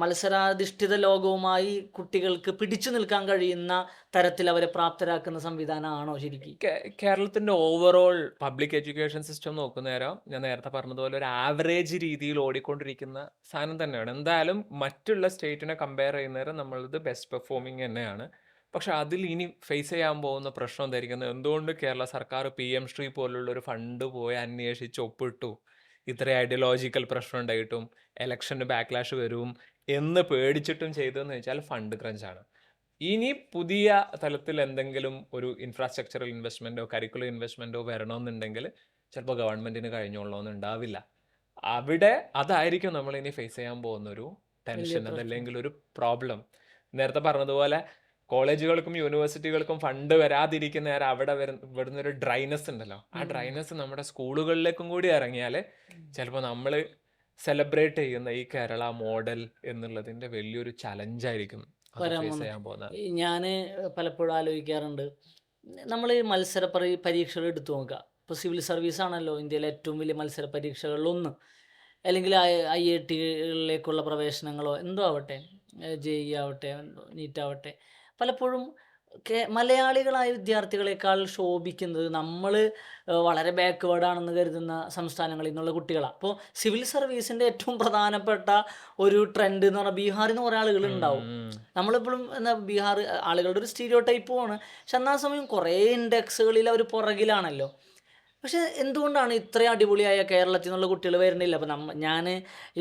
മത്സരാധിഷ്ഠിത ലോകവുമായി കുട്ടികൾക്ക് പിടിച്ചു നിൽക്കാൻ കഴിയുന്ന തരത്തിൽ അവരെ പ്രാപ്തരാക്കുന്ന സംവിധാനമാണോ ശരിക്കും? കേരളത്തിന്റെ ഓവറോൾ പബ്ലിക് എഡ്യൂക്കേഷൻ സിസ്റ്റം നോക്കുന്ന നേരം ഞാൻ നേരത്തെ പറഞ്ഞതുപോലെ ഒരു ആവറേജ് രീതിയിൽ ഓടിക്കൊണ്ടിരിക്കുന്ന സാധനം തന്നെയാണ്. എന്തായാലും മറ്റുള്ള സ്റ്റേറ്റിനെ കമ്പയർ ചെയ്യുന്നേരം നമ്മളത് ബെസ്റ്റ് പെർഫോമിങ് തന്നെയാണ്. പക്ഷെ അതിൽ ഇനി ഫേസ് ചെയ്യാൻ പോകുന്ന പ്രശ്നം എന്തായിരിക്കുന്നത്, എന്തുകൊണ്ട് കേരള സർക്കാർ PM ശ്രീ പോലുള്ള ഒരു ഫണ്ട് പോയി അന്വേഷിച്ച് ഒപ്പിട്ടു, ഇത്ര ഐഡിയോളജിക്കൽ പ്രശ്നം ഉണ്ടായിട്ടും ഇലക്ഷന് ബാക്ക്ലാഷ് വരും എന്ന് പേടിച്ചിട്ടും ചെയ്തതെന്ന് വെച്ചാൽ ഫണ്ട് ക്രഞ്ചാണ്. ഇനി പുതിയ തലത്തിൽ എന്തെങ്കിലും ഒരു ഇൻഫ്രാസ്ട്രക്ചറൽ ഇൻവെസ്റ്റ്മെന്റോ കരിക്കുലർ ഇൻവെസ്റ്റ്മെന്റോ വരണമെന്നുണ്ടെങ്കിൽ ചിലപ്പോൾ ഗവൺമെന്റിന് കഴിഞ്ഞോളണമെന്നുണ്ടാവില്ല. അവിടെ അതായിരിക്കും നമ്മൾ ഇനി ഫേസ് ചെയ്യാൻ പോകുന്ന ഒരു ടെൻഷൻ, പ്രശ്നം. അതല്ലെങ്കിൽ ഒരു പ്രോബ്ലം. നേരത്തെ പറഞ്ഞതുപോലെ കോളേജുകൾക്കും യൂണിവേഴ്സിറ്റികൾക്കും ഫണ്ട് വരാതിരിക്കുന്ന നേരം അവിടെ വരുന്ന ഒരു ഡ്രൈനെസ് ഉണ്ടല്ലോ, ആ ഡ്രൈനെസ് നമ്മുടെ സ്കൂളുകളിലേക്കും കൂടി ഇറങ്ങിയാൽ ചിലപ്പോൾ നമ്മൾ സെലിബ്രേറ്റ് ചെയ്യുന്ന ഈ കേരള മോഡൽ എന്നുള്ളതിന്റെ വലിയൊരു ചലഞ്ചായിരിക്കും അത് വരാൻ ഫേസ് പോകുന്നത്. ചെയ്യാൻ പോകുന്നത്. ഞാൻ പലപ്പോഴും ആലോചിക്കാറുണ്ട്, നമ്മൾ ഈ മത്സര പരീക്ഷകൾ എടുത്തു നോക്കുക. ഇപ്പോൾ സിവിൽ സർവീസ് ആണല്ലോ ഇന്ത്യയിലെ ഏറ്റവും വലിയ മത്സര പരീക്ഷകളിലൊന്ന്. അല്ലെങ്കിൽ IIT-കളിലേക്കുള്ള പ്രവേശനങ്ങളോ എന്തോ ആവട്ടെ, JEE ആവട്ടെ, നീറ്റ് ആവട്ടെ, പലപ്പോഴും മലയാളികളായ വിദ്യാർത്ഥികളെക്കാൾ ശോഭിക്കുന്നത് നമ്മൾ വളരെ ബാക്ക്വേർഡ് ആണെന്ന് കരുതുന്ന സംസ്ഥാനങ്ങളിൽ നിന്നുള്ള കുട്ടികളാണ്. അപ്പോൾ സിവിൽ സർവീസിൻ്റെ ഏറ്റവും പ്രധാനപ്പെട്ട ഒരു ട്രെൻഡ് എന്ന് പറഞ്ഞാൽ ബീഹാറിൽ നിന്ന് കുറേ ആളുകൾ ഉണ്ടാവും. നമ്മളിപ്പോഴും എന്താ ബീഹാർ ആളുകളുടെ ഒരു സ്റ്റീരിയോ ടൈപ്പുമാണ്. പക്ഷെ എന്നാൽ സമയം കുറേ ഇൻഡെക്സുകളിൽ അവർ പുറകിലാണല്ലോ. പക്ഷെ എന്തുകൊണ്ടാണ് ഇത്രയും അടിപൊളിയായ കേരളത്തിൽ നിന്നുള്ള കുട്ടികൾ വരുന്നില്ല? അപ്പോൾ ഞാൻ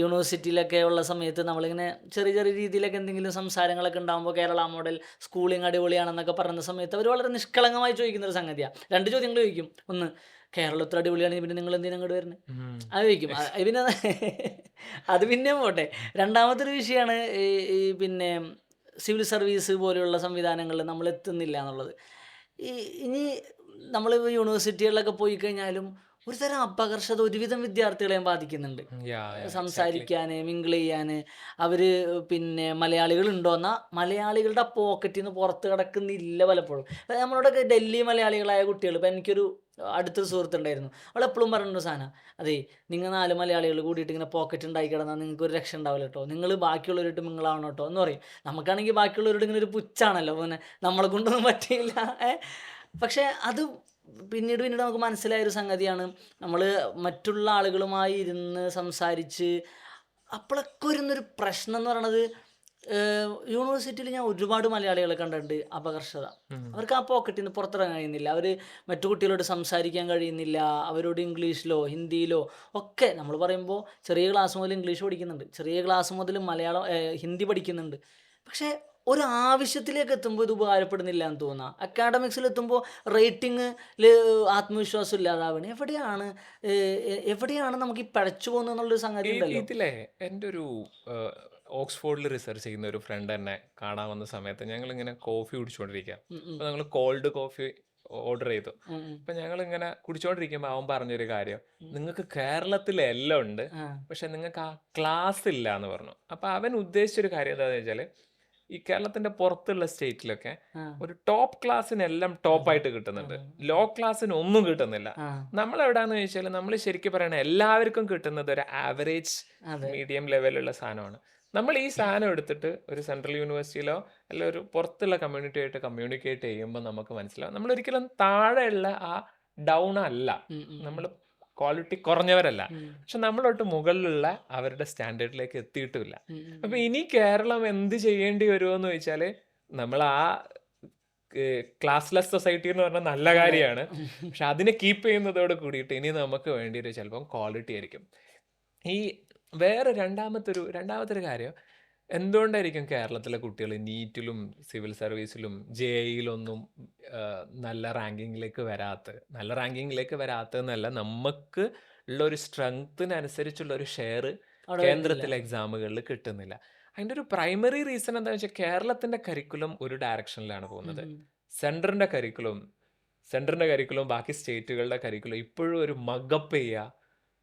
യൂണിവേഴ്സിറ്റിയിലൊക്കെ ഉള്ള സമയത്ത് നമ്മളിങ്ങനെ ചെറിയ ചെറിയ രീതിയിലൊക്കെ എന്തെങ്കിലും സംസാരങ്ങളൊക്കെ ഉണ്ടാകുമ്പോൾ കേരള മോഡൽ സ്കൂളിങ് അടിപൊളിയാണെന്നൊക്കെ പറയുന്ന സമയത്ത് അവർ വളരെ നിഷ്കളങ്കമായി ചോദിക്കുന്നൊരു സംഗതിയാണ്. 2 ചോദ്യങ്ങൾ ചോദിക്കും. ഒന്ന്, കേരളം ഇത്ര അടിപൊളിയാണെങ്കിൽ പിന്നെ നിങ്ങൾ എന്തിനാ അങ്ങോട്ട് വരുന്നത്? അത് ചോദിക്കും. പിന്നെ അത് പിന്നെ പോട്ടെ. രണ്ടാമതൊരു വിഷയമാണ് പിന്നെ സിവിൽ സർവീസ് പോലെയുള്ള സംവിധാനങ്ങളിൽ നമ്മൾ എത്തുന്നില്ല എന്നുള്ളത്. ഇനി നമ്മൾ യൂണിവേഴ്സിറ്റികളിലൊക്കെ പോയി കഴിഞ്ഞാലും ഒരു തരം അപകർഷത ഒരുവിധം വിദ്യാർത്ഥികളെയും ബാധിക്കുന്നുണ്ട്. സംസാരിക്കാൻ, മിങ്കിൾ ചെയ്യാൻ. അവർ പിന്നെ മലയാളികളുണ്ടോ എന്നാൽ മലയാളികളുടെ പോക്കറ്റിൽ നിന്ന് പുറത്ത് കിടക്കുന്നില്ല പലപ്പോഴും. നമ്മളോടൊക്കെ ഡൽഹി മലയാളികളായ കുട്ടികൾ, ഇപ്പം എനിക്കൊരു അടുത്തൊരു സുഹൃത്തുണ്ടായിരുന്നു, അവൾ എപ്പോഴും പറഞ്ഞൊരു സാധനം, അതെ, നിങ്ങൾ 4 മലയാളികൾ കൂടിയിട്ട് ഇങ്ങനെ പോക്കറ്റ് ഉണ്ടാക്കി കിടന്നാൽ നിങ്ങൾക്ക് ഒരു രക്ഷ ഉണ്ടാവില്ല കേട്ടോ, നിങ്ങൾ ബാക്കിയുള്ളവരോട്ട് മിങ്കിളാവണം കേട്ടോ എന്ന് പറയും. നമുക്കാണെങ്കിൽ ബാക്കിയുള്ളവരോട് ഇങ്ങനെ ഒരു പുച്ഛാണല്ലോ, പിന്നെ നമ്മളെ കൊണ്ടൊന്നും പറ്റിയില്ല. പക്ഷേ അത് പിന്നീട് നമുക്ക് മനസ്സിലായൊരു സംഗതിയാണ്, നമ്മൾ മറ്റുള്ള ആളുകളുമായി ഇരുന്ന് സംസാരിച്ച് അപ്പോഴൊക്കെ വരുന്നൊരു പ്രശ്നം എന്ന് പറയണത്, യൂണിവേഴ്സിറ്റിയിൽ ഞാൻ ഒരുപാട് മലയാളികളെ കണ്ടിട്ടുണ്ട് അപകർഷത. അവർക്ക് ആ പോക്കറ്റിൽ നിന്ന് പുറത്തിറങ്ങാൻ കഴിയുന്നില്ല, അവർ മറ്റു കുട്ടികളോട് സംസാരിക്കാൻ കഴിയുന്നില്ല, അവരോട് ഇംഗ്ലീഷിലോ ഹിന്ദിയിലോ ഒക്കെ. നമ്മൾ പറയുമ്പോൾ ചെറിയ ക്ലാസ് മുതൽ ഇംഗ്ലീഷ് പഠിക്കുന്നുണ്ട്, ചെറിയ ക്ലാസ് മുതൽ ഹിന്ദി പഠിക്കുന്നുണ്ട്. പക്ഷേ ഒരു ആവശ്യത്തിലേക്ക് എത്തുമ്പോൾ ഇത് ഉപകാരപ്പെടുന്നില്ല എന്ന് തോന്നുക. അക്കാഡമിക്സിൽ എത്തുമ്പോൾ റേറ്റിംഗിൽ ആത്മവിശ്വാസം ഇല്ലാതാവണം. എവിടെയാണ് നമുക്ക് ഈ പഴച്ചു പോകുന്നത് എന്നുള്ളൊരു സംഗതി ഉണ്ടല്ലോ. ഇതിലെ എൻ്റെ ഒരു ഓക്സ്ഫോർഡിൽ റിസർച്ച് ചെയ്യുന്ന ഒരു ഫ്രണ്ട് എന്നെ കാണാൻ വന്ന സമയത്ത് ഞങ്ങളിങ്ങനെ കോഫി കുടിച്ചുകൊണ്ടിരിക്കുക. അപ്പോൾ ഞങ്ങൾ കോൾഡ് കോഫി ഓർഡർ ചെയ്തു. അപ്പം ഞങ്ങളിങ്ങനെ കുടിച്ചുകൊണ്ടിരിക്കുമ്പോൾ അവൻ പറഞ്ഞൊരു കാര്യം, നിങ്ങൾക്ക് കേരളത്തിലെ എല്ലാം ഉണ്ട്, പക്ഷെ നിങ്ങൾക്ക് ആ ക്ലാസ് ഇല്ല എന്ന് പറഞ്ഞു. അപ്പം അവൻ ഉദ്ദേശിച്ചൊരു കാര്യം എന്താണെന്ന് വെച്ചാൽ, ഈ കേരളത്തിന്റെ പുറത്തുള്ള സ്റ്റേറ്റിലൊക്കെ ഒരു ടോപ്പ് ക്ലാസ്സിനെല്ലാം ടോപ്പായിട്ട് കിട്ടുന്നുണ്ട്, ലോ ക്ലാസ്സിന് ഒന്നും കിട്ടുന്നില്ല. നമ്മളെവിടാന്ന് ചോദിച്ചാൽ നമ്മൾ ശരിക്കും പറയണ എല്ലാവർക്കും കിട്ടുന്നത് ഒരു ആവറേജ് മീഡിയം ലെവലുള്ള സാധനമാണ്. നമ്മൾ ഈ സാധനം എടുത്തിട്ട് ഒരു സെൻട്രൽ യൂണിവേഴ്സിറ്റിയിലോ അല്ല ഒരു പുറത്തുള്ള കമ്മ്യൂണിറ്റി ആയിട്ട് കമ്മ്യൂണിക്കേറ്റ് ചെയ്യുമ്പോൾ നമുക്ക് മനസ്സിലാവും നമ്മൾ ഒരിക്കലും താഴെയുള്ള ആ ഡൗൺ അല്ല, ഉം, ഉം, നമ്മൾ ക്വാളിറ്റി കുറഞ്ഞവരല്ല, ഉം, പക്ഷെ നമ്മളൊട്ട് മുകളിലുള്ള അവരുടെ സ്റ്റാൻഡേർഡിലേക്ക് എത്തിയിട്ടുമില്ല. ഉം, ഉം, അപ്പൊ ഇനി കേരളം എന്ത് ചെയ്യേണ്ടി വരുമെന്ന് ചോദിച്ചാൽ നമ്മൾ ആ ക്ലാസ്ലെസ് സൊസൈറ്റി എന്ന് പറഞ്ഞാൽ നല്ല അതെ. കാര്യമാണ്, പക്ഷെ അതിനെ കീപ്പ് ചെയ്യുന്നതോട് കൂടിയിട്ട് ഇനി നമുക്ക് വേണ്ടിയിട്ട് ചിലപ്പം ക്വാളിറ്റി ആയിരിക്കും. ഈ വേറെ രണ്ടാമത്തെ ഒരു കാര്യം, എന്തുകൊണ്ടായിരിക്കും കേരളത്തിലെ കുട്ടികൾ നീറ്റിലും സിവിൽ സർവീസിലും ജെഇയിലൊന്നും നല്ല റാങ്കിങ്ങിലേക്ക് വരാത്തതെന്നല്ല, നമുക്ക് ഉള്ള ഒരു സ്ട്രെങ്ത്തിനനുസരിച്ചുള്ള ഒരു ഷെയർ അവിടെ വരുന്നില്ല. കേന്ദ്രത്തിലെ എക്സാമുകളിൽ കിട്ടുന്നില്ല. അതിൻ്റെ ഒരു പ്രൈമറി റീസൺ എന്താണെന്ന് വെച്ചാൽ കേരളത്തിൻ്റെ കരിക്കുലം ഒരു ഡയറക്ഷനിലാണ് ഉം, പോകുന്നത്. ഉം. സെൻറ്ററിൻ്റെ കരിക്കുലം ബാക്കി സ്റ്റേറ്റുകളുടെ കരിക്കുലം ഇപ്പോഴും ഒരു മഗപ്പ് ചെയ്യുക,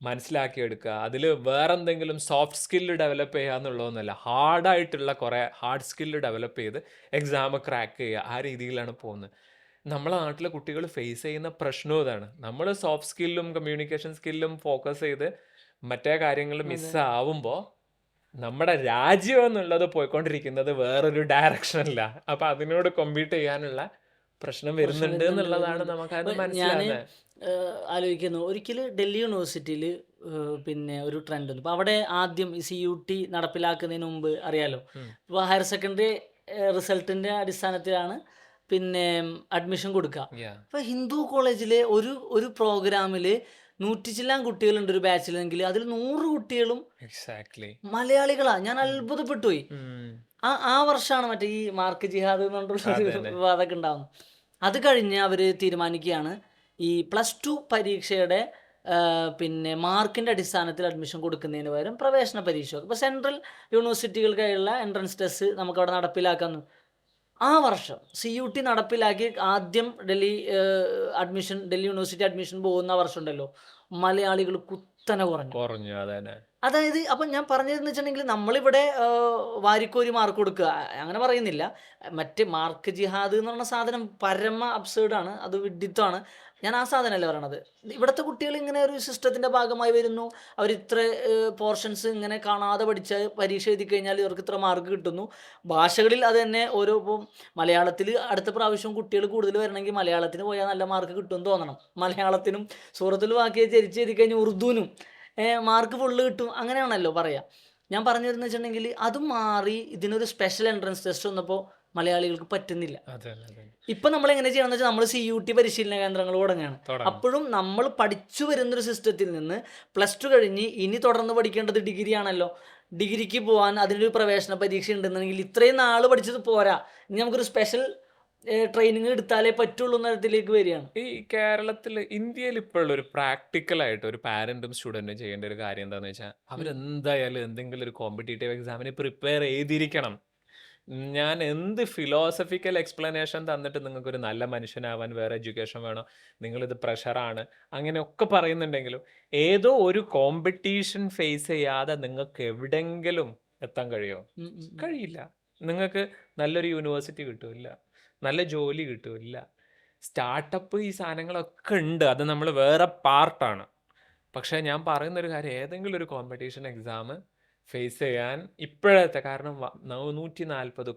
മനസ്സിലാക്കിയെടുക്കുക, അതിൽ വേറെന്തെങ്കിലും സോഫ്റ്റ് സ്കില്ല് ഡെവലപ്പ് ചെയ്യുക എന്നുള്ളതൊന്നുമല്ല, ഹാർഡായിട്ടുള്ള കുറേ ഹാർഡ് സ്കില്ല് ഡെവലപ്പ് ചെയ്ത് എക്സാം ക്രാക്ക് ചെയ്യുക, ആ രീതിയിലാണ് പോകുന്നത്. നമ്മളെ നാട്ടിലെ കുട്ടികൾ ഫേസ് ചെയ്യുന്ന പ്രശ്നവും ഇതാണ്. നമ്മൾ സോഫ്റ്റ് സ്കില്ലും കമ്മ്യൂണിക്കേഷൻ സ്കില്ലും ഫോക്കസ് ചെയ്ത് മറ്റേ കാര്യങ്ങൾ അതെ. മിസ്സാവുമ്പോൾ നമ്മുടെ രാജ്യം എന്നുള്ളത് പോയിക്കൊണ്ടിരിക്കുന്നത് വേറൊരു ഡയറക്ഷനില്ല. അപ്പൊ അതിനോട് കോമ്പീറ്റ് ചെയ്യാനുള്ള പ്രശ്നം വരുന്നുണ്ട് എന്നുള്ളതാണ് നമുക്കത് ഞാൻ മനസ്സിലാകുന്നത്. ആലോചിക്കുന്നു, ഒരിക്കൽ ഡൽഹി യൂണിവേഴ്സിറ്റിയിൽ പിന്നെ ഒരു ട്രെൻഡ് ഉണ്ട്. അപ്പോൾ അവിടെ ആദ്യം ഈ CUT നടപ്പിലാക്കുന്നതിന് മുമ്പ് അറിയാലോ, ഉം. ഇപ്പോൾ ഹയർ സെക്കൻഡറി റിസൾട്ടിൻ്റെ അടിസ്ഥാനത്തിലാണ് പിന്നെ അഡ്മിഷൻ കൊടുക്കുക. Yeah. അപ്പോൾ ഹിന്ദു കോളേജിലെ ഒരു പ്രോഗ്രാമിൽ 100 ചില്ലാൻ കുട്ടികളുണ്ട് ഒരു ബാച്ചിലെങ്കിൽ, അതിൽ 100 കുട്ടികളും Exactly. മലയാളികളാ. ഞാൻ അത്ഭുതപ്പെട്ടു പോയി. ഉം. ആ വർഷമാണ് മറ്റേ ഈ മാർക്ക് ജിഹാദ് എന്നുകൊണ്ടുള്ള ഒരു അതന്നെ. വിവാദമൊക്കെ ഉണ്ടാകുന്നത്. അത് കഴിഞ്ഞ് അവർ തീരുമാനിക്കുകയാണ് ഈ +2 പരീക്ഷയുടെ പിന്നെ മാർക്കിൻ്റെ അടിസ്ഥാനത്തിൽ അഡ്മിഷൻ കൊടുക്കുന്നതിന് പകരം പ്രവേശന പരീക്ഷ, ഇപ്പോൾ സെൻട്രൽ യൂണിവേഴ്സിറ്റികൾക്കായുള്ള എൻട്രൻസ് ടെസ്റ്റ് നമുക്കവിടെ നടപ്പിലാക്കാമെന്ന്. ആ വർഷം CUT നടപ്പിലാക്കി ആദ്യം ഡൽഹി യൂണിവേഴ്സിറ്റി അഡ്മിഷൻ പോകുന്ന വർഷം ഉണ്ടല്ലോ, മലയാളികൾ കുത്തനെ കുറഞ്ഞു. അതന്നെ. അതായത് അപ്പം ഞാൻ പറഞ്ഞതെന്ന് വെച്ചിട്ടുണ്ടെങ്കിൽ, നമ്മളിവിടെ വാരിക്കോരി മാർക്ക് കൊടുക്കുക അങ്ങനെ പറയുന്നില്ല. മറ്റ് മാർക്ക് ജിഹാദ് എന്ന് പറഞ്ഞ സാധനം പരമ അബ്സേർഡാണ്, അത് വിഡ്ഢിത്തമാണ്. ഞാൻ ആ സാധനമല്ല പറയണത്. ഇവിടുത്തെ കുട്ടികൾ ഇങ്ങനെ ഒരു സിസ്റ്റത്തിൻ്റെ ഭാഗമായി വരുന്നു. അവർ ഇത്ര പോർഷൻസ് ഇങ്ങനെ കാണാതെ പഠിച്ച് പരീക്ഷ എഴുതി കഴിഞ്ഞാൽ ഇവർക്ക് ഇത്ര മാർക്ക് കിട്ടുന്നു. ഭാഷകളിൽ അത് തന്നെ ഓരോ, ഇപ്പം മലയാളത്തിൽ അടുത്ത പ്രാവശ്യം കുട്ടികൾ കൂടുതൽ വരണമെങ്കിൽ മലയാളത്തിന് പോയാൽ നല്ല മാർക്ക് കിട്ടുമെന്ന് തോന്നണം. മലയാളത്തിനും സൂറത്തുൽ വാക്കിയെ ചരിച്ച് എഴുതി കഴിഞ്ഞാൽ ഉറുദുവിനും മാർക്ക് ഫുള്ള് കിട്ടും, അങ്ങനെയാണല്ലോ പറയുക. ഞാൻ പറഞ്ഞു വരുന്നത് വെച്ചിട്ടുണ്ടെങ്കിൽ, അത് മാറി ഇതിനൊരു സ്പെഷ്യൽ എൻട്രൻസ് ടെസ്റ്റ് വന്നപ്പോൾ മലയാളികൾക്ക് പറ്റുന്നില്ല. ഇപ്പം നമ്മൾ എങ്ങനെ ചെയ്യണമെന്ന് വെച്ചാൽ, നമ്മൾ CUT പരിശീലന കേന്ദ്രങ്ങൾ തുടങ്ങുകയാണ്. അപ്പോഴും നമ്മൾ പഠിച്ചു വരുന്നൊരു സിസ്റ്റത്തിൽ നിന്ന് +2 കഴിഞ്ഞ് ഇനി തുടർന്ന് പഠിക്കേണ്ടത് ഡിഗ്രി ആണല്ലോ. ഡിഗ്രിക്ക് പോകാൻ അതിനൊരു പ്രവേശന പരീക്ഷ ഉണ്ടെന്നുണ്ടെങ്കിൽ ഇത്രയും നാൾ പഠിച്ചത് പോരാ, ഇനി നമുക്കൊരു സ്പെഷ്യൽ ട്രെയിനിങ് എടുത്താലേ പറ്റുള്ളൂ എന്ന തരത്തിലേക്ക് വരികയാണ്. ഈ ഇന്ത്യയിൽ ഇപ്പോഴുള്ള ഒരു പ്രാക്ടിക്കലായിട്ട് ഒരു പാരന്റും സ്റ്റുഡൻറ്റും ചെയ്യേണ്ട ഒരു കാര്യം എന്താണെന്ന് വെച്ചാൽ, അവരെന്തായാലും എന്തെങ്കിലും ഒരു കോമ്പറ്റേറ്റീവ് എക്സാമിന് പ്രിപ്പയർ ചെയ്തിരിക്കണം. ഞാൻ എന്ത് ഫിലോസഫിക്കൽ എക്സ്പ്ലനേഷൻ തന്നിട്ട് നിങ്ങൾക്കൊരു നല്ല മനുഷ്യനാവാൻ വേറെ എഡ്യൂക്കേഷൻ വേണോ, നിങ്ങളിത് പ്രഷറാണ് അങ്ങനെയൊക്കെ പറയുന്നുണ്ടെങ്കിലും, ഏതോ ഒരു കോമ്പറ്റീഷൻ ഫേസ് ചെയ്യാതെ നിങ്ങൾക്ക് എവിടെങ്കിലും എത്താൻ കഴിയുമോ? കഴിയില്ല. നിങ്ങൾക്ക് നല്ലൊരു യൂണിവേഴ്സിറ്റി കിട്ടില്ല, നല്ല ജോലി കിട്ടില്ല, സ്റ്റാർട്ടപ്പ് ഈ സാധനങ്ങളൊക്കെ ഉണ്ട്, അത് നമ്മൾ വേറെ പാർട്ടാണ്. പക്ഷേ ഞാൻ പറയുന്നൊരു കാര്യം, ഏതെങ്കിലും ഒരു കോമ്പറ്റീഷൻ എക്സാം ഫേസ് ചെയ്യാൻ ഇപ്പോഴത്തെ, കാരണം 140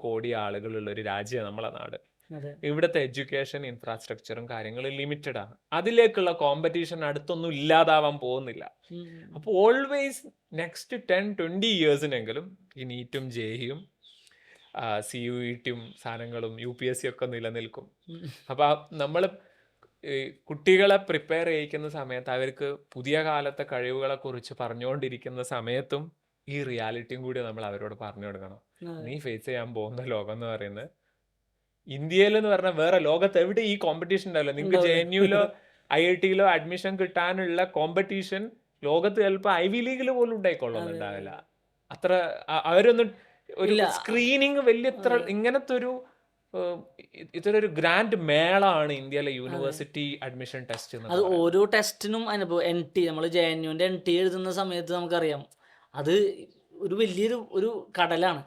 കോടി ആളുകളുള്ള ഒരു രാജ്യമാണ് നമ്മളെ നാട്. ഇവിടുത്തെ എഡ്യൂക്കേഷൻ ഇൻഫ്രാസ്ട്രക്ചറും കാര്യങ്ങളും ലിമിറ്റഡ് ആണ്. അതിലേക്കുള്ള കോമ്പറ്റീഷൻ അടുത്തൊന്നും ഇല്ലാതാവാൻ പോകുന്നില്ല. അപ്പോൾ ഓൾവേസ് നെക്സ്റ്റ് 10-20 ഇയേഴ്സിനെങ്കിലും ഈ നീറ്റും ജെയും CUETയും സാധനങ്ങളും UPSC ഒക്കെ നിലനിൽക്കും. അപ്പോൾ നമ്മൾ കുട്ടികളെ പ്രിപ്പയർ ചെയ്യിക്കുന്ന സമയത്ത് അവർക്ക് പുതിയ കാലത്തെ കഴിവുകളെ കുറിച്ച് പറഞ്ഞുകൊണ്ടിരിക്കുന്ന സമയത്തും ഈ റിയാലിറ്റിയും കൂടി നമ്മൾ അവരോട് പറഞ്ഞു കൊടുക്കണം. നീ ഫേസ് ചെയ്യാൻ പോകുന്ന ലോകം എന്ന് പറയുന്നത്, ഇന്ത്യയിൽ എന്ന് പറഞ്ഞാൽ വേറെ ലോകത്ത് എവിടെ ഈ കോമ്പറ്റീഷൻ ഉണ്ടാവില്ല. നിങ്ങൾക്ക് JNUലോ IITയിലോ അഡ്മിഷൻ കിട്ടാനുള്ള കോമ്പറ്റീഷൻ ലോകത്ത് ചിലപ്പോൾ ഐവി ലീഗിൽ പോലും ഉണ്ടായിക്കൊള്ളുന്നുണ്ടാവില്ല. അത്ര അവരൊന്നും ഒരു സ്ക്രീനിങ് വലിയ ഇങ്ങനത്തെ ഒരു ഇതൊരു ഗ്രാൻഡ് മേളാണ് ഇന്ത്യയിലെ യൂണിവേഴ്സിറ്റി അഡ്മിഷൻ ടെസ്റ്റ്. അത് ഓരോ ടെസ്റ്റിനും അനുഭവം. NT, നമ്മൾ JNUവിൻ്റെ NT എഴുതുന്ന സമയത്ത് നമുക്കറിയാം, അത് ഒരു വലിയൊരു കടലാണ്.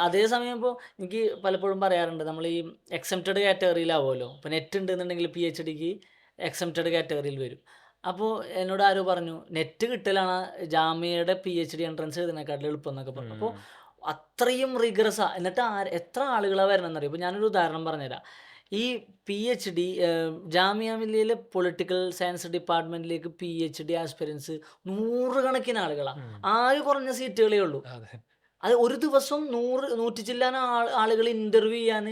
അതേസമയം ഇപ്പോൾ എനിക്ക് പലപ്പോഴും പറയാറുണ്ട്, നമ്മൾ ഈ എക്സംപ്റ്റഡ് കാറ്റഗറിയിലാവുമല്ലോ. ഇപ്പോൾ നെറ്റ് ഉണ്ടെന്നുണ്ടെങ്കിൽ PhDക്ക് എക്സംപ്റ്റഡ് കാറ്റഗറിയിൽ വരും. അപ്പോൾ എന്നോട് ആരോ പറഞ്ഞു നെറ്റ് കിട്ടലാണ് ജാമ്യയുടെ PhD എൻട്രൻസ് എഴുതുന്നതിനെക്കാട്ടിലും എളുപ്പം എന്നൊക്കെ പറഞ്ഞു. അപ്പോൾ അത്രയും റിഗറസാ. എന്നിട്ട് എത്ര ആളുകളാണ് വരണമെന്നറിയോ? ഇപ്പോൾ ഞാനൊരു ഉദാഹരണം പറഞ്ഞുതരാം. ഈ PhD ജാമിയ മില്ലിയയിലെ പൊളിറ്റിക്കൽ സയൻസ് ഡിപ്പാർട്ട്മെൻറ്റിലേക്ക് PhD ആസ്പിരൻസ് 100 കണക്കിന് ആളുകളാണ്. ആകെ കുറഞ്ഞ സീറ്റുകളേ ഉള്ളൂ. അതെ. അത് ഒരു ദിവസം 100 ചില്ലാനം ആളുകൾ ഇൻ്റർവ്യൂ ചെയ്യാൻ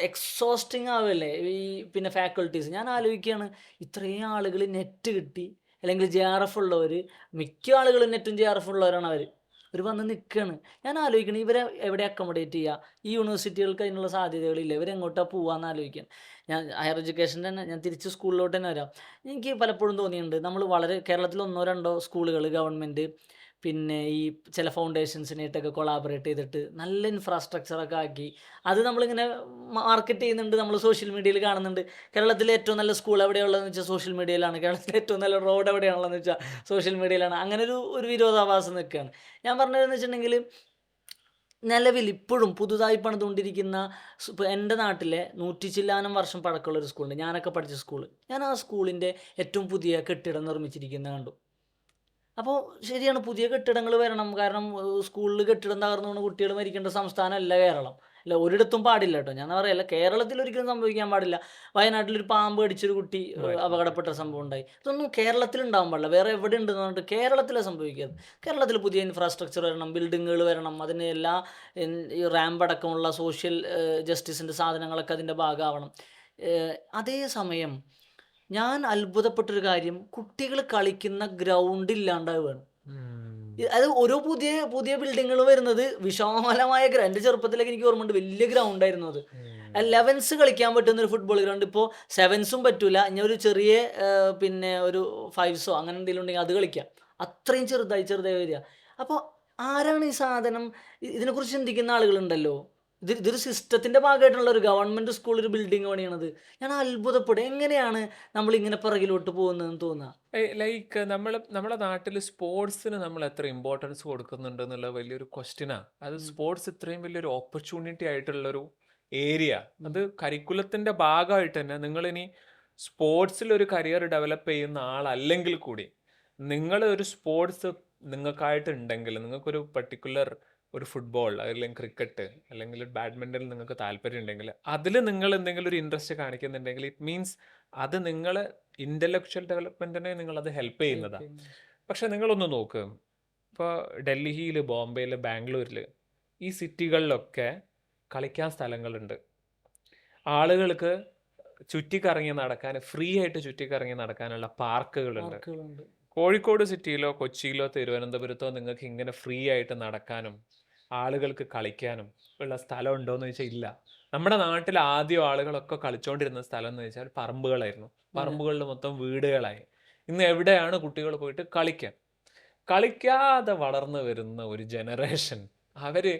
എക്സോസ്റ്റിംഗ് ആവല്ലേ ഈ പിന്നെ ഫാക്കൾട്ടീസ്. ഞാൻ ആലോചിക്കുകയാണ്, ഇത്രയും ആളുകൾ നെറ്റ് കിട്ടി അല്ലെങ്കിൽ JRF ഉള്ളവർ, മിക്ക ആളുകളും നെറ്റും JRF ഉള്ളവരാണ് അവർ. ഇവർ വന്ന് നിൽക്കുകയാണ്. ഞാൻ ആലോചിക്കണം ഇവരെ എവിടെ അക്കോമഡേറ്റ് ചെയ്യുക? ഈ യൂണിവേഴ്സിറ്റികൾക്ക് അതിനുള്ള സാധ്യതകളില്ല. ഇവരെങ്ങോട്ടാണ് പോകാമെന്ന് ആലോചിക്കാൻ. ഞാൻ ഹയർ എഡ്യൂക്കേഷൻ തന്നെ ഞാൻ തിരിച്ച് സ്കൂളിലോട്ട് തന്നെ വരാം. എനിക്ക് പലപ്പോഴും തോന്നിയിട്ടുണ്ട് നമ്മൾ വളരെ കേരളത്തിൽ 1-2 സ്കൂളുകൾ ഗവൺമെൻറ് പിന്നെ ഈ ചില ഫൗണ്ടേഷൻസിനായിട്ടൊക്കെ കൊളാബറേറ്റ് ചെയ്തിട്ട് നല്ല ഇൻഫ്രാസ്ട്രക്ചറൊക്കെ ആക്കി അത് നമ്മളിങ്ങനെ മാർക്കറ്റ് ചെയ്യുന്നുണ്ട്. നമ്മൾ സോഷ്യൽ മീഡിയയിൽ കാണുന്നുണ്ട്. കേരളത്തിലെ ഏറ്റവും നല്ല സ്കൂൾ എവിടെയുള്ളതെന്ന് വെച്ചാൽ സോഷ്യൽ മീഡിയയിലാണ്. കേരളത്തിലെ ഏറ്റവും നല്ല റോഡ് എവിടെയാണുള്ളതെന്ന് വെച്ചാൽ സോഷ്യൽ മീഡിയയിലാണ്. അങ്ങനെ ഒരു വിരോധാഭാസം നിൽക്കുകയാണ്. ഞാൻ പറഞ്ഞതെന്ന് വെച്ചിട്ടുണ്ടെങ്കിൽ നിലവിൽ ഇപ്പോഴും പുതുതായി പണിതുകൊണ്ടിരിക്കുന്ന ഇപ്പോൾ എൻ്റെ നാട്ടിലെ 100 ചില്ലാനം വർഷം പഴക്കമുള്ളൊരു സ്കൂളുണ്ട്. ഞാനൊക്കെ പഠിച്ച സ്കൂൾ. ഞാൻ ആ സ്കൂളിൻ്റെ ഏറ്റവും പുതിയ കെട്ടിടം നിർമ്മിച്ചിരിക്കുന്നത് കണ്ടു. അപ്പോൾ ശരിയാണ്, പുതിയ കെട്ടിടങ്ങൾ വരണം. കാരണം സ്കൂളിൽ കെട്ടിടം തകർന്നുകൊണ്ട് കുട്ടികൾ മരിക്കേണ്ട സംസ്ഥാനമല്ല കേരളം. അല്ല, ഒരിടത്തും പാടില്ല കേട്ടോ. ഞാൻ പറയല്ല, കേരളത്തിൽ ഒരിക്കലും സംഭവിക്കാൻ പാടില്ല. വയനാട്ടിലൊരു പാമ്പ് കടിച്ചൊരു കുട്ടി അപകടപ്പെട്ട സംഭവം ഉണ്ടായി. ഇതൊന്നും കേരളത്തിൽ ഉണ്ടാകാൻ പാടില്ല. വേറെ എവിടെ ഉണ്ടെന്ന് പറഞ്ഞിട്ട് കേരളത്തിലെ സംഭവിക്കരുത്. കേരളത്തിൽ പുതിയ ഇൻഫ്രാസ്ട്രക്ചർ വരണം, ബിൽഡിങ്ങുകൾ വരണം. അതിന് എല്ലാ ഈ റാമ്പ് അടക്കമുള്ള സോഷ്യൽ ജസ്റ്റിസിൻ്റെ സാധനങ്ങളൊക്കെ അതിൻ്റെ ഭാഗമാവണം. അതേസമയം ഞാൻ അത്ഭുതപ്പെട്ടൊരു കാര്യം, കുട്ടികൾ കളിക്കുന്ന ഗ്രൗണ്ട് ഇല്ലാണ്ടാവുകയാണ്. അത് ഓരോ പുതിയ പുതിയ ബിൽഡിങ്ങുകൾ വരുന്നത് വിശാലമായ എൻ്റെ ചെറുപ്പത്തിലേക്ക് എനിക്ക് ഓർമ്മയുണ്ട്, വലിയ ഗ്രൗണ്ടായിരുന്നു അത്. 11s കളിക്കാൻ പറ്റുന്ന ഒരു ഫുട്ബോൾ ഗ്രൗണ്ട്. ഇപ്പോൾ 7സും പറ്റൂല. ഇനി ഒരു ചെറിയ പിന്നെ ഒരു 5സോ അങ്ങനെ എന്തെങ്കിലും ഉണ്ടെങ്കിൽ അത് കളിക്കാം. അത്രയും ചെറുതായി വരിക. അപ്പോൾ ആരാണ് ഈ സാധനം ഇതിനെക്കുറിച്ച് ചിന്തിക്കുന്ന ആളുകളുണ്ടല്ലോ. ഇതൊരു സിസ്റ്റത്തിൻ്റെ ഭാഗമായിട്ടുള്ള ഒരു ഗവൺമെൻറ് സ്കൂൾ ഒരു ബിൽഡിംഗ് പണിയണത്. ഞാൻ അത്ഭുതപ്പെടും, എങ്ങനെയാണ് നമ്മളിങ്ങനെ പിറകിലോട്ട് പോകുന്നതെന്ന് തോന്നുക. ലൈക്ക് നമ്മുടെ നാട്ടിൽ സ്പോർട്സിന് നമ്മൾ എത്ര ഇമ്പോർട്ടൻസ് കൊടുക്കുന്നുണ്ട് എന്നുള്ള വലിയൊരു ക്വസ്റ്റ്യനാണ്. അത് സ്പോർട്സ് ഇത്രയും വലിയൊരു ഓപ്പർച്യൂണിറ്റി ആയിട്ടുള്ളൊരു ഏരിയ. അത് കരിക്കുലത്തിൻ്റെ ഭാഗമായിട്ട് തന്നെ നിങ്ങളിനി സ്പോർട്സിൽ ഒരു കരിയർ ഡെവലപ്പ് ചെയ്യുന്ന ആളല്ലെങ്കിൽ കൂടി നിങ്ങൾ ഒരു സ്പോർട്സ് നിങ്ങൾക്കായിട്ടുണ്ടെങ്കിൽ, നിങ്ങൾക്കൊരു പർട്ടിക്കുലർ ഒരു ഫുട്ബോൾ അല്ലെങ്കിൽ ക്രിക്കറ്റ് അല്ലെങ്കിൽ ബാഡ്മിൻ്റണിൽ നിങ്ങൾക്ക് താല്പര്യം ഉണ്ടെങ്കിൽ അതിൽ നിങ്ങൾ എന്തെങ്കിലും ഒരു ഇൻട്രസ്റ്റ് കാണിക്കുന്നുണ്ടെങ്കിൽ ഇറ്റ് മീൻസ് അത് നിങ്ങൾ ഇൻ്റലക്ച്വൽ ഡെവലപ്മെൻറ്റിനെ നിങ്ങളത് ഹെൽപ്പ് ചെയ്യുന്നതാണ്. പക്ഷെ നിങ്ങളൊന്ന് നോക്ക്, ഇപ്പോൾ ഡൽഹിയിൽ, ബോംബെയിൽ, ബാംഗ്ലൂരിൽ ഈ സിറ്റികളിലൊക്കെ കളിക്കാൻ സ്ഥലങ്ങളുണ്ട്. ആളുകൾക്ക് ചുറ്റിക്കറങ്ങി നടക്കാൻ, ഫ്രീ ആയിട്ട് ചുറ്റിക്കറങ്ങി നടക്കാനുള്ള പാർക്കുകളുണ്ട്. കോഴിക്കോട് സിറ്റിയിലോ കൊച്ചിയിലോ തിരുവനന്തപുരത്തോ നിങ്ങൾക്ക് ഇങ്ങനെ ഫ്രീ ആയിട്ട് നടക്കാനും ആളുകൾക്ക് കളിക്കാനും ഉള്ള സ്ഥലം ഉണ്ടോ എന്ന് ചോദിച്ചാൽ ഇല്ല. നമ്മുടെ നാട്ടിൽ ആദ്യം ആളുകളൊക്കെ കളിച്ചുകൊണ്ടിരുന്ന സ്ഥലം എന്ന് വെച്ചാൽ പറമ്പുകളായിരുന്നു. പറമ്പുകളിൽ മൊത്തം വീടുകളായി. ഇന്ന് എവിടെയാണ് കുട്ടികൾ പോയിട്ട് കളിക്കാതെ വളർന്നു വരുന്ന ഒരു ജനറേഷൻ. അവരെ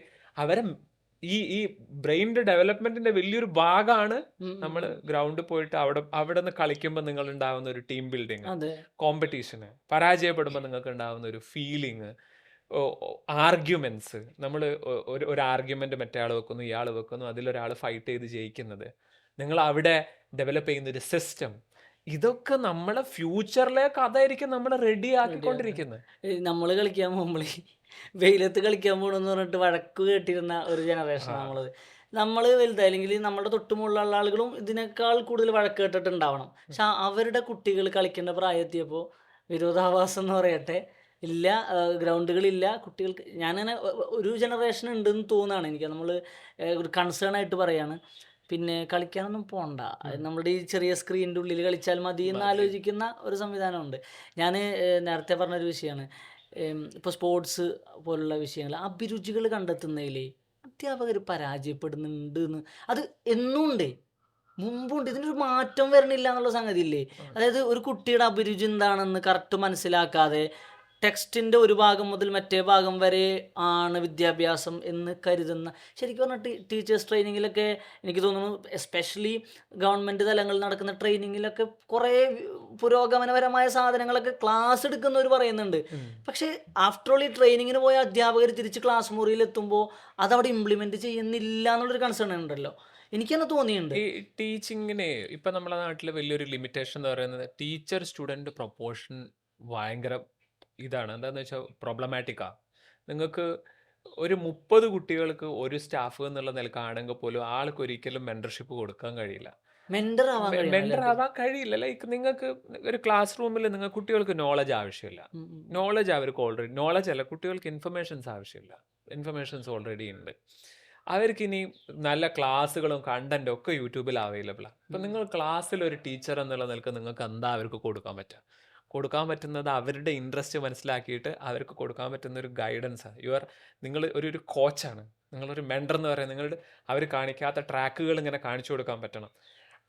ഈ ബ്രെയിനിന്റെ ഡെവലപ്മെന്റിന്റെ വലിയൊരു ഭാഗമാണ് നമ്മൾ ഗ്രൗണ്ടിൽ പോയിട്ട് അവിടെ നിന്ന് കളിക്കുമ്പോൾ നിങ്ങൾ ഉണ്ടാവുന്ന ഒരു ടീം ബിൽഡിങ്, കോമ്പറ്റീഷന്, പരാജയപ്പെടുമ്പോൾ നിങ്ങൾക്ക് ഉണ്ടാവുന്ന ഒരു ഫീലിംഗ്, ആർഗ്യുമെന്റ്സ്. നമ്മൾ ഒരു ആർഗ്യുമെന്റ് മറ്റേ ആൾ വെക്കുന്നു, ഇയാൾ വെക്കുന്നു, അതിലൊരാൾ ഫൈറ്റ് ചെയ്ത് ജയിക്കുന്നത്. നിങ്ങൾ അവിടെ ഡെവലപ്പ് ചെയ്യുന്ന ഒരു സിസ്റ്റം, ഇതൊക്കെ നമ്മളെ ഫ്യൂച്ചറിലേക്ക് അതായിരിക്കും നമ്മൾ റെഡി ആക്കിക്കൊണ്ടിരിക്കുന്നത്. നമ്മൾ കളിക്കാൻ പോകുമ്പോൾ വെയിലത്ത് കളിക്കാൻ പോകണമെന്ന് പറഞ്ഞിട്ട് വഴക്ക് കേട്ടിരുന്ന ഒരു ജനറേഷൻ നമ്മൾ വലുതായി, അല്ലെങ്കിൽ നമ്മുടെ തൊട്ടുമുള്ള ആളുകളും ഇതിനേക്കാൾ കൂടുതൽ വഴക്ക് കേട്ടിട്ടുണ്ടാവണം. പക്ഷെ അവരുടെ കുട്ടികൾ കളിക്കേണ്ട പ്രായമെത്തിയപ്പോൾ വിരോധാഭാസം എന്ന് പറയട്ടെ, ഇല്ല, ഗ്രൗണ്ടുകളില്ല കുട്ടികൾക്ക്. ഞാനങ്ങനെ ഒരു ജനറേഷൻ ഉണ്ടെന്ന് തോന്നുകയാണ് എനിക്ക്. നമ്മൾ ഒരു കൺസേൺ ആയിട്ട് പറയാണ്. പിന്നെ കളിക്കാനൊന്നും പോകണ്ട, നമ്മുടെ ഈ ചെറിയ സ്ക്രീനിൻ്റെ ഉള്ളിൽ കളിച്ചാൽ മതി എന്ന് ആലോചിക്കുന്ന ഒരു സംവിധാനമുണ്ട്. ഞാൻ നേരത്തെ പറഞ്ഞൊരു വിഷയമാണ്, ഇപ്പോൾ സ്പോർട്സ് പോലുള്ള വിഷയങ്ങൾ അഭിരുചികൾ കണ്ടെത്തുന്നതിൽ അധ്യാപകർ പരാജയപ്പെടുന്നുണ്ട് എന്ന്. അത് എന്നുമുണ്ട്, മുമ്പുണ്ട്. ഇതിനൊരു മാറ്റം വരണില്ല എന്നുള്ള സംഗതി ഇല്ലേ? അതായത് ഒരു കുട്ടിയുടെ അഭിരുചി എന്താണെന്ന് കറക്റ്റ് മനസ്സിലാക്കാതെ ടെക്സ്റ്റിൻ്റെ ഒരു ഭാഗം മുതൽ മറ്റേ ഭാഗം വരെ ആണ് വിദ്യാഭ്യാസം എന്ന് കരുതുന്ന, ശരിക്കും പറഞ്ഞാൽ ടീച്ചേഴ്സ് ട്രെയിനിങ്ങിലൊക്കെ എനിക്ക് തോന്നുന്നു, എസ്പെഷ്യലി ഗവൺമെൻറ് തലങ്ങളിൽ നടക്കുന്ന ട്രെയിനിങ്ങിലൊക്കെ കുറേ പുരോഗമനപരമായ സാധനങ്ങളൊക്കെ ക്ലാസ് എടുക്കുന്നവർ പറയുന്നുണ്ട്. പക്ഷേ ആഫ്റ്റർ ഓൾ ഈ ട്രെയിനിങ്ങിന് പോയ അധ്യാപകർ തിരിച്ച് ക്ലാസ് മുറിയിലെത്തുമ്പോൾ അതവിടെ ഇംപ്ലിമെൻറ്റ് ചെയ്യുന്നില്ല എന്നുള്ളൊരു കൺസേൺ ഉണ്ടല്ലോ. എനിക്ക് തന്നെ തോന്നിയിട്ടുണ്ട്. ഈ ടീച്ചിങ്ങിന് ഇപ്പൊ നമ്മുടെ നാട്ടിൽ വലിയൊരു ലിമിറ്റേഷൻ എന്ന് പറയുന്നത് ടീച്ചർ സ്റ്റുഡന്റ് പ്രൊപ്പോർഷൻ ഭയങ്കര ഇതാണ്. എന്താന്ന് വെച്ചാൽ പ്രൊബ്ലമാറ്റിക്കാ. നിങ്ങൾക്ക് ഒരു 30 കുട്ടികൾക്ക് ഒരു സ്റ്റാഫ് എന്നുള്ള നിലക്കാണെങ്കിൽ പോലും ആൾക്ക് ഒരിക്കലും മെന്റർഷിപ്പ് കൊടുക്കാൻ കഴിയില്ല. മെന്റർ ആവാൻ കഴിയണം മെന്റർ എല്ലാവർക്കും. ആവാൻ കഴിയില്ല. ലൈക്ക് നിങ്ങൾക്ക് ഒരു ക്ലാസ് റൂമിൽ നിങ്ങൾ കുട്ടികൾക്ക് നോളജ് ആവശ്യമില്ല. ഉം, ഉം, ഉം. നോളജ് അവർക്ക് ഓൾറെഡി നോളജ് അല്ല, കുട്ടികൾക്ക് ഇൻഫർമേഷൻസ് ആവശ്യമില്ല. ഇൻഫർമേഷൻസ് ഓൾറെഡി ഉണ്ട്. അവർക്കിനി നല്ല ക്ലാസ്സുകളും കണ്ടന്റും ഒക്കെ യൂട്യൂബിൽ അവൈലബിൾ ആണ്. അപ്പം നിങ്ങൾ ക്ലാസ്സിൽ ഒരു ടീച്ചർ എന്നുള്ള നിലക്ക് നിങ്ങൾക്ക് എന്താ അവർക്ക് കൊടുക്കാൻ പറ്റുക? കൊടുക്കാൻ പറ്റുന്നത് അവരുടെ ഇൻട്രസ്റ്റ് മനസ്സിലാക്കിയിട്ട് അവർക്ക് കൊടുക്കാൻ പറ്റുന്ന ഒരു ഗൈഡൻസാണ്. നിങ്ങൾ ഒരു കോച്ചാണ്. നിങ്ങളൊരു മെൻഡർ എന്ന് പറയുന്നത് നിങ്ങളുടെ അവർ കാണിക്കാത്ത ട്രാക്കുകൾ ഇങ്ങനെ കാണിച്ചു കൊടുക്കാൻ പറ്റണം.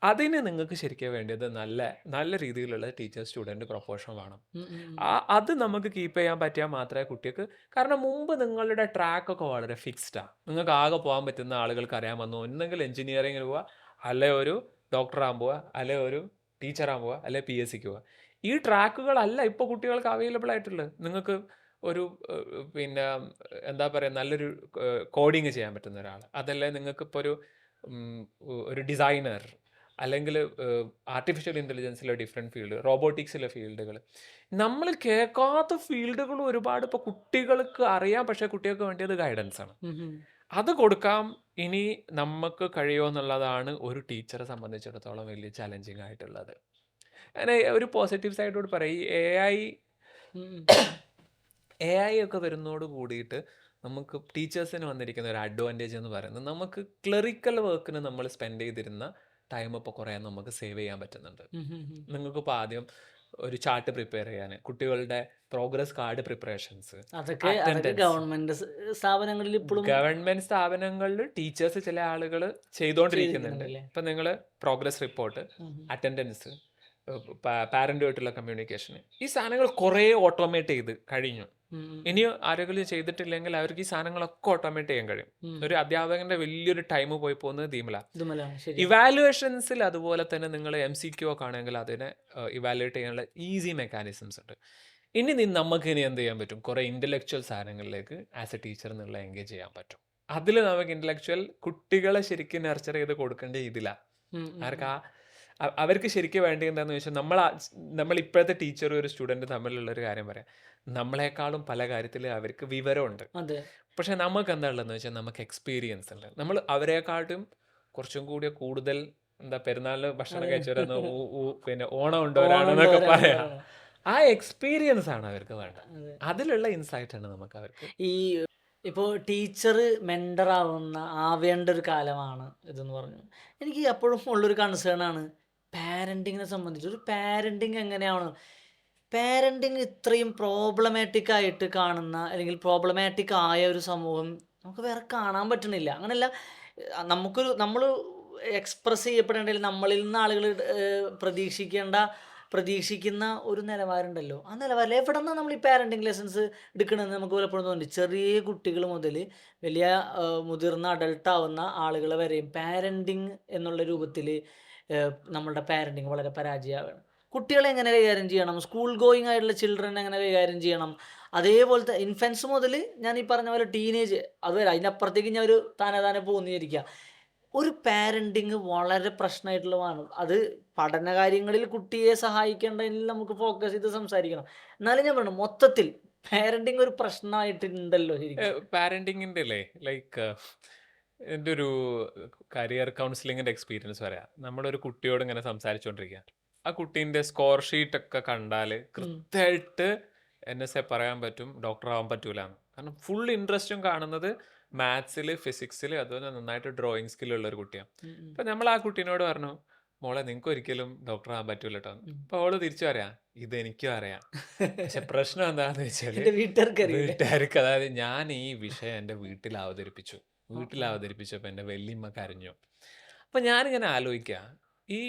അതിന് നിങ്ങൾക്ക് ശരിക്കും വേണ്ടത് നല്ല നല്ല രീതിയിലുള്ള ടീച്ചർ സ്റ്റുഡൻറ് പ്രൊപ്പോർഷൻ വേണം. ഉം, ഉം, ഉം. അത് നമുക്ക് കീപ്പ് ചെയ്യാൻ പറ്റിയാൽ മാത്രമേ കുട്ടിക്ക്, കാരണം മുമ്പ് നിങ്ങളുടെ ട്രാക്കൊക്കെ വളരെ ഫിക്സ്ഡാണ്. നിങ്ങൾക്ക് ആകെ പോകാൻ പറ്റുന്ന ആളുകൾക്ക് അറിയാൻ വന്നു ഒന്നെങ്കിൽ എഞ്ചിനീയറിംഗിന് പോവുക, അല്ലെ ഒരു ഡോക്ടറാകാൻ പോവുക, അല്ലെ ഒരു ടീച്ചറാകാൻ പോവുക, അല്ലെ PSCക്ക് പോവുക. ഈ ട്രാക്കുകളല്ല ഇപ്പോൾ കുട്ടികൾക്ക് അവൈലബിൾ ആയിട്ടുള്ളത്. നിങ്ങൾക്ക് ഒരു പിന്നെ എന്താ പറയുക നല്ലൊരു കോഡിങ് ചെയ്യാൻ പറ്റുന്ന ഒരാൾ, അതല്ലേ നിങ്ങൾക്കിപ്പോൾ ഒരു ഡിസൈനർ, അല്ലെങ്കിൽ ആർട്ടിഫിഷ്യൽ ഇൻ്റലിജൻസിലെ ഡിഫറെൻറ്റ് ഫീൽഡ്, റോബോട്ടിക്സിലെ ഫീൽഡുകൾ, നമ്മൾ കേൾക്കാത്ത ഫീൽഡുകൾ ഒരുപാട് ഇപ്പോൾ കുട്ടികൾക്ക് അറിയാം. പക്ഷേ കുട്ടികൾക്ക് വേണ്ടിയത് ഗൈഡൻസ് ആണ്. ഉം, ഉം. അത് കൊടുക്കാം ഇനി നമുക്ക് കഴിയുമോ എന്നുള്ളതാണ് ഒരു ടീച്ചറെ സംബന്ധിച്ചിടത്തോളം വലിയ ചലഞ്ചിങ് ആയിട്ടുള്ളത്. അങ്ങനെ ഒരു പോസിറ്റീവ് സൈഡോട് പറയും, ഈ ഉം, ഉം. AI ഒക്കെ വരുന്നതോട് കൂടിയിട്ട് നമുക്ക് ടീച്ചേഴ്സിന് വന്നിരിക്കുന്ന ഒരു അഡ്വാൻറ്റേജ് എന്ന് പറയുന്നത് നമുക്ക് ക്ലറിക്കൽ വർക്കിന് നമ്മൾ സ്പെൻഡ് ചെയ്തിരുന്ന ടൈം ഇപ്പോൾ കുറേ നമുക്ക് സേവ് ചെയ്യാൻ പറ്റുന്നുണ്ട്. ഉം, ഉം, ഉം. നിങ്ങൾക്കിപ്പോൾ ആദ്യം ഒരു ചാർട്ട് പ്രിപ്പയർ ചെയ്യാൻ, കുട്ടികളുടെ പ്രോഗ്രസ് കാർഡ് പ്രിപ്പറേഷൻസ്, അതൊക്കെ അറ്റൻഡൻസ്, ഗവൺമെന്റ് സ്ഥാപനങ്ങളിൽ ഇപ്പോഴും ഗവൺമെന്റ് സ്ഥാപനങ്ങളിൽ ടീച്ചേഴ്സ് ചില ആളുകൾ ചെയ്തുകൊണ്ടിരിക്കുന്നുണ്ട്. ചെയ്തിരിക്കുന്നുണ്ടല്ലേ. ഇപ്പം നിങ്ങൾ പ്രോഗ്രസ് റിപ്പോർട്ട്, ഉം, ഉം. അറ്റൻഡൻസ്, പാരന്റുമായിട്ടുള്ള കമ്മ്യൂണിക്കേഷൻ, ഈ സാധനങ്ങൾ കുറേ ഓട്ടോമേറ്റ് ചെയ്ത് കഴിഞ്ഞു. ഉം, ഉം. ഇനിയും ആരെങ്കിലും ചെയ്തിട്ടില്ലെങ്കിൽ അവർക്ക് ഈ സാധനങ്ങളൊക്കെ ഓട്ടോമേറ്റ് ചെയ്യാൻ കഴിയും. ഉം. ഒരു അധ്യാപകന്റെ വലിയൊരു ടൈം പോയി പോകുന്നത് ധീമലാണ്. ഇതുമല്ലാണ് ശരി. ഇവാലുവേഷൻസിൽ അതുപോലെ തന്നെ നിങ്ങൾ MCQ ഒക്കെ ആണെങ്കിൽ അതിനെ ഇവാലുവേറ്റ് ചെയ്യാനുള്ള ഈസി മെക്കാനിസംസ് ഉണ്ട്. നമുക്ക് ഇനി എന്ത് ചെയ്യാൻ പറ്റും? കുറേ ഇൻ്റലക്ച്വൽ സാധനങ്ങളിലേക്ക് ആസ് എ ടീച്ചർ എന്നുള്ള എൻഗേജ് ചെയ്യാൻ പറ്റും. അതിൽ നമുക്ക് ഇൻ്റലക്ച്വൽ കുട്ടികളെ ശരിക്കും നർച്ചർ ചെയ്ത് കൊടുക്കേണ്ട ഇതിലാണ്. ഉം, ഉം, അവർക്ക് ഉം. അവർക്ക് ശരിക്കും വേണ്ടത് എന്താണെന്ന് വെച്ചാൽ നമ്മൾ ഇപ്പോഴത്തെ ടീച്ചറും ഒരു സ്റ്റുഡൻറ്റ് തമ്മിലുള്ളൊരു കാര്യം പറയാം. നമ്മളെക്കാളും പല കാര്യത്തിൽ അവർക്ക് വിവരമുണ്ട്. അതെ. പക്ഷെ നമുക്ക് എന്താ ഉള്ളതെന്ന് വെച്ചാൽ നമുക്ക് എക്സ്പീരിയൻസ് ഉണ്ട്. നമ്മൾ അവരെക്കാട്ടും കുറച്ചും കൂടി കൂടുതൽ പെരുന്നാളിന് ഭക്ഷണം അതെ. കഴിച്ചവരാണ്, പിന്നെ ഓണം ഉണ്ടവരാണെന്നൊക്കെ പറയാം. ഓണമുള്ളവരാണ്. ആ എക്സ്പീരിയൻസ് ആണ് അവർക്ക് വേണ്ടത്. അതെ. അതിലുള്ള ഇൻസൈറ്റ് ആണ് നമുക്ക് അവർക്ക്. ഈ ഇപ്പോൾ ടീച്ചർ മെൻഡർ ആവേണ്ട ഒരു കാലമാണ് ഇതെന്ന് പറഞ്ഞു. എനിക്ക് അപ്പോഴും ഉള്ളൊരു കൺസേൺ ആണ് പാരൻറ്റിങ്ങിനെ സംബന്ധിച്ച്. ഒരു പാരൻറ്റിങ് എങ്ങനെയാണ്, പാരൻറ്റിങ് ഇത്രയും പ്രോബ്ലമാറ്റിക് ആയിട്ട് കാണുന്ന അല്ലെങ്കിൽ പ്രോബ്ലമാറ്റിക് ആയ ഒരു സമൂഹം നമുക്ക് വേറെ കാണാൻ പറ്റണില്ല. അങ്ങനെയല്ല, നമ്മൾ എക്സ്പ്രസ് ചെയ്യപ്പെടേണ്ട, അല്ലെങ്കിൽ നമ്മളിൽ നിന്ന് ആളുകൾ പ്രതീക്ഷിക്കുന്ന ഒരു നിലവാരമുണ്ടല്ലോ. ആ നിലവാരം എവിടെ നിന്നാണ് നമ്മൾ ഈ പാരൻറ്റിങ് ലെസൺസ് എടുക്കണമെന്ന് നമുക്ക് പലപ്പോഴും തോന്നുന്നുണ്ട്. ചെറിയ കുട്ടികൾ മുതൽ വലിയ മുതിർന്ന അഡൾട്ട് ആവുന്ന ആളുകൾ വരെയും പാരൻറ്റിങ് എന്നുള്ള രൂപത്തിൽ നമ്മളുടെ പാരൻറ്റിങ് വളരെ പരാജയമാവുകയാണ്. കുട്ടികളെ എങ്ങനെ കൈകാര്യം ചെയ്യണം, സ്കൂൾ ഗോയിങ് ആയിട്ടുള്ള ചിൽഡ്രൻ എങ്ങനെ കൈകാര്യം ചെയ്യണം, അതേപോലത്തെ ഇൻഫൻസ് മുതൽ ഞാൻ ഈ പറഞ്ഞ പോലെ ടീനേജ് അതുവരെ, അതിനപ്പുറത്തേക്ക് ഞാൻ ഒരു താനെ പോകുന്നിരിക്കുക. ഒരു പാരൻറ്റിങ് വളരെ പ്രശ്നമായിട്ടുള്ളതാണ്. അത് പഠന കാര്യങ്ങളിൽ കുട്ടിയെ സഹായിക്കേണ്ടതിൽ നമുക്ക് ഫോക്കസ് ചെയ്ത് സംസാരിക്കണം. എന്നാലും ഞാൻ പറഞ്ഞു, മൊത്തത്തിൽ പാരൻറ്റിങ് ഒരു പ്രശ്നമായിട്ടുണ്ടല്ലോ ശരിക്കും. പാരന്റിങ്ങിന്റെ അല്ലേ, ലൈക്ക് എൻ്റെ ഒരു കരിയർ കൗൺസിലിങ്ങിന്റെ എക്സ്പീരിയൻസ് പറയാം. നമ്മളൊരു കുട്ടിയോട് ഇങ്ങനെ സംസാരിച്ചുകൊണ്ടിരിക്കുക, ആ കുട്ടീൻ്റെ സ്കോർ ഷീറ്റ് ഒക്കെ കണ്ടാൽ കൃത്യമായിട്ട് NSA പറയാൻ പറ്റും ഡോക്ടർ ആവാൻ പറ്റൂലെന്ന്. കാരണം ഫുൾ ഇൻട്രസ്റ്റും കാണുന്നത് മാത്സിൽ, ഫിസിക്സിൽ, അതുപോലെ നന്നായിട്ട് ഡ്രോയിങ് സ്കില്ലുള്ള ഒരു കുട്ടിയാണ്. അപ്പം നമ്മൾ ആ കുട്ടീനോട് പറഞ്ഞു, മോളെ നിങ്ങൾക്ക് ഒരിക്കലും ഡോക്ടർ ആവാൻ പറ്റൂല കേട്ടോ. അപ്പോൾ അവള് തിരിച്ചു പറയാം, ഇതെനിക്കും അറിയാം. പക്ഷെ പ്രശ്നം എന്താണെന്ന് വെച്ചാൽ വീട്ടുകാർക്ക്, അതായത് ഞാൻ ഈ വിഷയം എൻ്റെ വീട്ടിൽ അവതരിപ്പിച്ചപ്പോൾ എൻ്റെ വല്യമ്മ കരഞ്ഞു. അപ്പം ഞാനിങ്ങനെ ആലോചിക്കുക, ഈ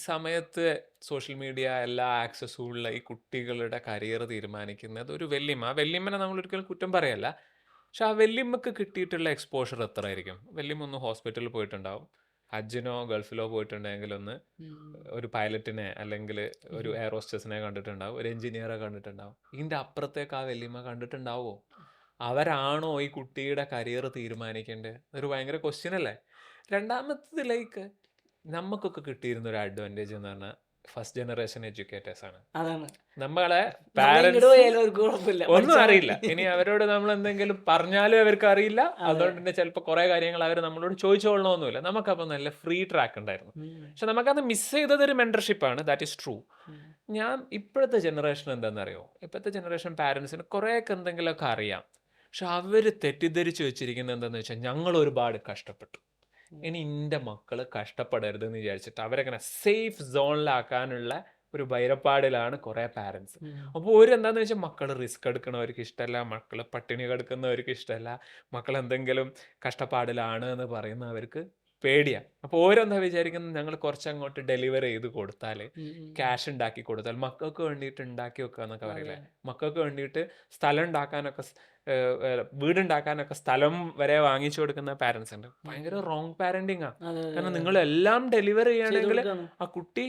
സമയത്ത് സോഷ്യൽ മീഡിയ എല്ലാ ആക്സസും ഉള്ള ഈ കുട്ടികളുടെ കരിയർ തീരുമാനിക്കുന്നത് ഒരു വല്യമ്മനെ നമ്മൾ ഒരിക്കലും കുറ്റം പറയല്ല. പക്ഷെ ആ വല്യമ്മക്ക് കിട്ടിയിട്ടുള്ള എക്സ്പോഷർ എത്ര ആയിരിക്കും? വല്യമ്മ ഒന്ന് ഹോസ്പിറ്റലിൽ പോയിട്ടുണ്ടാവും, ഹജ്ജിനോ ഗൾഫിലോ പോയിട്ടുണ്ടെങ്കിൽ ഒരു പൈലറ്റിനെ അല്ലെങ്കിൽ ഒരു എയർ ഹോസ്റ്റസിനെ കണ്ടിട്ടുണ്ടാവും, ഒരു എഞ്ചിനീയറെ കണ്ടിട്ടുണ്ടാവും. ഇതിൻ്റെ അപ്പുറത്തേക്ക് ആ വല്യമ്മ കണ്ടിട്ടുണ്ടാവോ? അവരാണോ ഈ കുട്ടിയുടെ കരിയർ തീരുമാനിക്കേണ്ടത്? അതൊരു ഭയങ്കര ക്വസ്റ്റ്യൻ അല്ലേ? രണ്ടാമത്തത് ലൈക്ക് നമുക്കൊക്കെ കിട്ടിയിരുന്ന ഒരു അഡ്വാൻറ്റേജ് എന്ന് പറഞ്ഞാൽ ഫസ്റ്റ് ജനറേഷൻ എഡ്യൂക്കേറ്റേഴ്സ് ആണ്. അതാണ്. നമ്മളെ നമ്മൾ ഇങ്ങോട്ട് പാരൻസ് പോയാലും അവർക്ക് കുഴപ്പമില്ല, ഒന്നും പഠിച്ചാൽ അറിയില്ല. മതി. ഇനി അവരോട് നമ്മൾ എന്തെങ്കിലും പറഞ്ഞാലും അവർക്ക് അറിയില്ല. അതെ. അതുകൊണ്ട് തന്നെ ചിലപ്പോൾ കുറെ കാര്യങ്ങൾ അവർ നമ്മളോട് ചോദിച്ചോളണമെന്നില്ല. നമുക്കപ്പോൾ നല്ല ഫ്രീ ട്രാക്ക് ഉണ്ടായിരുന്നു. ഉം. പക്ഷെ നമുക്കത് മിസ് ചെയ്തത് ഒരു മെന്റർഷിപ്പാണ്. That is true. ഉം. ഞാൻ ഇപ്പോഴത്തെ ജനറേഷൻ എന്താണെന്നറിയോ, ഇപ്പോഴത്തെ ജനറേഷൻ പാരൻസിന് കുറേയൊക്കെ എന്തെങ്കിലുമൊക്കെ അറിയാം. പക്ഷെ അവർ തെറ്റിദ്ധരിച്ച് വെച്ചിരിക്കുന്നത് എന്താണെന്ന് വെച്ചാൽ ഞങ്ങൾ ഒരുപാട് കഷ്ടപ്പെട്ടു, ഇനി എൻ്റെ മക്കൾ കഷ്ടപ്പെടരുതെന്ന് വിചാരിച്ചിട്ട് അവരെങ്ങനെ സേഫ് സോണിലാക്കാനുള്ള ഒരു ഭയപ്പാടിലാണ് കുറേ പാരൻസ്. ഉം. അപ്പോൾ ഓരെന്താണെന്ന് വെച്ചാൽ മക്കൾ റിസ്ക് എടുക്കണവർക്ക് ഇഷ്ടമല്ല, മക്കൾ പട്ടിണി കിടക്കുന്നവർക്ക് ഇഷ്ടമല്ല, മക്കൾ എന്തെങ്കിലും കഷ്ടപ്പാടിലാണ് എന്ന് പറയുന്നവർക്ക് പേടിയാണ്. അപ്പോൾ ഓരെന്താ വിചാരിക്കുന്നത്, ഞങ്ങൾ കുറച്ചങ്ങോട്ട് ഡെലിവർ ചെയ്ത് കൊടുത്താൽ, ഉം. ഉം. ക്യാഷ് ഉണ്ടാക്കി കൊടുത്താൽ, മക്കൾക്ക് വേണ്ടിയിട്ട് ഉണ്ടാക്കി വെക്കുക എന്നൊക്കെ പറയില്ലേ, അതെ. മക്കൾക്ക് വേണ്ടിയിട്ട് സ്ഥലം ഉണ്ടാക്കാനൊക്കെ വീടുണ്ടാക്കാനൊക്കെ സ്ഥലം വരെ വാങ്ങിച്ചു കൊടുക്കുന്ന പാരൻസ് ഉണ്ട്. ഭയങ്കര റോങ് പാരന്റിങ് ആണ്. അതെ, അതെ, കാരണം അതെ. നിങ്ങൾ എല്ലാം ഡെലിവർ ചെയ്ത് ചെയ്യുകയാണെങ്കിൽ കൊടുക്കാണ്. ആ കുട്ടി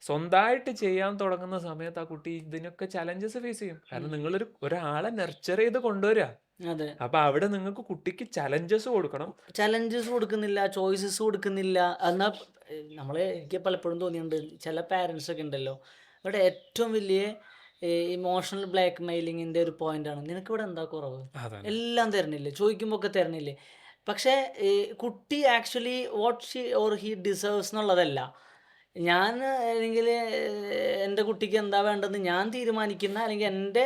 സ്വന്തമായിട്ട് ചെയ്യാൻ തുടങ്ങുന്ന സമയത്ത് ആ കുട്ടി ഇതിനൊക്കെ ചലഞ്ചസ് ഫേസ് ചെയ്യും. കാരണം നിങ്ങളൊരു ഒരാളെ നെർച്ചർ ചെയ്ത് കൊണ്ടുവരിക. അതെ. അപ്പൊ അവിടെ നിങ്ങൾക്ക് കുട്ടിക്ക് ചലഞ്ചസ് കൊടുക്കണം. ചലഞ്ചസ് കൊടുക്കുന്നില്ല, ചോയ്സസ് കൊടുക്കുന്നില്ല. എന്നാൽ എനിക്ക് പലപ്പോഴും തോന്നിയിട്ടുണ്ട്, ചില പാരൻസ് ഒക്കെ ഉണ്ടല്ലോ, ഇവിടെ ഏറ്റവും വലിയ ഇമോഷണൽ ബ്ലാക്ക് മെയിലിങ്ങിൻ്റെ ഒരു പോയിന്റാണ്, നിനക്ക് ഇവിടെ എന്താ കുറവ്, അതന്നെ. എല്ലാം തരണില്ലേ, ചോദിക്കുമ്പോൾ ഒക്കെ തരണില്ലേ. പക്ഷേ കുട്ടി actually what she or he deserves എന്നുള്ളതല്ല, ഞാൻ അല്ലെങ്കിൽ എൻ്റെ കുട്ടിക്ക് എന്താ വേണ്ടതെന്ന് ഞാൻ തീരുമാനിക്കുന്ന, അല്ലെങ്കിൽ എൻ്റെ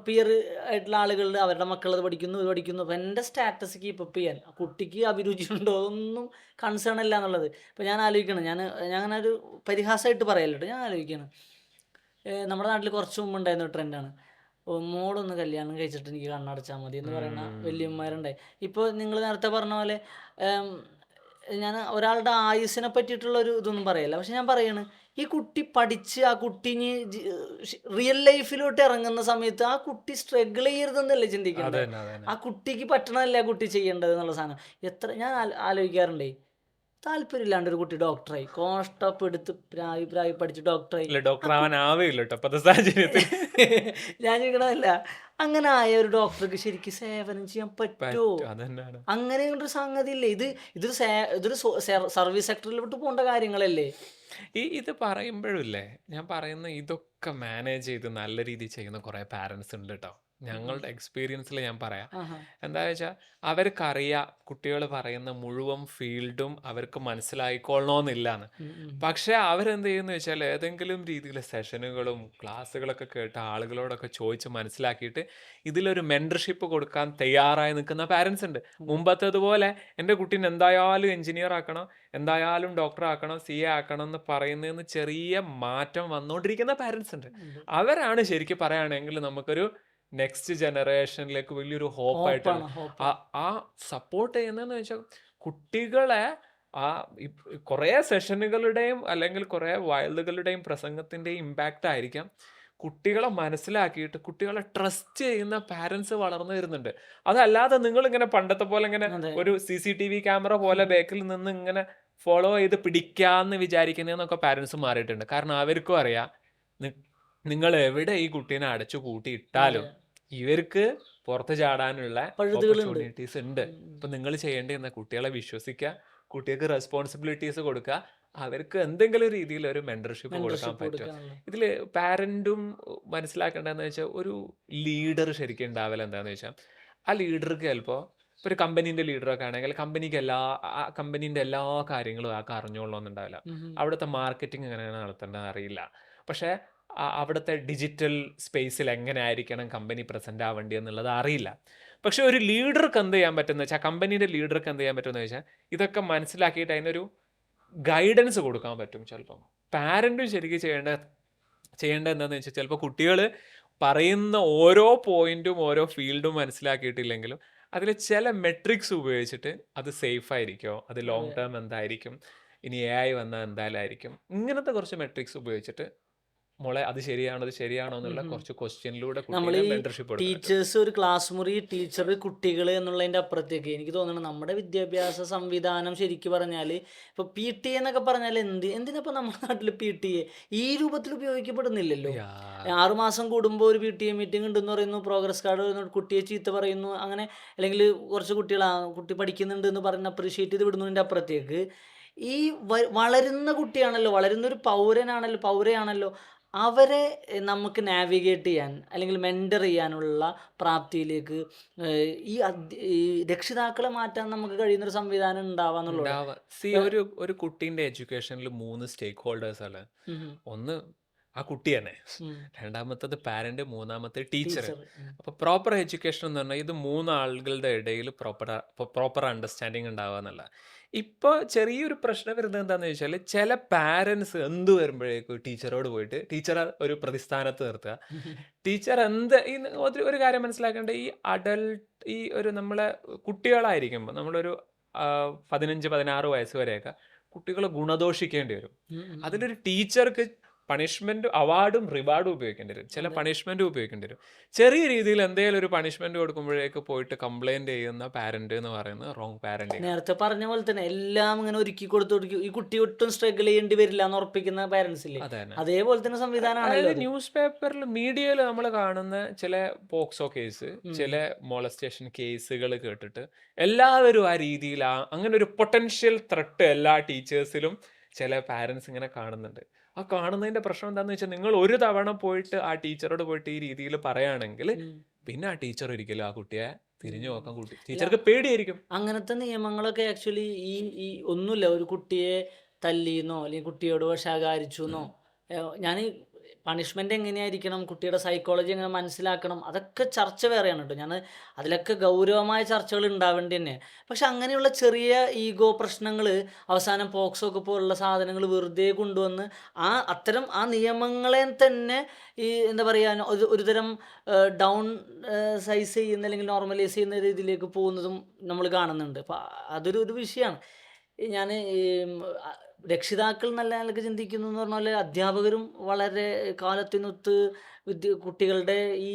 പിയർ ആയിട്ടുള്ള ആളുകളിൽ അവരുടെ മക്കൾ അത് പഠിക്കുന്നു, ഇത് പഠിക്കുന്നു, അപ്പോൾ എൻ്റെ സ്റ്റാറ്റസ് കീപ്പപ്പ് ചെയ്യാൻ ആ കുട്ടിക്ക് അഭിരുചി ഉണ്ടോ ഒന്നും കൺസേൺ അല്ല എന്നുള്ളത്. ഇപ്പോൾ ഞാൻ ആലോചിക്കണം, ഞാൻ അങ്ങനെ ഒരു പരിഹാസമായിട്ട് പറയല്ലോ, ഞാൻ ആലോചിക്കണം, നമ്മുടെ നാട്ടിൽ കുറച്ച് മുമ്പ് ഉണ്ടായിരുന്ന ട്രെൻഡാണ്, മോളൊന്ന് കല്യാണം കഴിച്ചിട്ട് എനിക്ക് കണ്ണടച്ചാൽ മതി എന്ന് പറയുന്ന വല്യമ്മമാരുണ്ടായി. ഇപ്പോൾ നിങ്ങൾ നേരത്തെ പറഞ്ഞ പോലെ ഞാൻ ഒരാളുടെ ആയുസ്സിനെ പറ്റിയിട്ടുള്ള ഒരു ഇതൊന്നും പറയല്ല. പക്ഷെ ഞാൻ പറയാണ്, ഈ കുട്ടി പഠിച്ച് ആ കുട്ടി ഇനി റിയൽ ലൈഫിലോട്ട് ഇറങ്ങുന്ന സമയത്ത് ആ കുട്ടി സ്ട്രഗിൾ ചെയ്യരുതെന്നല്ലേ ചിന്തിക്കേണ്ടത്. അതന്നെ അതന്നെ ആ കുട്ടിക്ക് പറ്റണമല്ലേ ആ കുട്ടി ചെയ്യേണ്ടത് എന്നുള്ള സാധനം. ഞാൻ ആലോചിക്കാറുണ്ടേ, താല്പര്യമില്ലാണ്ട് ഒരു കുട്ടി ഡോക്ടറായി, കഷ്ടപ്പെടുത്ത് പ്രായി പഠിച്ച് ഡോക്ടറായി, ഇല്ല, ഡോക്ടർ ആവാൻ ആവേയില്ല കേട്ടോ ഇപ്പോഴത്തെ സാഹചര്യത്തിൽ. ഞാൻ ചോദിക്കണതല്ല, അങ്ങനെ ആയ ഒരു ഡോക്ടർക്ക് ശരിക്കും സേവനം ചെയ്യാൻ പറ്റുമോ? അതന്നെയാണ്. അങ്ങനെ ഒരു സംഗതി ഇല്ലേ, ഇതൊരു സർവീസ് സെക്ടറിലോട്ട് പോകേണ്ട കാര്യങ്ങളല്ലേ. ഇത് പറയുമ്പോഴില്ലേ, ഞാൻ പറയുന്ന ഇതൊക്കെ മാനേജ് ചെയ്ത് നല്ല രീതിയിൽ ചെയ്യുന്ന കുറേ പാരൻസ് ഉണ്ട് കേട്ടോ. ഞങ്ങളുടെ എക്സ്പീരിയൻസിൽ ഞാൻ പറയാം. ആഹാ. എന്താ വെച്ചാൽ അവർക്കറിയാം കുട്ടികൾ പറയുന്ന മുഴുവൻ ഫീൽഡും അവർക്ക് മനസ്സിലായിക്കൊള്ളണമെന്നില്ലാന്ന്. ഉം, ഉം. പക്ഷേ അവരെന്ത് ചെയ്യുന്നു വെച്ചാൽ ഏതെങ്കിലും രീതിയിൽ സെഷനുകളും ക്ലാസ്സുകളൊക്കെ കേട്ട് ആളുകളോടൊക്കെ ചോദിച്ച് മനസ്സിലാക്കിയിട്ട് ഇതിലൊരു മെൻറ്റർഷിപ്പ് കൊടുക്കാൻ തയ്യാറായി നിൽക്കുന്ന പാരൻസ് ഉണ്ട്. മുമ്പത്തേതുപോലെ എൻ്റെ കുട്ടീനെ എന്തായാലും എഞ്ചിനീയർ ആക്കണം, എന്തായാലും ഡോക്ടർ ആക്കണം, സി എ ആക്കണം എന്ന് പറയുന്നതിന് ചെറിയ മാറ്റം വന്നുകൊണ്ടിരിക്കുന്ന പാരൻസ് ഉണ്ട്. ഉണ്ട്. അവരാണ് ശരിക്കും പറയുകയാണെങ്കിൽ നമുക്കൊരു നെക്സ്റ്റ് ജനറേഷനിലേക്ക് വലിയൊരു ഹോപ്പായിട്ടുള്ള ഹോപ്പാണ്, ഹോപ്പ്. ആ സപ്പോർട്ട് ചെയ്യുന്നതെന്ന് വെച്ചാൽ കുട്ടികളെ ആ കുറേ സെഷനുകളുടെയും അല്ലെങ്കിൽ കുറേ വയലുകളുടെയും പ്രസംഗത്തിൻ്റെയും ഇമ്പാക്റ്റ് ആയിരിക്കാം കുട്ടികളെ മനസ്സിലാക്കിയിട്ട് കുട്ടികളെ ട്രസ്റ്റ് ചെയ്യുന്ന പാരൻസ് വളർന്നു വരുന്നുണ്ട്. അതല്ലാതെ നിങ്ങളിങ്ങനെ പണ്ടത്തെ പോലെ ഇങ്ങനെ അതെ. ഒരു CCTV ക്യാമറ പോലെ ബാക്കിൽ നിന്ന് ഇങ്ങനെ ഫോളോ ചെയ്ത് പിടിക്കാമെന്ന് വിചാരിക്കുന്നതെന്നൊക്കെ പാരൻസ് മാറിയിട്ടുണ്ട്. കാരണം അവർക്കും അറിയാം നിങ്ങൾ എവിടെ ഈ കുട്ടീനെ അടച്ചു കൂട്ടി ഇട്ടാലും അതെ. ഇവർക്ക് പുറത്ത് ചാടാനുള്ള പഴുതുകളുണ്ട്. ഓപ്പർച്യൂണിറ്റീസ് ഉണ്ട്. അപ്പം നിങ്ങൾ ചെയ്യേണ്ടത് കുട്ടികളെ വിശ്വസിക്കുക, കുട്ടികൾക്ക് റെസ്പോൺസിബിലിറ്റീസ് കൊടുക്കുക, അവർക്ക് എന്തെങ്കിലും രീതിയിൽ ഒരു മെൻറ്റർഷിപ്പ് കൊടുക്കാൻ മെന്റർഷിപ്പ് പറ്റും. കൊടുക്കാനുള്ള. ഇതിൽ പാരൻറ്റും മനസ്സിലാക്കേണ്ടതെന്ന് വെച്ചാൽ ഒരു ലീഡർ ശരിക്കും ഉണ്ടാവില്ല. എന്താണെന്ന് വെച്ചാൽ ആ ലീഡർക്ക് ചിലപ്പോൾ ഇപ്പോൾ ഒരു കമ്പനീൻ്റെ ലീഡറൊക്കെ ആണെങ്കിൽ കമ്പനീൻ്റെ എല്ലാ കാര്യങ്ങളും ആൾക്ക് അറിഞ്ഞോളണമെന്നുണ്ടാവില്ല. ഉം, ഉം. അവിടുത്തെ മാർക്കറ്റിംഗ് എങ്ങനെയാണ് നടത്തേണ്ടത് അറിയില്ല. പക്ഷേ അവിടുത്തെ ഡിജിറ്റൽ സ്പേസിൽ എങ്ങനെ ആയിരിക്കണം കമ്പനി പ്രസൻ്റ് ആവേണ്ടി എന്നുള്ളത് അറിയില്ല. പക്ഷെ ഒരു ലീഡർക്ക് എന്ത് ചെയ്യാൻ പറ്റുമെന്ന് വെച്ചാൽ, കമ്പനീൻ്റെ ലീഡർക്ക് എന്ത് ചെയ്യാൻ പറ്റുമെന്ന് വെച്ചാൽ ഇതൊക്കെ മനസ്സിലാക്കിയിട്ട് അതിനൊരു ഗൈഡൻസ് കൊടുക്കാൻ പറ്റും. ചിലപ്പം പാരൻറ്റും ശരിക്കും ചെയ്യേണ്ടത് എന്താണെന്ന് വെച്ചാൽ, ചിലപ്പോൾ കുട്ടികൾ പറയുന്ന ഓരോ പോയിന്റും ഓരോ ഫീൽഡും മനസ്സിലാക്കിയിട്ടില്ലെങ്കിലും അതിൽ ചില മെട്രിക്സ് ഉപയോഗിച്ചിട്ട് അത് സേഫ് ആയിരിക്കുമോ, അത് ലോങ് ടേം എന്തായിരിക്കും, ഇനി AI വന്നാൽ എന്തായാലും ആയിരിക്കും, ഇങ്ങനത്തെ കുറച്ച് മെട്രിക്സ് ഉപയോഗിച്ചിട്ട് മോളെ അത് ശരിയാണോ ഇത് ശരിയാണോ എന്നുള്ള കുറച്ച് ക്വസ്റ്റ്യനിലൂടെ നമ്മൾ കുട്ടീനെ ഈ മെന്റർഷിപ്പ് കൊടുക്കുന്നുണ്ട്. ടീച്ചേഴ്സ് ഒരു ക്ലാസ് മുറി, ടീച്ചർ, കുട്ടികൾ എന്നുള്ളതിൻ്റെ അപ്പുറത്തേക്ക് എനിക്ക് തോന്നുന്നു നമ്മുടെ വിദ്യാഭ്യാസ സംവിധാനം ശരിക്കും പറഞ്ഞാൽ ഇപ്പോൾ PT എന്നൊക്കെ പറഞ്ഞാൽ എന്തിനപ്പോൾ നമ്മുടെ നാട്ടിൽ PT ഈ രൂപത്തിൽ ഉപയോഗിക്കപ്പെടുന്നില്ലല്ലോ. യാ 6 മാസം കൂടുമ്പോൾ ഒരു PTA മീറ്റിംഗ് ഉണ്ടെന്ന് പറയുന്നു, പ്രോഗ്രസ് കാർഡ് വരുന്നു, കുട്ടിയെ ചീത്ത പറയുന്നു, അങ്ങനെ അല്ലെങ്കിൽ കുറച്ച് കുട്ടികൾ കുട്ടി പഠിക്കുന്നുണ്ട് എന്ന് പറഞ്ഞ് അപ്രീഷിയേറ്റ് ചെയ്ത് വിടുന്നതിൻ്റെ അപ്പുറത്തേക്ക് ഈ വളരുന്ന കുട്ടിയാണല്ലോ, വളരുന്ന ഒരു പൗരയാണല്ലോ, അവരെ നമുക്ക് നാവിഗേറ്റ് ചെയ്യാൻ അല്ലെങ്കിൽ മെൻറ്റർ ചെയ്യാനുള്ള പ്രാപ്തിയിലേക്ക് ഈ രക്ഷിതാക്കളെ മാറ്റാൻ നമുക്ക് കഴിയുന്നൊരു സംവിധാനം ഉണ്ടാവാന്നുള്ളത്. ഒരു കുട്ടീന്റെ എഡ്യൂക്കേഷനിൽ 3 സ്റ്റേക്ക് ഹോൾഡേഴ്സ് ആണ്. ഒന്ന് ആ കുട്ടി തന്നെ, രണ്ടാമത്തത് പാരന്റ്, മൂന്നാമത്തെ ടീച്ചർ. അപ്പൊ പ്രോപ്പർ എഡ്യൂക്കേഷൻ എന്ന് പറഞ്ഞാൽ ഇത് 3 ആളുകളുടെ ഇടയിൽ പ്രോപ്പർ അണ്ടർസ്റ്റാൻഡിങ് ഉണ്ടാവുക എന്നുള്ള. ഇപ്പോൾ ചെറിയൊരു പ്രശ്നം വരുന്നത് എന്താണെന്ന് ചോദിച്ചാൽ, ചില പാരൻസ് എന്ത് വരുമ്പോഴേക്കും ടീച്ചറോട് പോയിട്ട് ടീച്ചറെ ഒരു പ്രതിസ്ഥാനത്ത് നിർത്തുക. ടീച്ചർ ഒരു കാര്യം മനസ്സിലാക്കേണ്ട, ഈ ഒരു നമ്മളെ കുട്ടികളായിരിക്കുമ്പോൾ നമ്മളൊരു 15-16 വയസ്സ് വരെയൊക്കെ കുട്ടികളെ ഗുണദോഷിക്കേണ്ടി വരും. അതിലൊരു ടീച്ചർക്ക് പണിഷ്മെന്റ്, അവാർഡും റിവാർഡും ഉപയോഗിക്കേണ്ടി വരും. ചില പണിഷ്മെന്റും ഉപയോഗിക്കേണ്ടി വരും. ചെറിയ രീതിയിൽ എന്തെങ്കിലും ഒരു പണിഷ്മെന്റ് കൊടുക്കുമ്പോഴേക്ക് പോയിട്ട് കംപ്ലൈന്റ് ചെയ്യുന്ന പാരന്റ് എന്ന് പറയുന്നത് റോങ് പാരന്റിങ്. നേരത്തെ പറഞ്ഞ പോലെ തന്നെ എല്ലാം ഇങ്ങനെ ഒരുക്കി കൊടുത്തു ഈ കുട്ടി ഒട്ടും സ്ട്രഗിൾ ചെയ്യേണ്ടി വരില്ല എന്ന് ഉറപ്പിക്കുന്ന പാരന്റ്സ് ഇല്ലേ, അതേപോലെ തന്നെ സംവിധാനമാണല്ലോ. ന്യൂസ് പേപ്പറിൽ, മീഡിയയിൽ നമ്മൾ കാണുന്ന ചില പോക്സോ കേസ്, ചില മോളസ്റ്റേഷൻ കേസുകൾ കേട്ടിട്ട് എല്ലാവരും ആ രീതിയിൽ അങ്ങനെ ഒരു പൊട്ടൻഷ്യൽ ത്രെട്ട് എല്ലാ ടീച്ചേഴ്സിലും ചില പാരന്റ്സ് ഇങ്ങനെ കാണുന്നുണ്ട്. ആ കാണുന്നതിന്റെ പ്രശ്നം എന്താണെന്ന് വെച്ചാൽ, നിങ്ങൾ ഒരു തവണ പോയിട്ട് ആ ടീച്ചറോട് പോയിട്ട് ഈ രീതിയിൽ പറയുകയാണെങ്കിൽ പിന്നെ ആ ടീച്ചർ ഒരിക്കലും ആ കുട്ടിയെ തിരിഞ്ഞു നോക്കാൻ ടീച്ചർക്ക് പേടിയായിരിക്കും. അങ്ങനത്തെ നിയമങ്ങളൊക്കെ ആക്ച്വലി ഈ ഒന്നുമില്ല, ഒരു കുട്ടിയെ തല്ലിയെന്നോ അല്ലെങ്കിൽ കുട്ടിയോട് ശകാരിച്ചു എന്നോ, ഞാൻ പണിഷ്മെന്റ് എങ്ങനെയായിരിക്കണം, കുട്ടിയുടെ സൈക്കോളജി എങ്ങനെ മനസ്സിലാക്കണം, അതൊക്കെ ചർച്ച വേറെയാണ് കേട്ടോ. ഞാൻ അതിലൊക്കെ ഗൗരവമായ ചർച്ചകൾ ഉണ്ടാവേണ്ടി തന്നെ. പക്ഷെ അങ്ങനെയുള്ള ചെറിയ ഈഗോ പ്രശ്നങ്ങൾ അവസാനം പോക്സോ ഒക്കെ പോലുള്ള സാധനങ്ങൾ വെറുതെ കൊണ്ടുവന്ന് അത്തരം നിയമങ്ങളെ തന്നെ ഈ എന്താ പറയുക, ഒരുതരം ഡൗൺ സൈസ് ചെയ്യുന്ന അല്ലെങ്കിൽ നോർമലൈസ് ചെയ്യുന്ന രീതിയിലേക്ക് പോകുന്നതും നമ്മൾ കാണുന്നുണ്ട്. അപ്പം അതൊരു വിഷയമാണ്. ഞാൻ രക്ഷിതാക്കൾ നല്ല നിലക്ക് ചിന്തിക്കുന്നു എന്ന് പറഞ്ഞാൽ അധ്യാപകരും വളരെ കാലത്തിനൊത്ത് കുട്ടികളുടെ ഈ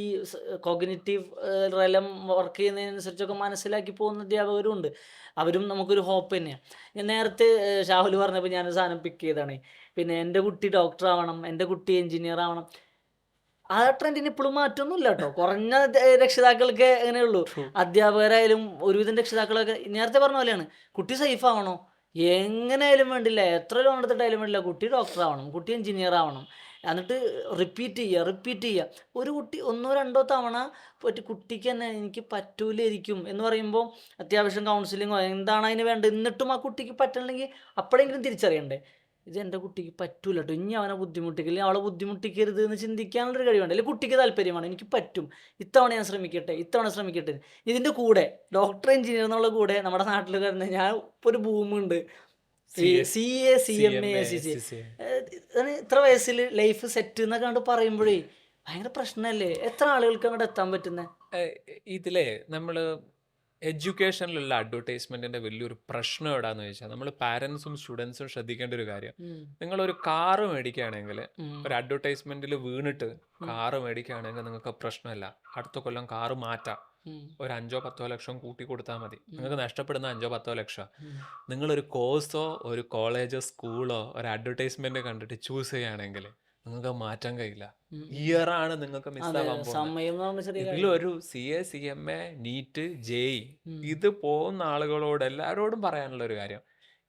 കോഗ്നിറ്റീവ് റെലം വർക്ക് ചെയ്യുന്നതിനനുസരിച്ചൊക്കെ മനസ്സിലാക്കി പോകുന്ന അധ്യാപകരും ഉണ്ട്. അവരും നമുക്കൊരു ഹോപ്പ് തന്നെയാണ്. ഞാൻ നേരത്തെ ഷാഹുൽ പറഞ്ഞപ്പോൾ ഞാനൊരു സാധനം പിക്ക് ചെയ്താണ്, പിന്നെ എൻ്റെ കുട്ടി ഡോക്ടർ ആവണം, എൻ്റെ കുട്ടി എഞ്ചിനീയർ ആവണം. ആ ട്രെൻഡിന് ഇപ്പോഴും മാറ്റമൊന്നുമില്ല കേട്ടോ. കുറഞ്ഞ രക്ഷിതാക്കൾക്ക് അങ്ങനെയുള്ളൂ. അധ്യാപകരായാലും ഒരുവിധം രക്ഷിതാക്കളൊക്കെ നേരത്തെ പറഞ്ഞ പോലെയാണ്, കുട്ടി സേഫ് ആവണോ, എങ്ങനെയായാലും വേണ്ടില്ല, എത്ര ലോൺ എടുത്തിട്ടായാലും വേണ്ടില്ല, കുട്ടി ഡോക്ടർ ആവണം, കുട്ടി എഞ്ചിനീയർ ആവണം. എന്നിട്ട് റിപ്പീറ്റ് ചെയ്യുക. ഒരു കുട്ടി 1-2 തവണ കുട്ടിക്ക് തന്നെ എനിക്ക് പറ്റൂലായിരിക്കും എന്ന് പറയുമ്പോൾ അത്യാവശ്യം കൗൺസിലിങ്ങോ എന്താണ് അതിന് വേണ്ടത്, എന്നിട്ടും ആ കുട്ടിക്ക് പറ്റണമെങ്കിൽ അപ്പോഴെങ്കിലും തിരിച്ചറിയണ്ടേ, ഇത് എൻ്റെ കുട്ടിക്ക് പറ്റൂല കേട്ടോ, ഇനി അവനെ ബുദ്ധിമുട്ടിക്കില്ല, അവളെ ബുദ്ധിമുട്ടിക്കരുത് എന്ന് ചിന്തിക്കാനുള്ളൊരു കഴിവുണ്ട്. അല്ലെങ്കിൽ കുട്ടിക്ക് താല്പര്യമാണ്, എനിക്ക് പറ്റും, ഇത്തവണ ഞാൻ ശ്രമിക്കട്ടെ. ഇതിൻ്റെ കൂടെ ഡോക്ടർ, എഞ്ചിനീയർ എന്നുള്ള കൂടെ നമ്മുടെ നാട്ടിൽ വരുന്ന ഞാൻ ഇപ്പോൾ ഒരു ബൂമുണ്ട്, CA, CMA, CCA. ഇത്ര വയസ്സിൽ ലൈഫ് സെറ്റ് എന്നൊക്കെ കണ്ട് പറയുമ്പോഴേ ഭയങ്കര പ്രശ്നമല്ലേ, എത്ര ആളുകൾക്ക് അങ്ങോട്ട് എത്താൻ പറ്റുന്നത്. ഇതിലെ നമ്മൾ എഡ്യൂക്കേഷനിലുള്ള അഡ്വർടൈസ്മെന്റിന്റെ വലിയൊരു പ്രശ്നം എവിടാന്ന് ചോദിച്ചാൽ, നമ്മൾ പാരന്റ്സും സ്റ്റുഡൻസും ശ്രദ്ധിക്കേണ്ട ഒരു കാര്യം, നിങ്ങളൊരു കാറ് മേടിക്കുകയാണെങ്കിൽ ഒരു അഡ്വർടൈസ്മെന്റിൽ വീണിട്ട് കാറ് മേടിക്കുകയാണെങ്കിൽ നിങ്ങൾക്ക് പ്രശ്നമല്ല, അടുത്ത കൊല്ലം കാറ് മാറ്റാം, ഒരു 5-10 ലക്ഷം കൂട്ടി കൊടുത്താൽ മതി. നിങ്ങൾക്ക് നഷ്ടപ്പെടുന്ന 5-10 ലക്ഷം. നിങ്ങളൊരു കോഴ്സോ ഒരു കോളേജോ സ്കൂളോ ഒരു അഡ്വർടൈസ്മെന്റ് കണ്ടിട്ട് ചൂസ് ചെയ്യുകയാണെങ്കിൽ നിങ്ങൾക്ക് മാറ്റാൻ കഴിയില്ല. ഇയറാണ് നിങ്ങൾക്ക് മിസ്സാവാൻ പോകുന്നത്. ഇതിലൊരു CA, CMA, നീറ്റ്, JEE ഇത് പോകുന്ന ആളുകളോട് എല്ലാവരോടും പറയാനുള്ള ഒരു കാര്യം,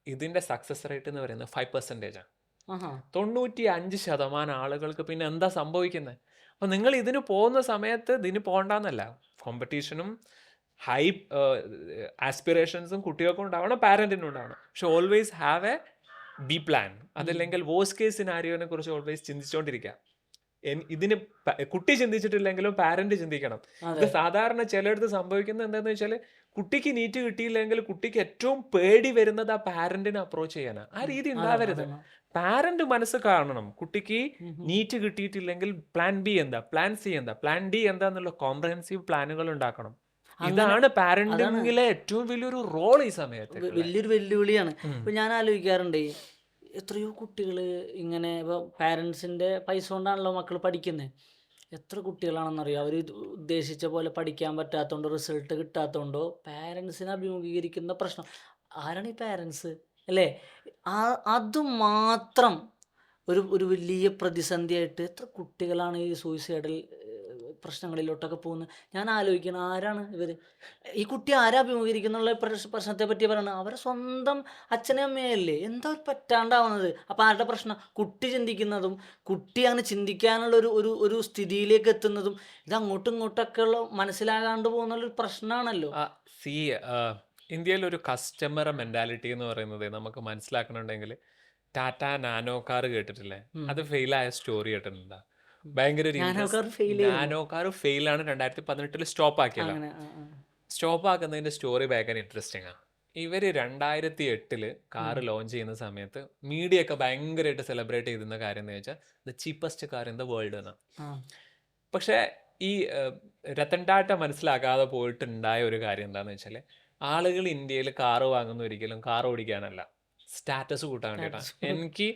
ഇതിന്റെ സക്സസ് റേറ്റ് എന്ന് പറയുന്നത് 5% ആണ്. 95% ആളുകൾക്ക് പിന്നെ എന്താ സംഭവിക്കുന്നത്? അപ്പോൾ നിങ്ങൾ ഇതിന് പോകുന്ന സമയത്ത് ഇതിന് പോകണ്ടെന്നല്ല, കോമ്പറ്റീഷനും ഹൈ ആസ്പിറേഷൻസും കുട്ടികൾക്കും ഉണ്ടാവണം, പാരന്റിനും ഉണ്ടാവണം. പക്ഷെ always have A B plan. അതല്ലെങ്കിൽ വേഴ്സ്റ്റ് കേസ് സിനാരിയോനെ കുറിച്ച് ഓൾവേസ് ചിന്തിച്ചുകൊണ്ടിരിക്കുക. ഇതിന് കുട്ടി ചിന്തിച്ചിട്ടില്ലെങ്കിലും പാരന്റ് ചിന്തിക്കണം. ഇത് സാധാരണ ചിലയിടത്ത് സംഭവിക്കുന്നത് എന്താന്ന് വെച്ചാൽ, കുട്ടിക്ക് നീറ്റ് കിട്ടിയില്ലെങ്കിൽ കുട്ടിക്ക് ഏറ്റവും പേടി വരുന്നത് ആ പാരന്റിനെ അപ്രോച്ച് ചെയ്യാനാണ്. ആ രീതി ഉണ്ടാവരുത്. പാരന്റ് മനസ്സ് കാണണം, കുട്ടിക്ക് നീറ്റ് കിട്ടിയിട്ടില്ലെങ്കിൽ പ്ലാൻ ബി എന്താ, പ്ലാൻ സി എന്താ, പ്ലാൻ ഡി എന്താന്നുള്ള കോംപ്രഹെൻസീവ് പ്ലാനുകൾ ഉണ്ടാക്കണം. ഇതാണ് പാരന്റിങ്ങിലെ ഏറ്റവും വലിയൊരു റോൾ ഈ സമയത്ത്. വലിയൊരു വെല്ലുവിളിയാണ്. ഇപ്പൊ ഞാൻ ആലോചിക്കാറുണ്ട്, എത്രയോ കുട്ടികൾ ഇങ്ങനെ ഇപ്പോൾ പാരൻസിൻ്റെ പൈസ കൊണ്ടാണല്ലോ മക്കൾ പഠിക്കുന്നത്. എത്ര കുട്ടികളാണെന്നറിയോ അവർ ഉദ്ദേശിച്ച പോലെ പഠിക്കാൻ പറ്റാത്തതുകൊണ്ടോ റിസൾട്ട് കിട്ടാത്തതുകൊണ്ടോ പാരൻസിനെ അഭിമുഖീകരിക്കുന്ന പ്രശ്നം. ആരാണ് ഈ പാരൻസ് അല്ലേ? അത് മാത്രം ഒരു ഒരു വലിയ പ്രതിസന്ധിയായിട്ട് എത്ര കുട്ടികളാണ് ഈ സൂയിസൈഡൽ പ്രശ്നങ്ങളിലോട്ടൊക്കെ പോകുന്നത്. ഞാൻ ആലോചിക്കണം ആരാണ് ഇവർ? ഈ കുട്ടി ആരാ അഭിമുഖീകരിക്കുന്നുള്ള പ്രശ്നത്തെ പറ്റി പറയണത്? അവരെ സ്വന്തം അച്ഛനും അമ്മയല്ലേ? എന്താ ഒരു പറ്റാണ്ടാവുന്നത്? അപ്പം ആരുടെ പ്രശ്നം? കുട്ടി ചിന്തിക്കുന്നതും കുട്ടി അങ്ങനെ ചിന്തിക്കാനുള്ള ഒരു ഒരു ഒരു സ്ഥിതിയിലേക്ക് എത്തുന്നതും ഇത് അങ്ങോട്ടും ഇങ്ങോട്ടൊക്കെ ഉള്ള മനസ്സിലാകാണ്ട് പോകുന്ന ഒരു പ്രശ്നമാണല്ലോ. സി ഇന്ത്യയിൽ ഒരു കസ്റ്റമർ മെന്റാലിറ്റി എന്ന് പറയുന്നത് നമുക്ക് മനസ്സിലാക്കണമെങ്കിൽ ടാറ്റ നാനോ കാർ കേട്ടിട്ടില്ലേ? ഉം. അത് ഫെയിലായ സ്റ്റോറി കേട്ടിട്ടുണ്ടോ? ഭയങ്കര ഒരു ഞാനൊക്കെ ഫെയിൽ ചെയ്യുന്നു നാനോ കാർ ഫെയിലാണ് 2018 സ്റ്റോപ്പ് ആക്കിയല്ലോ. അങ്ങനെ. സ്റ്റോപ്പ് ആക്കുന്നതിന്റെ സ്റ്റോറി ഭയങ്കര ഇൻട്രസ്റ്റിംഗ് ആണ്. ഇവര് 2008 കാർ ലോഞ്ച് ചെയ്യുന്ന സമയത്ത് മീഡിയ ഒക്കെ ഭയങ്കരമായിട്ട് സെലിബ്രേറ്റ് ചെയ്തിരുന്ന കാര്യം എന്ന് വെച്ചാൽ the cheapest car in the world എന്നാണ്. ആ. പക്ഷേ ഈ രത്തൻ ടാറ്റ മനസ്സിലാക്കാതെ പോയിട്ടുണ്ടായ ഒരു കാര്യം എന്താണെന്ന് വെച്ചാൽ ആളുകൾ ഇന്ത്യയിൽ കാറ് വാങ്ങുന്ന ഒരിക്കലും കാർ ഓടിക്കാനല്ല, സ്റ്റാറ്റസ് കൂട്ടാൻ വേണ്ടിയിട്ടാണ്. എനിക്ക്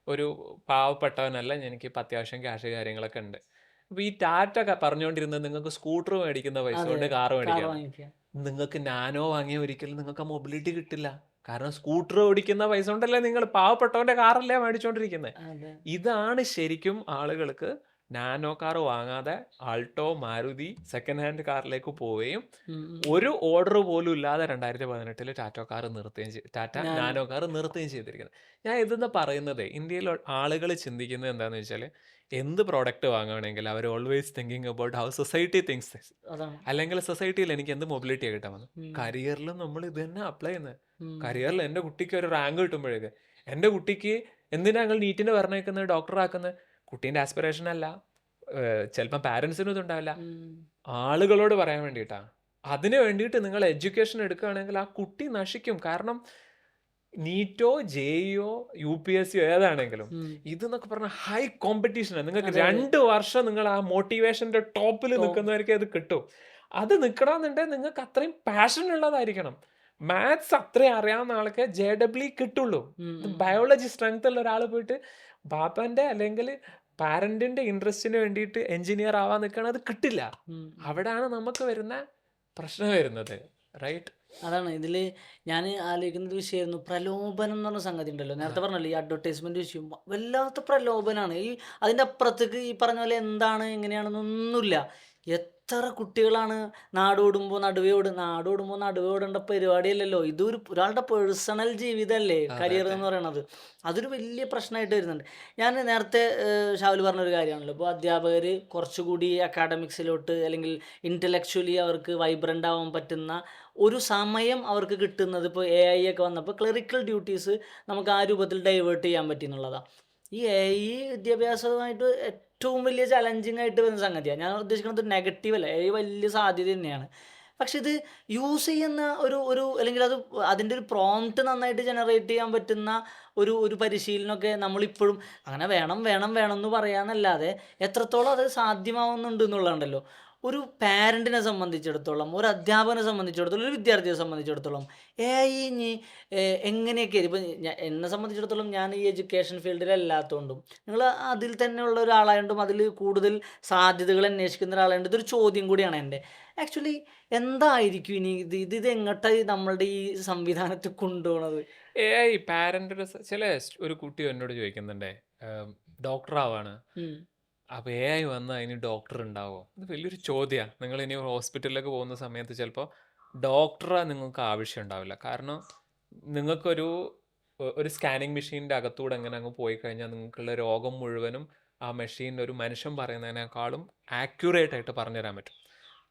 ഒരു പാവപ്പെട്ടവനല്ല, എനിക്ക് ഇപ്പം അത്യാവശ്യം ക്യാഷ് കാര്യങ്ങളൊക്കെ ഉണ്ട്. അപ്പോൾ ഈ ടാറ്റ പറഞ്ഞുകൊണ്ടിരുന്നത് നിങ്ങൾക്ക് സ്കൂട്ടർ മേടിക്കുന്ന പൈസ കൊണ്ട് കാർ കാർ മേടിക്കാം. വാങ്ങിക്കുക. നിങ്ങൾക്ക് നാനോ വാങ്ങിയ ഒരിക്കലും നിങ്ങൾക്ക് മൊബിലിറ്റി കിട്ടില്ല. കാരണം സ്കൂട്ടർ ഓടിക്കുന്ന പൈസ കൊണ്ടല്ലേ നിങ്ങൾ പാവപ്പെട്ടവന്റെ കാറല്ലേ മേടിച്ചോണ്ടിരിക്കുന്നത്. അതെ. ഇതാണ് ശരിക്കും ആളുകൾക്ക് നാനോ കാർ വാങ്ങാതെ ആൾട്ടോ മാരുതി സെക്കൻഡ് ഹാൻഡ് കാറിലേക്ക് പോവുകയും ഒരു ഓർഡർ പോലും ഇല്ലാതെ 2018 ടാറ്റ നാനോ കാർ നിർത്തുകയും ചെയ്തിരിക്കുന്നത്. ഞാൻ ഇതെന്ന് പറയുന്നത് ഇന്ത്യയിൽ ആളുകൾ ചിന്തിക്കുന്നത് എന്താണെന്ന് വെച്ചാൽ എന്ത് പ്രോഡക്റ്റ് വാങ്ങുകയാണെങ്കിൽ അവർ always thinking about how society thinks, അതാണ്. അല്ലെങ്കിൽ സൊസൈറ്റിയിൽ എനിക്ക് എന്ത് മൊബിലിറ്റി കിട്ടാമെന്ന്. കരിയറിലും നമ്മൾ ഇത് തന്നെ അപ്ലൈ ചെയ്യുന്നത്. കരിയറിൽ എൻ്റെ കുട്ടിക്ക് ഒരു റാങ്ക് കിട്ടുമ്പോഴേക്ക് എൻ്റെ കുട്ടിക്ക് എന്തിനാ ഞങ്ങൾ നീറ്റിന് പറഞ്ഞേക്കുന്നത്, ഡോക്ടറാക്കുന്നത്? കുട്ടീൻ്റെ ആസ്പിറേഷൻ അല്ല, ചിലപ്പോൾ പാരൻസിനും ഇതുണ്ടാവില്ല, ആളുകളോട് പറയാൻ വേണ്ടിയിട്ടാണ്. അതിന് വേണ്ടിയിട്ട് നിങ്ങൾ എഡ്യൂക്കേഷൻ എടുക്കുകയാണെങ്കിൽ ആ കുട്ടി നശിക്കും. കാരണം നീറ്റോ ജെഇഒ UPSC ഏതാണെങ്കിലും ഇതെന്നൊക്കെ പറഞ്ഞാൽ ഹൈ കോമ്പറ്റീഷനാണ്. നിങ്ങൾക്ക് 2 വർഷം നിങ്ങൾ ആ മോട്ടിവേഷന്റെ ടോപ്പിൽ നിൽക്കുന്നവർക്ക് അത് കിട്ടും. അത് നിൽക്കണമെന്നുണ്ടെങ്കിൽ നിങ്ങൾക്ക് അത്രയും പാഷൻ ഉള്ളതായിരിക്കണം. മാത്സ് അത്രയും അറിയാവുന്ന ആൾക്ക് JEE കിട്ടുള്ളൂ. ബയോളജി സ്ട്രെങ്ത് ഉള്ള ഒരാൾ പോയിട്ട് ബാപ്പന്റെ അല്ലെങ്കിൽ പാരന്റിന്റെ ഇൻട്രസ്റ്റിന് വേണ്ടിയിട്ട് എഞ്ചിനീയർ ആവാൻ നിൽക്കുകയാണെങ്കിൽ അത് കിട്ടില്ല. അവിടെയാണ് നമുക്ക് വരുന്ന പ്രശ്നം വരുന്നത്. റൈറ്റ്? അതാണ് ഇതിൽ ഞാൻ ആലോചിക്കുന്ന വിഷയമായിരുന്നു പ്രലോഭനം എന്ന് പറഞ്ഞ സംഗതി ഉണ്ടല്ലോ. നേരത്തെ പറഞ്ഞല്ലോ ഈ അഡ്വർടൈസ്മെന്റ് വിഷയം വല്ലാത്ത പ്രലോഭനമാണ്. അതിൻ്റെ അപ്പുറത്തേക്ക് ഈ പറഞ്ഞ പോലെ എന്താണ് എങ്ങനെയാണെന്നൊന്നുമില്ല. എത്ര കുട്ടികളാണ് നാടോടുമ്പോൾ നടുവേ ഓടേണ്ട പരിപാടിയല്ലല്ലോ. ഇതൊരു ഒരാളുടെ പേഴ്സണൽ ജീവിതമല്ലേ കരിയർ എന്ന് പറയണത്. അതൊരു വലിയ പ്രശ്നമായിട്ട് വരുന്നുണ്ട്. ഞാൻ നേരത്തെ ഷാവുൽ പറഞ്ഞൊരു കാര്യമാണല്ലോ, ഇപ്പോൾ അധ്യാപകർ കുറച്ചുകൂടി അക്കാഡമിക്സിലോട്ട് അല്ലെങ്കിൽ ഇൻ്റലക്ച്വലി അവർക്ക് വൈബ്രൻ്റ് ആവാൻ പറ്റുന്ന ഒരു സമയം അവർക്ക് കിട്ടുന്നത് ഇപ്പോൾ AI ഒക്കെ വന്നപ്പോൾ ക്ലറിക്കൽ ഡ്യൂട്ടീസ് നമുക്ക് ആ രൂപത്തിൽ ഡൈവേർട്ട് ചെയ്യാൻ പറ്റി എന്നുള്ളതാണ്. ഈ AI വിദ്യാഭ്യാസവുമായിട്ട് ഏറ്റവും വലിയ ചലഞ്ചിങ് ആയിട്ട് വരുന്ന സംഗതിയാണ്. ഞാൻ ഉദ്ദേശിക്കുന്നത് നെഗറ്റീവ് അല്ല, AI വലിയ സാധ്യത തന്നെയാണ്. പക്ഷെ ഇത് യൂസ് ചെയ്യുന്ന ഒരു അല്ലെങ്കിൽ അതിൻ്റെ ഒരു പ്രോംപ്റ്റ് നന്നായിട്ട് ജനറേറ്റ് ചെയ്യാൻ പറ്റുന്ന ഒരു പരിശീലനമൊക്കെ നമ്മളിപ്പോഴും അങ്ങനെ വേണം എന്ന് പറയാന്നല്ലാതെ എത്രത്തോളം അത് സാധ്യമാവുന്നുണ്ട് എന്നുള്ളതുണ്ടല്ലോ. ഒരു പാരൻറ്റിനെ സംബന്ധിച്ചിടത്തോളം, ഒരു അധ്യാപകനെ സംബന്ധിച്ചിടത്തോളം, ഒരു വിദ്യാർത്ഥിയെ സംബന്ധിച്ചിടത്തോളം AI ഇനി എങ്ങനെയൊക്കെ ഇപ്പം എന്നെ സംബന്ധിച്ചിടത്തോളം ഞാൻ ഈ എഡ്യൂക്കേഷൻ ഫീൽഡിലല്ലാത്തതുകൊണ്ടും നിങ്ങൾ അതിൽ തന്നെ ഉള്ള ഒരാളായതുകൊണ്ടും അതിൽ കൂടുതൽ സാധ്യതകൾ അന്വേഷിക്കുന്ന ഒരാളായതുകൊണ്ട് ഇതൊരു ചോദ്യം കൂടിയാണ് എൻ്റെ. ആക്ച്വലി എന്തായിരിക്കും ഇനി ഇത് എങ്ങോട്ടായി നമ്മളുടെ ഈ സംവിധാനത്തിൽ കൊണ്ടുപോകണത്? AI പാരന്റ് ഒരു കുട്ടി എന്നോട് ചോദിക്കുന്നുണ്ടേ, ഡോക്ടറാവാണ്, അപ്പോൾ AI വന്നാൽ അതിന് ഡോക്ടർ ഉണ്ടാവുമോ? ഇത് വലിയൊരു ചോദ്യമാണ്. നിങ്ങൾ ഇനി ഹോസ്പിറ്റലിലേക്ക് പോകുന്ന സമയത്ത് ചിലപ്പോൾ ഡോക്ടറെ നിങ്ങൾക്ക് ആവശ്യം ഉണ്ടാവില്ല. കാരണം നിങ്ങൾക്കൊരു ഒരു സ്കാനിങ് മെഷീൻ്റെ അകത്തൂടെ എങ്ങനെ അങ്ങ് പോയി കഴിഞ്ഞാൽ നിങ്ങൾക്കുള്ള രോഗം മുഴുവനും ആ മെഷീൻ ഒരു മനുഷ്യൻ പറയുന്നതിനേക്കാളും ആക്യുറേറ്റ് ആയിട്ട് പറഞ്ഞുതരാൻ പറ്റും.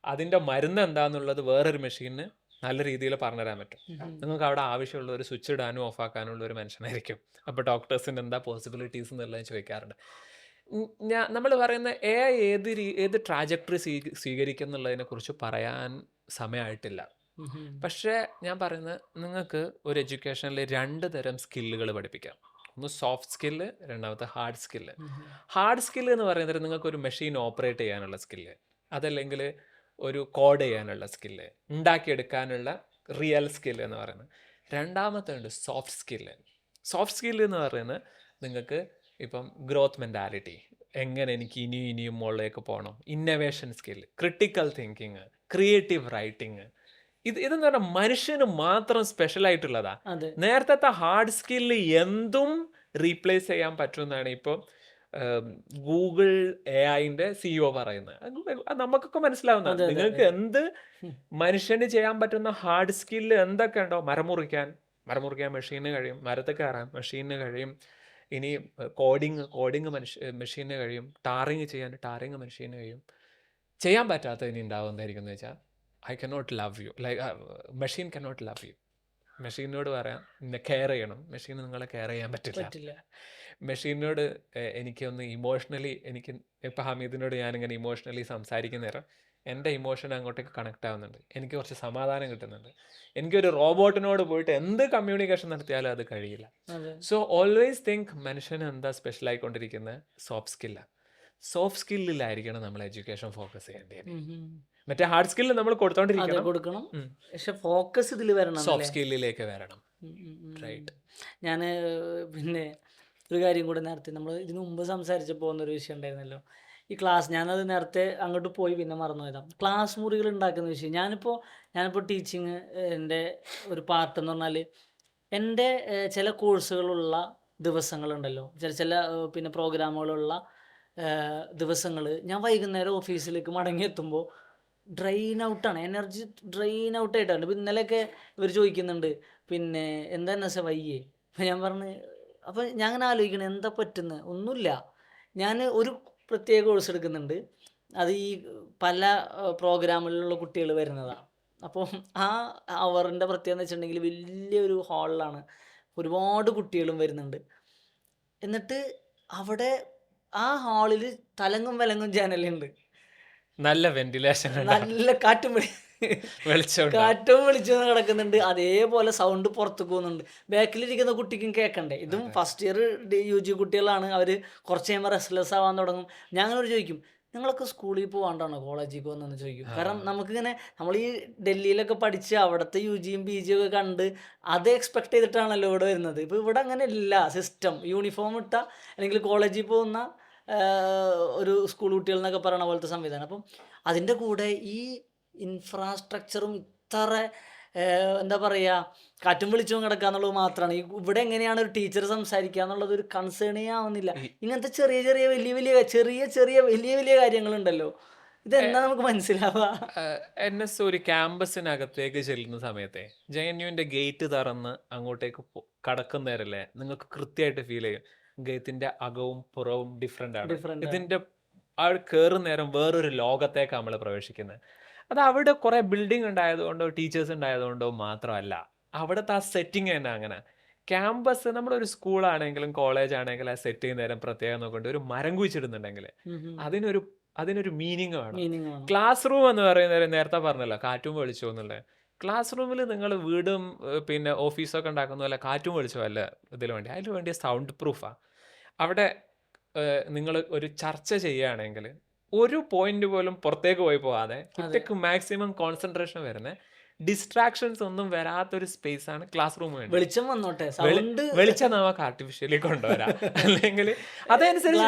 അതിൻ്റെ മരുന്ന് എന്താണെന്നുള്ളത് വേറൊരു മെഷീന് നല്ല രീതിയിൽ പറഞ്ഞുതരാൻ പറ്റും. നിങ്ങൾക്ക് അവിടെ ആവശ്യമുള്ള ഒരു സ്വിച്ച് ഇടാനും ഓഫ് ആക്കാനുള്ള ഒരു മനുഷ്യനായിരിക്കും. അപ്പോൾ ഡോക്ടേഴ്സിന് എന്താ പോസിബിലിറ്റീസ് എന്നുള്ളത് ചോദിക്കാറുണ്ട്. നമ്മൾ പറയുന്ന AI ഏത് ട്രാജക്ടറി സ്വീകരിക്കും എന്നുള്ളതിനെക്കുറിച്ച് പറയാൻ സമയമായിട്ടില്ല. പക്ഷേ ഞാൻ പറയുന്നത് നിങ്ങൾക്ക് ഒരു എഡ്യൂക്കേഷനിൽ 2 തരം സ്കില്ലുകൾ പഠിപ്പിക്കാം. ഒന്ന് സോഫ്റ്റ് സ്കില്ല്, രണ്ടാമത്തെ ഹാർഡ് സ്കില്ല്. ഹാർഡ് സ്കില്ല് എന്ന് പറയുന്നത് നിങ്ങൾക്കൊരു മെഷീൻ ഓപ്പറേറ്റ് ചെയ്യാനുള്ള സ്കില്ല്, അതല്ലെങ്കിൽ ഒരു കോഡ് ചെയ്യാനുള്ള സ്കില്ല്, ഉണ്ടാക്കിയെടുക്കാനുള്ള റിയൽ സ്കില്ല് എന്ന് പറയുന്നത്. രണ്ടാമത്തെ ഉണ്ട് സോഫ്റ്റ് സ്കില്ല്. സോഫ്റ്റ് സ്കിൽ എന്ന് പറയുന്നത് നിങ്ങൾക്ക് ഇപ്പം ഗ്രോത്ത് മെൻറ്റാലിറ്റി, എങ്ങനെ എനിക്ക് ഇനിയും മുകളിലേക്ക് പോകണം, innovation skill, critical thinking, creative writing, ഇതെന്ന് പറഞ്ഞാൽ മനുഷ്യന് മാത്രം സ്പെഷ്യൽ ആയിട്ടുള്ളതാ. അതെ നേരത്തെ ഹാർഡ് സ്കില്ല് എന്തും റീപ്ലേസ് ചെയ്യാൻ പറ്റുമെന്നാണ് ഇപ്പോൾ ഗൂഗിൾ AI-ന്റെ CEO പറയുന്നത്. അത് നമുക്കൊക്കെ മനസ്സിലാവുന്ന, അതെ അതെ നിങ്ങൾക്ക് അതെ എന്ത് ഉം. മനുഷ്യന് ചെയ്യാൻ പറ്റുന്ന ഹാർഡ് സ്കില്ല് എന്തൊക്കെ ഉണ്ടോ, മരം മുറിക്കാൻ മെഷീന് കഴിയും, മരത്തിൽ കയറാൻ മെഷീന് കഴിയും, ഇനി കോഡിങ് മെഷീന് കഴിയും, ടാറിങ് മെഷീന് കഴിയും. ചെയ്യാൻ പറ്റാത്ത ഇനി ഉണ്ടാവുന്നതായിരിക്കും എന്ന് വെച്ചാൽ I cannot love you, machine cannot love you. മെഷീനോട് പറയാം കെയർ ചെയ്യണം, മെഷീന് നിങ്ങളെ കെയർ ചെയ്യാൻ പറ്റില്ല. പറ്റില്ല മെഷീനോട് എനിക്കൊന്ന് ഇമോഷണലി, ഇപ്പം ഹമീദിനോട് ഞാനിങ്ങനെ ഇമോഷണലി സംസാരിക്കുന്ന നേരം എൻ്റെ ഇമോഷൻ അങ്ങോട്ടേക്ക് കണക്ട് ആവുന്നുണ്ട്, എനിക്ക് കുറച്ച് സമാധാനം കിട്ടുന്നുണ്ട്. എനിക്കൊരു റോബോട്ടിനോട് പോയിട്ട് എന്ത് കമ്മ്യൂണിക്കേഷൻ നടത്തിയാലും അത് കഴിയില്ല. അതെ സോ ഓൾവേസ് തിങ്ക് മനുഷ്യന് എന്താ സ്പെഷ്യൽ ആയിക്കൊണ്ടിരിക്കുന്നത്, സോഫ്റ്റ് സ്കില്ലിലായിരിക്കണം നമ്മൾ എഡ്യൂക്കേഷൻ ഫോക്കസ് ചെയ്യേണ്ടത്. ഉം ഉം. മറ്റേ ഹാർഡ് സ്കില്ല് നമ്മൾ അതെ കൊടുത്തോണ്ടിരിക്കണം, കൊടുക്കണം പക്ഷെ ഫോക്കസ് ഇതിൽ വരണം സോഫ്റ്റ് എന്നല്ലേ സ്കില്ലിലേക്ക് വരണം. റൈറ്റ്. ഞാൻ പിന്നെ ഒരു കാര്യം കൂടെ നേരത്തെ നമ്മൾ ഇതിനു മുമ്പ് സംസാരിച്ച് പോകുന്നൊരു വിഷയം ഉണ്ടായിരുന്നല്ലോ, ഈ ക്ലാസ്, ഞാനത് നേരത്തെ അങ്ങോട്ട് പോയി പിന്നെ മറന്നുപോയതാണ്, ക്ലാസ് മുറികൾ ഉണ്ടാക്കുന്ന വിഷയം. ഞാനിപ്പോൾ ടീച്ചിങ് എൻ്റെ ഒരു പാർട്ട് എന്ന് പറഞ്ഞാൽ എൻ്റെ ചില കോഴ്സുകളുള്ള ദിവസങ്ങളുണ്ടല്ലോ, ചില പിന്നെ പ്രോഗ്രാമുകളുള്ള ദിവസങ്ങൾ ഞാൻ വൈകുന്നേരം ഓഫീസിലേക്ക് മടങ്ങിയെത്തുമ്പോൾ ഡ്രെയിൻ ഔട്ടാണ്, എനർജി ഡ്രെയിൻ ഔട്ട് ആയിട്ടാണ്. ഇപ്പം ഇന്നലെയൊക്കെ ഇവർ ചോദിക്കുന്നുണ്ട് പിന്നെ എന്താ എന്നെ വയ്യേ, അപ്പം ഞാൻ പറഞ്ഞ്, അപ്പം ഞാൻ അങ്ങനെ ആലോചിക്കണം എന്താ പറ്റുന്നത്, ഒന്നുമില്ല. ഞാൻ ഒരു പ്രത്യേക കോഴ്സ് എടുക്കുന്നുണ്ട്, അത് ഈ പല പ്രോഗ്രാമുകളിലുള്ള കുട്ടികൾ വരുന്നതാണ്. അപ്പോൾ ആ അവറിൻ്റെ പ്രത്യേകത എന്ന് വെച്ചിട്ടുണ്ടെങ്കിൽ വലിയൊരു ഹാളിലാണ്, ഒരുപാട് കുട്ടികളും വരുന്നുണ്ട്. എന്നിട്ട് അവിടെ ആ ഹാളിൽ തലങ്ങും വിലങ്ങും ജനലുണ്ട്, നല്ല വെന്റിലേഷൻ നല്ല കാറ്റും വെളിച്ചം കാറ്റും വെളിച്ചം കിടക്കുന്നുണ്ട്, അതേപോലെ സൗണ്ട് പുറത്തേക്ക് പോകുന്നുണ്ട്. ബാക്കിലിരിക്കുന്ന കുട്ടിക്കും കേൾക്കണ്ടേ. ഇതും ഫസ്റ്റ് ഇയർ UG കുട്ടികളാണ്, അവർ കുറച്ച് കഴിയുമ്പോൾ റെസ്റ്റ്ലെസ് ആവാൻ തുടങ്ങും. ഞാൻ അങ്ങനെ ഒരു ചോദിക്കും, നിങ്ങളൊക്കെ സ്കൂളിൽ പോകാണ്ടാണോ കോളേജിൽ പോകുന്നതെന്ന് ചോദിക്കും. കാരണം നമുക്കിങ്ങനെ നമ്മൾ ഈ ഡൽഹിയിലൊക്കെ പഠിച്ച് അവിടുത്തെ UGയും PG ഒക്കെ കണ്ട് അത് എക്സ്പെക്ട് ചെയ്തിട്ടാണല്ലോ ഇവിടെ വരുന്നത്. ഇപ്പോൾ ഇവിടെ അങ്ങനെ ഇല്ല സിസ്റ്റം. യൂണിഫോം ഇട്ട അല്ലെങ്കിൽ കോളേജിൽ പോകുന്ന ഒരു സ്കൂൾ കുട്ടികൾ എന്നൊക്കെ പറയണ പോലത്തെ സംവിധാനം. അപ്പം അതിൻ്റെ കൂടെ ഈ ഇൻഫ്രാസ്ട്രക്ചറും ഇത്ര എന്താ പറയുക കാറ്റും വെളിച്ചവും കിടക്കുക എന്നുള്ളത് മാത്രമാണ്. ഈ ഇവിടെ എങ്ങനെയാണ് ഒരു ടീച്ചർ സംസാരിക്കുക എന്നുള്ളത് ഒരു കൺസേണേ ആവുന്നില്ല. ഇങ്ങനത്തെ വലിയ വലിയ കാര്യങ്ങളുണ്ടല്ലോ, ഇതെന്താ നമുക്ക് മനസ്സിലാവുക? NS ഒരു ക്യാമ്പസിനകത്തേക്ക് ചെല്ലുന്ന സമയത്തെ JNUവിന്റെ ഗേറ്റ് തുറന്ന് അങ്ങോട്ടേക്ക് കടക്കുന്നേരല്ലേ നിങ്ങൾക്ക് കൃത്യമായിട്ട് ഫീൽ ചെയ്യും ഗേറ്റിന്റെ അകവും പുറവും ഡിഫറെന്റ് ആണ്. ഡിഫറെൻ്റ് ആണ്. ഇതിന്റെ ആ കയറുന്ന നേരം വേറൊരു ലോകത്തേക്ക് നമ്മൾ പ്രവേശിക്കുന്നത്. അത് അവിടെ കുറെ ബിൽഡിംഗ് ഉണ്ടായതുകൊണ്ടോ ടീച്ചേഴ്സ് ഉണ്ടായതുകൊണ്ടോ മാത്രമല്ല, അവിടുത്തെ ആ സെറ്റിംഗ് തന്നെ അങ്ങനെ. ക്യാമ്പസ് നമ്മളൊരു സ്കൂളാണെങ്കിലും കോളേജ് ആണെങ്കിലും ആ സെറ്റ് ചെയ്യുന്ന നേരം പ്രത്യേകം നോക്കേണ്ട, ഒരു മരം കുഴിച്ചിടുന്നുണ്ടെങ്കിൽ അതിനൊരു മീനിങ് വേണം. മീനിങ് വേണം. ക്ലാസ് റൂം എന്ന് പറയുന്നത് നേരത്തെ പറഞ്ഞല്ലോ കാറ്റും വെളിച്ചവും എന്നുള്ളത്. ക്ലാസ് റൂമിൽ നിങ്ങൾ വീടും പിന്നെ ഓഫീസൊക്കെ ഉണ്ടാക്കുന്ന പോലെ കാറ്റും വെളിച്ചവും അല്ല അതിന് വേണ്ടി സൗണ്ട് പ്രൂഫാണ്. അവിടെ നിങ്ങൾ ഒരു ചർച്ച ചെയ്യുകയാണെങ്കിൽ ഒരു പോയിന്റ് പോലും പുറത്തേക്ക് പോകാതെ കുട്ടിക്ക് മാക്സിമം കോൺസെൻട്രേഷൻ വരുന്നത്, ഡിസ്ട്രാക്ഷൻസ് ഒന്നും വരാത്തൊരു സ്പേസ് ആണ് ക്ലാസ് റൂം വേണ്ടി. വെളിച്ചം വന്നോട്ടെ, സൗണ്ട് വെളിച്ചം നമുക്ക് ആർട്ടിഫിഷ്യലി കൊണ്ടുവരാം. അല്ലെങ്കിൽ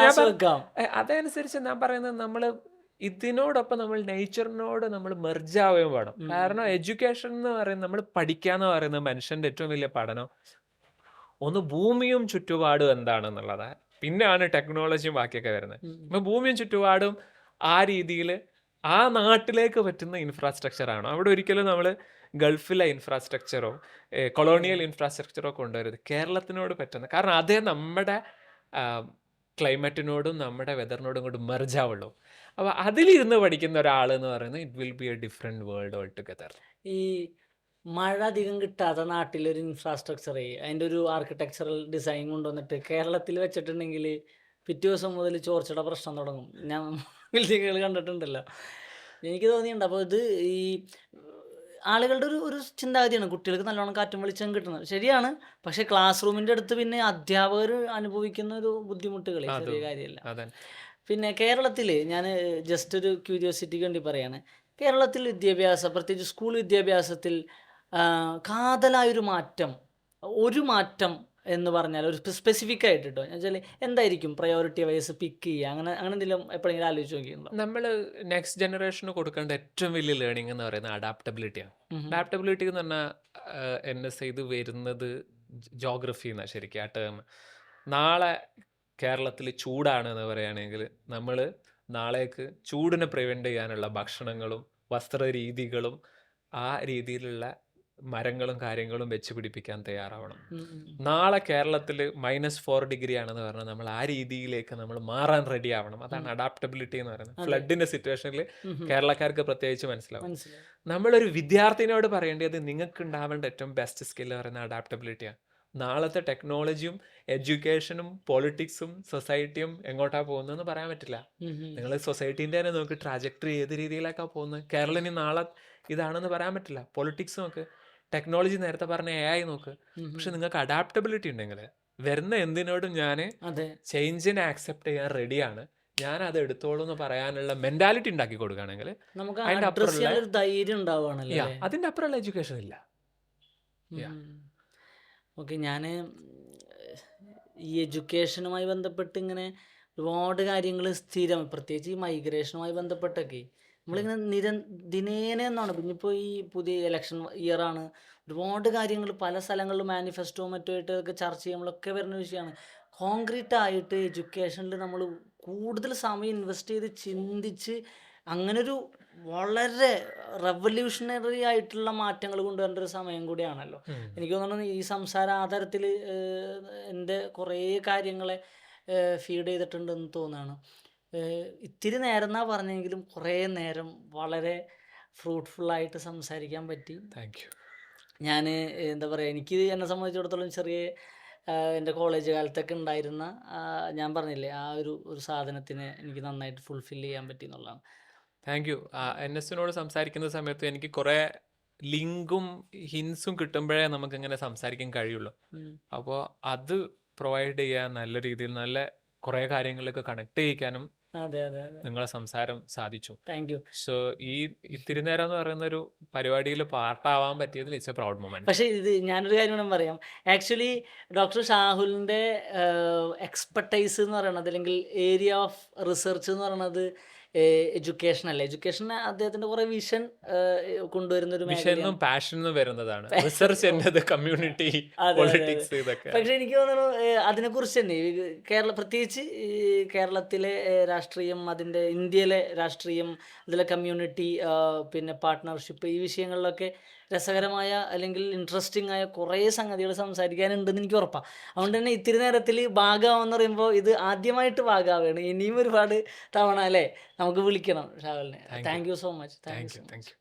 അതനുസരിച്ച് ഞാൻ പറയുന്നത് നമ്മൾ ഇതിനോടൊപ്പം നമ്മൾ നേച്ചറിനോട് നമ്മൾ മെർജ് ആവുകയും വേണം. കാരണം എഡ്യൂക്കേഷൻ എന്ന് പറയുന്നത്, നമ്മൾ പഠിക്കാന്ന് പറയുന്നത് മനുഷ്യന്റെ ഏറ്റവും വലിയ പഠനം ഒന്ന് ഭൂമിയും ചുറ്റുപാടും എന്താണെന്നുള്ളത്, പിന്നെയാണ് ടെക്നോളജിയും ബാക്കിയൊക്കെ വരുന്നത്. ഇപ്പൊ ഭൂമിയും ചുറ്റുപാടും ആ രീതിയിൽ ആ നാട്ടിലേക്ക് പറ്റുന്ന ഇൻഫ്രാസ്ട്രക്ചർ ആണോ. അവിടെ ഒരിക്കലും നമ്മൾ ഗൾഫിലെ ഇൻഫ്രാസ്ട്രക്ചറോ കൊളോണിയൽ ഇൻഫ്രാസ്ട്രക്ചറോ കൊണ്ടുവരുന്നത് കേരളത്തിനോട് പറ്റുന്ന, കാരണം അതേ നമ്മുടെ ക്ലൈമറ്റിനോടും നമ്മുടെ വെതറിനോടും കൂടി മെർജ് ആവുള്ളൂ. അപ്പോൾ അതിലിരുന്ന് പഠിക്കുന്ന ഒരാൾ എന്ന് പറയുന്നത് it will be A different world all together. ഈ മഴ അധികം കിട്ടാത്ത നാട്ടിലൊരു ഇൻഫ്രാസ്ട്രക്ചർ, അതിൻ്റെ ഒരു ആർക്കിടെക്ചറൽ ഡിസൈൻ കൊണ്ടുവന്നിട്ട് കേരളത്തിൽ വെച്ചിട്ടുണ്ടെങ്കിൽ പിറ്റേ ദിവസം മുതൽ ചോർച്ചയുടെ പ്രശ്നം തുടങ്ങും. ഞാൻ ബിൽഡിങ്ങുകൾ കണ്ടിട്ടുണ്ടല്ലോ, എനിക്ക് തോന്നിയിട്ടുണ്ട്. അപ്പോൾ ഇത് ഈ ആളുകളുടെ ഒരു ചിന്താഗതിയാണ്, കുട്ടികൾക്ക് നല്ലോണം കാറ്റും വെളിച്ചം കിട്ടുന്നത് ശരിയാണ്, പക്ഷേ ക്ലാസ് റൂമിൻ്റെ അടുത്ത് പിന്നെ അധ്യാപകർ അനുഭവിക്കുന്ന ഒരു ബുദ്ധിമുട്ടുകൾ ചെറിയ കാര്യമല്ല. പിന്നെ കേരളത്തിൽ ഞാൻ ജസ്റ്റ് ഒരു ക്യൂരിയോസിറ്റിക്ക് വേണ്ടി പറയാണ്, കേരളത്തിൽ വിദ്യാഭ്യാസം, പ്രത്യേകിച്ച് സ്കൂൾ വിദ്യാഭ്യാസത്തിൽ കാതലായൊരു മാറ്റം എന്ന് പറഞ്ഞാൽ ഒരു സ്പെസിഫിക് ആയിട്ട് കേട്ടോ എന്നുവെച്ചാൽ എന്തായിരിക്കും പ്രയോറിറ്റി വൈസ് പിക്ക് ചെയ്യുക അങ്ങനെ അങ്ങനെ എന്തെങ്കിലും എപ്പോഴെങ്കിലും ആലോചിച്ച് നോക്കിയിട്ടുണ്ടോ? നമ്മൾ നെക്സ്റ്റ് ജനറേഷന് കൊടുക്കേണ്ട ഏറ്റവും വലിയ ലേണിംഗ് എന്ന് പറയുന്നത് അഡാപ്റ്റബിലിറ്റിയാണ്. അഡാപ്റ്റബിലിറ്റി എന്ന് പറഞ്ഞാൽ NSA ഇത് വരുന്നത് ജോഗ്രഫി എന്നാണ് ശരിക്കും ആ ടേം. നാളെ കേരളത്തിൽ ചൂടാണ് എന്ന് പറയുകയാണെങ്കിൽ നമ്മൾ നാളേക്ക് ചൂടിനെ പ്രിവെൻറ്റ് ചെയ്യാനുള്ള ഭക്ഷണങ്ങളും വസ്ത്രരീതികളും ആ രീതിയിലുള്ള മരങ്ങളും കാര്യങ്ങളും വെച്ച് പിടിപ്പിക്കാൻ തയ്യാറാവണം. നാളെ കേരളത്തിൽ -4 ഡിഗ്രി ആണെന്ന് പറഞ്ഞാൽ നമ്മൾ ആ രീതിയിലേക്ക് നമ്മൾ മാറാൻ റെഡി ആവണം. അതാണ് അഡാപ്റ്റബിലിറ്റി എന്ന് പറയുന്നത്. അതെ. ഫ്ലഡിന്റെ സിറ്റുവേഷനിൽ കേരളക്കാർക്ക് പ്രത്യേകിച്ച് മനസ്സിലാവും. മനസ്സിലായി. നമ്മളൊരു വിദ്യാർത്ഥിനോട് പറയേണ്ടത് നിങ്ങൾക്ക് ഉണ്ടാവേണ്ട ഏറ്റവും ബെസ്റ്റ് സ്കില്ല് പറയുന്ന അഡാപ്റ്റബിലിറ്റിയാണ്. നാളത്തെ ടെക്നോളജിയും എഡ്യൂക്കേഷനും പൊളിറ്റിക്സും സൊസൈറ്റിയും എങ്ങോട്ടാ പോകുന്നതെന്ന് പറയാൻ പറ്റില്ല. നിങ്ങൾ സൊസൈറ്റീൻ്റെ തന്നെ നോക്ക്, ട്രാജക്ടറി ഏത് രീതിയിലേക്കാണ് പോകുന്നത്. കേരളം ഇനി നാളെ ഇതാണെന്ന് പറയാൻ പറ്റില്ല. പൊളിറ്റിക്സ് നോക്ക്, ടെക്നോളജി നേരത്തെ പറഞ്ഞ AI നോക്ക്. പക്ഷെ നിങ്ങൾക്ക് അഡാപ്റ്റബിലിറ്റി ഉണ്ടെങ്കിൽ വരുന്ന എന്തിനോടും ഞാൻ അതെ. ചേഞ്ചിനെ ആക്സെപ്റ്റ് ചെയ്യാൻ റെഡിയാണ്, ഞാൻ അത് എടുത്തോളൂ എന്ന് പറയാനുള്ള മെന്റാലിറ്റി ഉണ്ടാക്കി കൊടുക്കുകയാണെങ്കിൽ നമുക്ക് അതിന്റെ അഡ്രസ് അപ്പുറമുള്ള ചെയ്യാൻ ഒരു ധൈര്യം ഉണ്ടാവുകയാണല്ലോ അല്ലേ? അതിന്റെ അപ്പുറമുള്ള എഡ്യൂക്കേഷൻ ഇല്ല. Yeah. ഓക്കെ. ഞാൻ ഈ എഡ്യൂക്കേഷനുമായി ബന്ധപ്പെട്ട് ഇങ്ങനെ ഒരുപാട് കാര്യങ്ങൾ സ്ഥിരം, പ്രത്യേകിച്ച് ഈ മൈഗ്രേഷനുമായി ബന്ധപ്പെട്ടൊക്കെ നമ്മളിങ്ങനെ ദിനേന എന്നാണ്. പിന്നെ ഇപ്പോൾ ഈ പുതിയ ഇലക്ഷൻ ഇയറാണ്, ഒരുപാട് കാര്യങ്ങൾ പല സ്ഥലങ്ങളിലും മാനിഫെസ്റ്റോ മറ്റുമായിട്ട് ഒക്കെ ചർച്ച ചെയ്യുമ്പോഴൊക്കെ വരുന്ന വിഷയമാണ്. കോൺക്രീറ്റ് ആയിട്ട് എഡ്യൂക്കേഷനിൽ നമ്മൾ കൂടുതൽ സമയം ഇൻവെസ്റ്റ് ചെയ്ത് ചിന്തിച്ച് അങ്ങനൊരു വളരെ റെവല്യൂഷണറി ആയിട്ടുള്ള മാറ്റങ്ങൾ കൊണ്ടുവരേണ്ട ഒരു സമയം കൂടിയാണല്ലോ. എനിക്ക് തോന്നുന്നു ഈ സംസാരം ആ തരത്തിൽ എൻ്റെ കുറേ കാര്യങ്ങളെ ഫീഡ് ചെയ്തിട്ടുണ്ടെന്ന് തോന്നുകയാണ്. ഇത്തിരി നേരം എന്നാ പറഞ്ഞെങ്കിലും കുറേ നേരം വളരെ ഫ്രൂട്ട്ഫുള്ളായിട്ട് സംസാരിക്കാൻ പറ്റി. Thank you. ഞാൻ എന്താ പറയുക, എനിക്ക് എന്നെ സംബന്ധിച്ചിടത്തോളം ചെറിയ എൻ്റെ കോളേജ് കാലത്തൊക്കെ ഉണ്ടായിരുന്ന ഞാൻ പറഞ്ഞില്ലേ ആ ഒരു സാധനത്തിനെ എനിക്ക് നന്നായിട്ട് ഫുൾഫിൽ ചെയ്യാൻ പറ്റി എന്നുള്ളതാണ്. Thank you. NSനോട് സംസാരിക്കുന്ന സമയത്ത് എനിക്ക് കുറേ ലിങ്കും ഹിൻസും കിട്ടുമ്പോഴേ നമുക്ക് ഇങ്ങനെ സംസാരിക്കാൻ കഴിയുള്ളൂ. അപ്പോൾ അത് പ്രൊവൈഡ് ചെയ്യാൻ നല്ല രീതിയിൽ നല്ല കുറേ കാര്യങ്ങളിലേക്ക് കണക്ട് ചെയ്യിക്കാനും അതെ അതെ അതെ. നിങ്ങളെ സംസാരം സാധിച്ചു. Thank you. സോ ഈ ഇത്തിരി നേരം എന്ന് പറയുന്ന ഒരു പരിപാടിയിൽ പാർട്ടാവാൻ പറ്റിയതിൽ ഇറ്റ്സ് എ പ്രൗഡ് മൊമെന്റ്. പക്ഷേ ഇത് ഞാനൊരു കാര്യം കൂടെ പറയാം. ആക്ച്വലി ഡോക്ടർ ഷാഹുലിൻ്റെ എക്സ്പെർട്ടൈസ് എന്ന് പറയണത്, അല്ലെങ്കിൽ ഏരിയ ഓഫ് റിസർച്ച് എന്ന് പറയണത് എഡ്യൂക്കേഷൻ അല്ല. എഡ്യൂക്കേഷൻ അദ്ദേഹത്തിൻ്റെ കുറേ വിഷൻ കൊണ്ടുവരുന്ന ഒരു വിഷനും മേഖലയാണ്. പാഷനും വരുന്നതാണ്. റിസർച്ച് എന്നത് കമ്മ്യൂണിറ്റി അതെ അതെ അതെ. പൊളിറ്റിക്സ് ഇതൊക്കെ. പക്ഷെ എനിക്ക് തോന്നുന്നു അതിനെക്കുറിച്ച് തന്നെ പ്രത്യേകിച്ച് ഈ കേരളത്തിലെ രാഷ്ട്രീയം, അതിൻ്റെ ഇന്ത്യയിലെ രാഷ്ട്രീയം, അതിലെ കമ്മ്യൂണിറ്റി, പിന്നെ പാർട്ട്ണർഷിപ്പ്, ഈ വിഷയങ്ങളിലൊക്കെ രസകരമായ അല്ലെങ്കിൽ ഇൻട്രസ്റ്റിംഗ് ആയ കുറേ സംഗതികൾ സംസാരിക്കാനുണ്ടെന്ന് എനിക്ക് ഉറപ്പാണ്. അതുകൊണ്ട് തന്നെ ഇത്തിരി നേരത്തിൽ ഭാഗമാവെന്ന് പറയുമ്പോൾ ഇത് ആദ്യമായിട്ട് ഭാഗമാവുകയാണ്. ഇനിയും ഒരുപാട് തവണ അല്ലേ നമുക്ക് വിളിക്കണം ഷാഹുലിനെ. Thank you. Thank you so much. Thank you thank so you. Much. Thank U.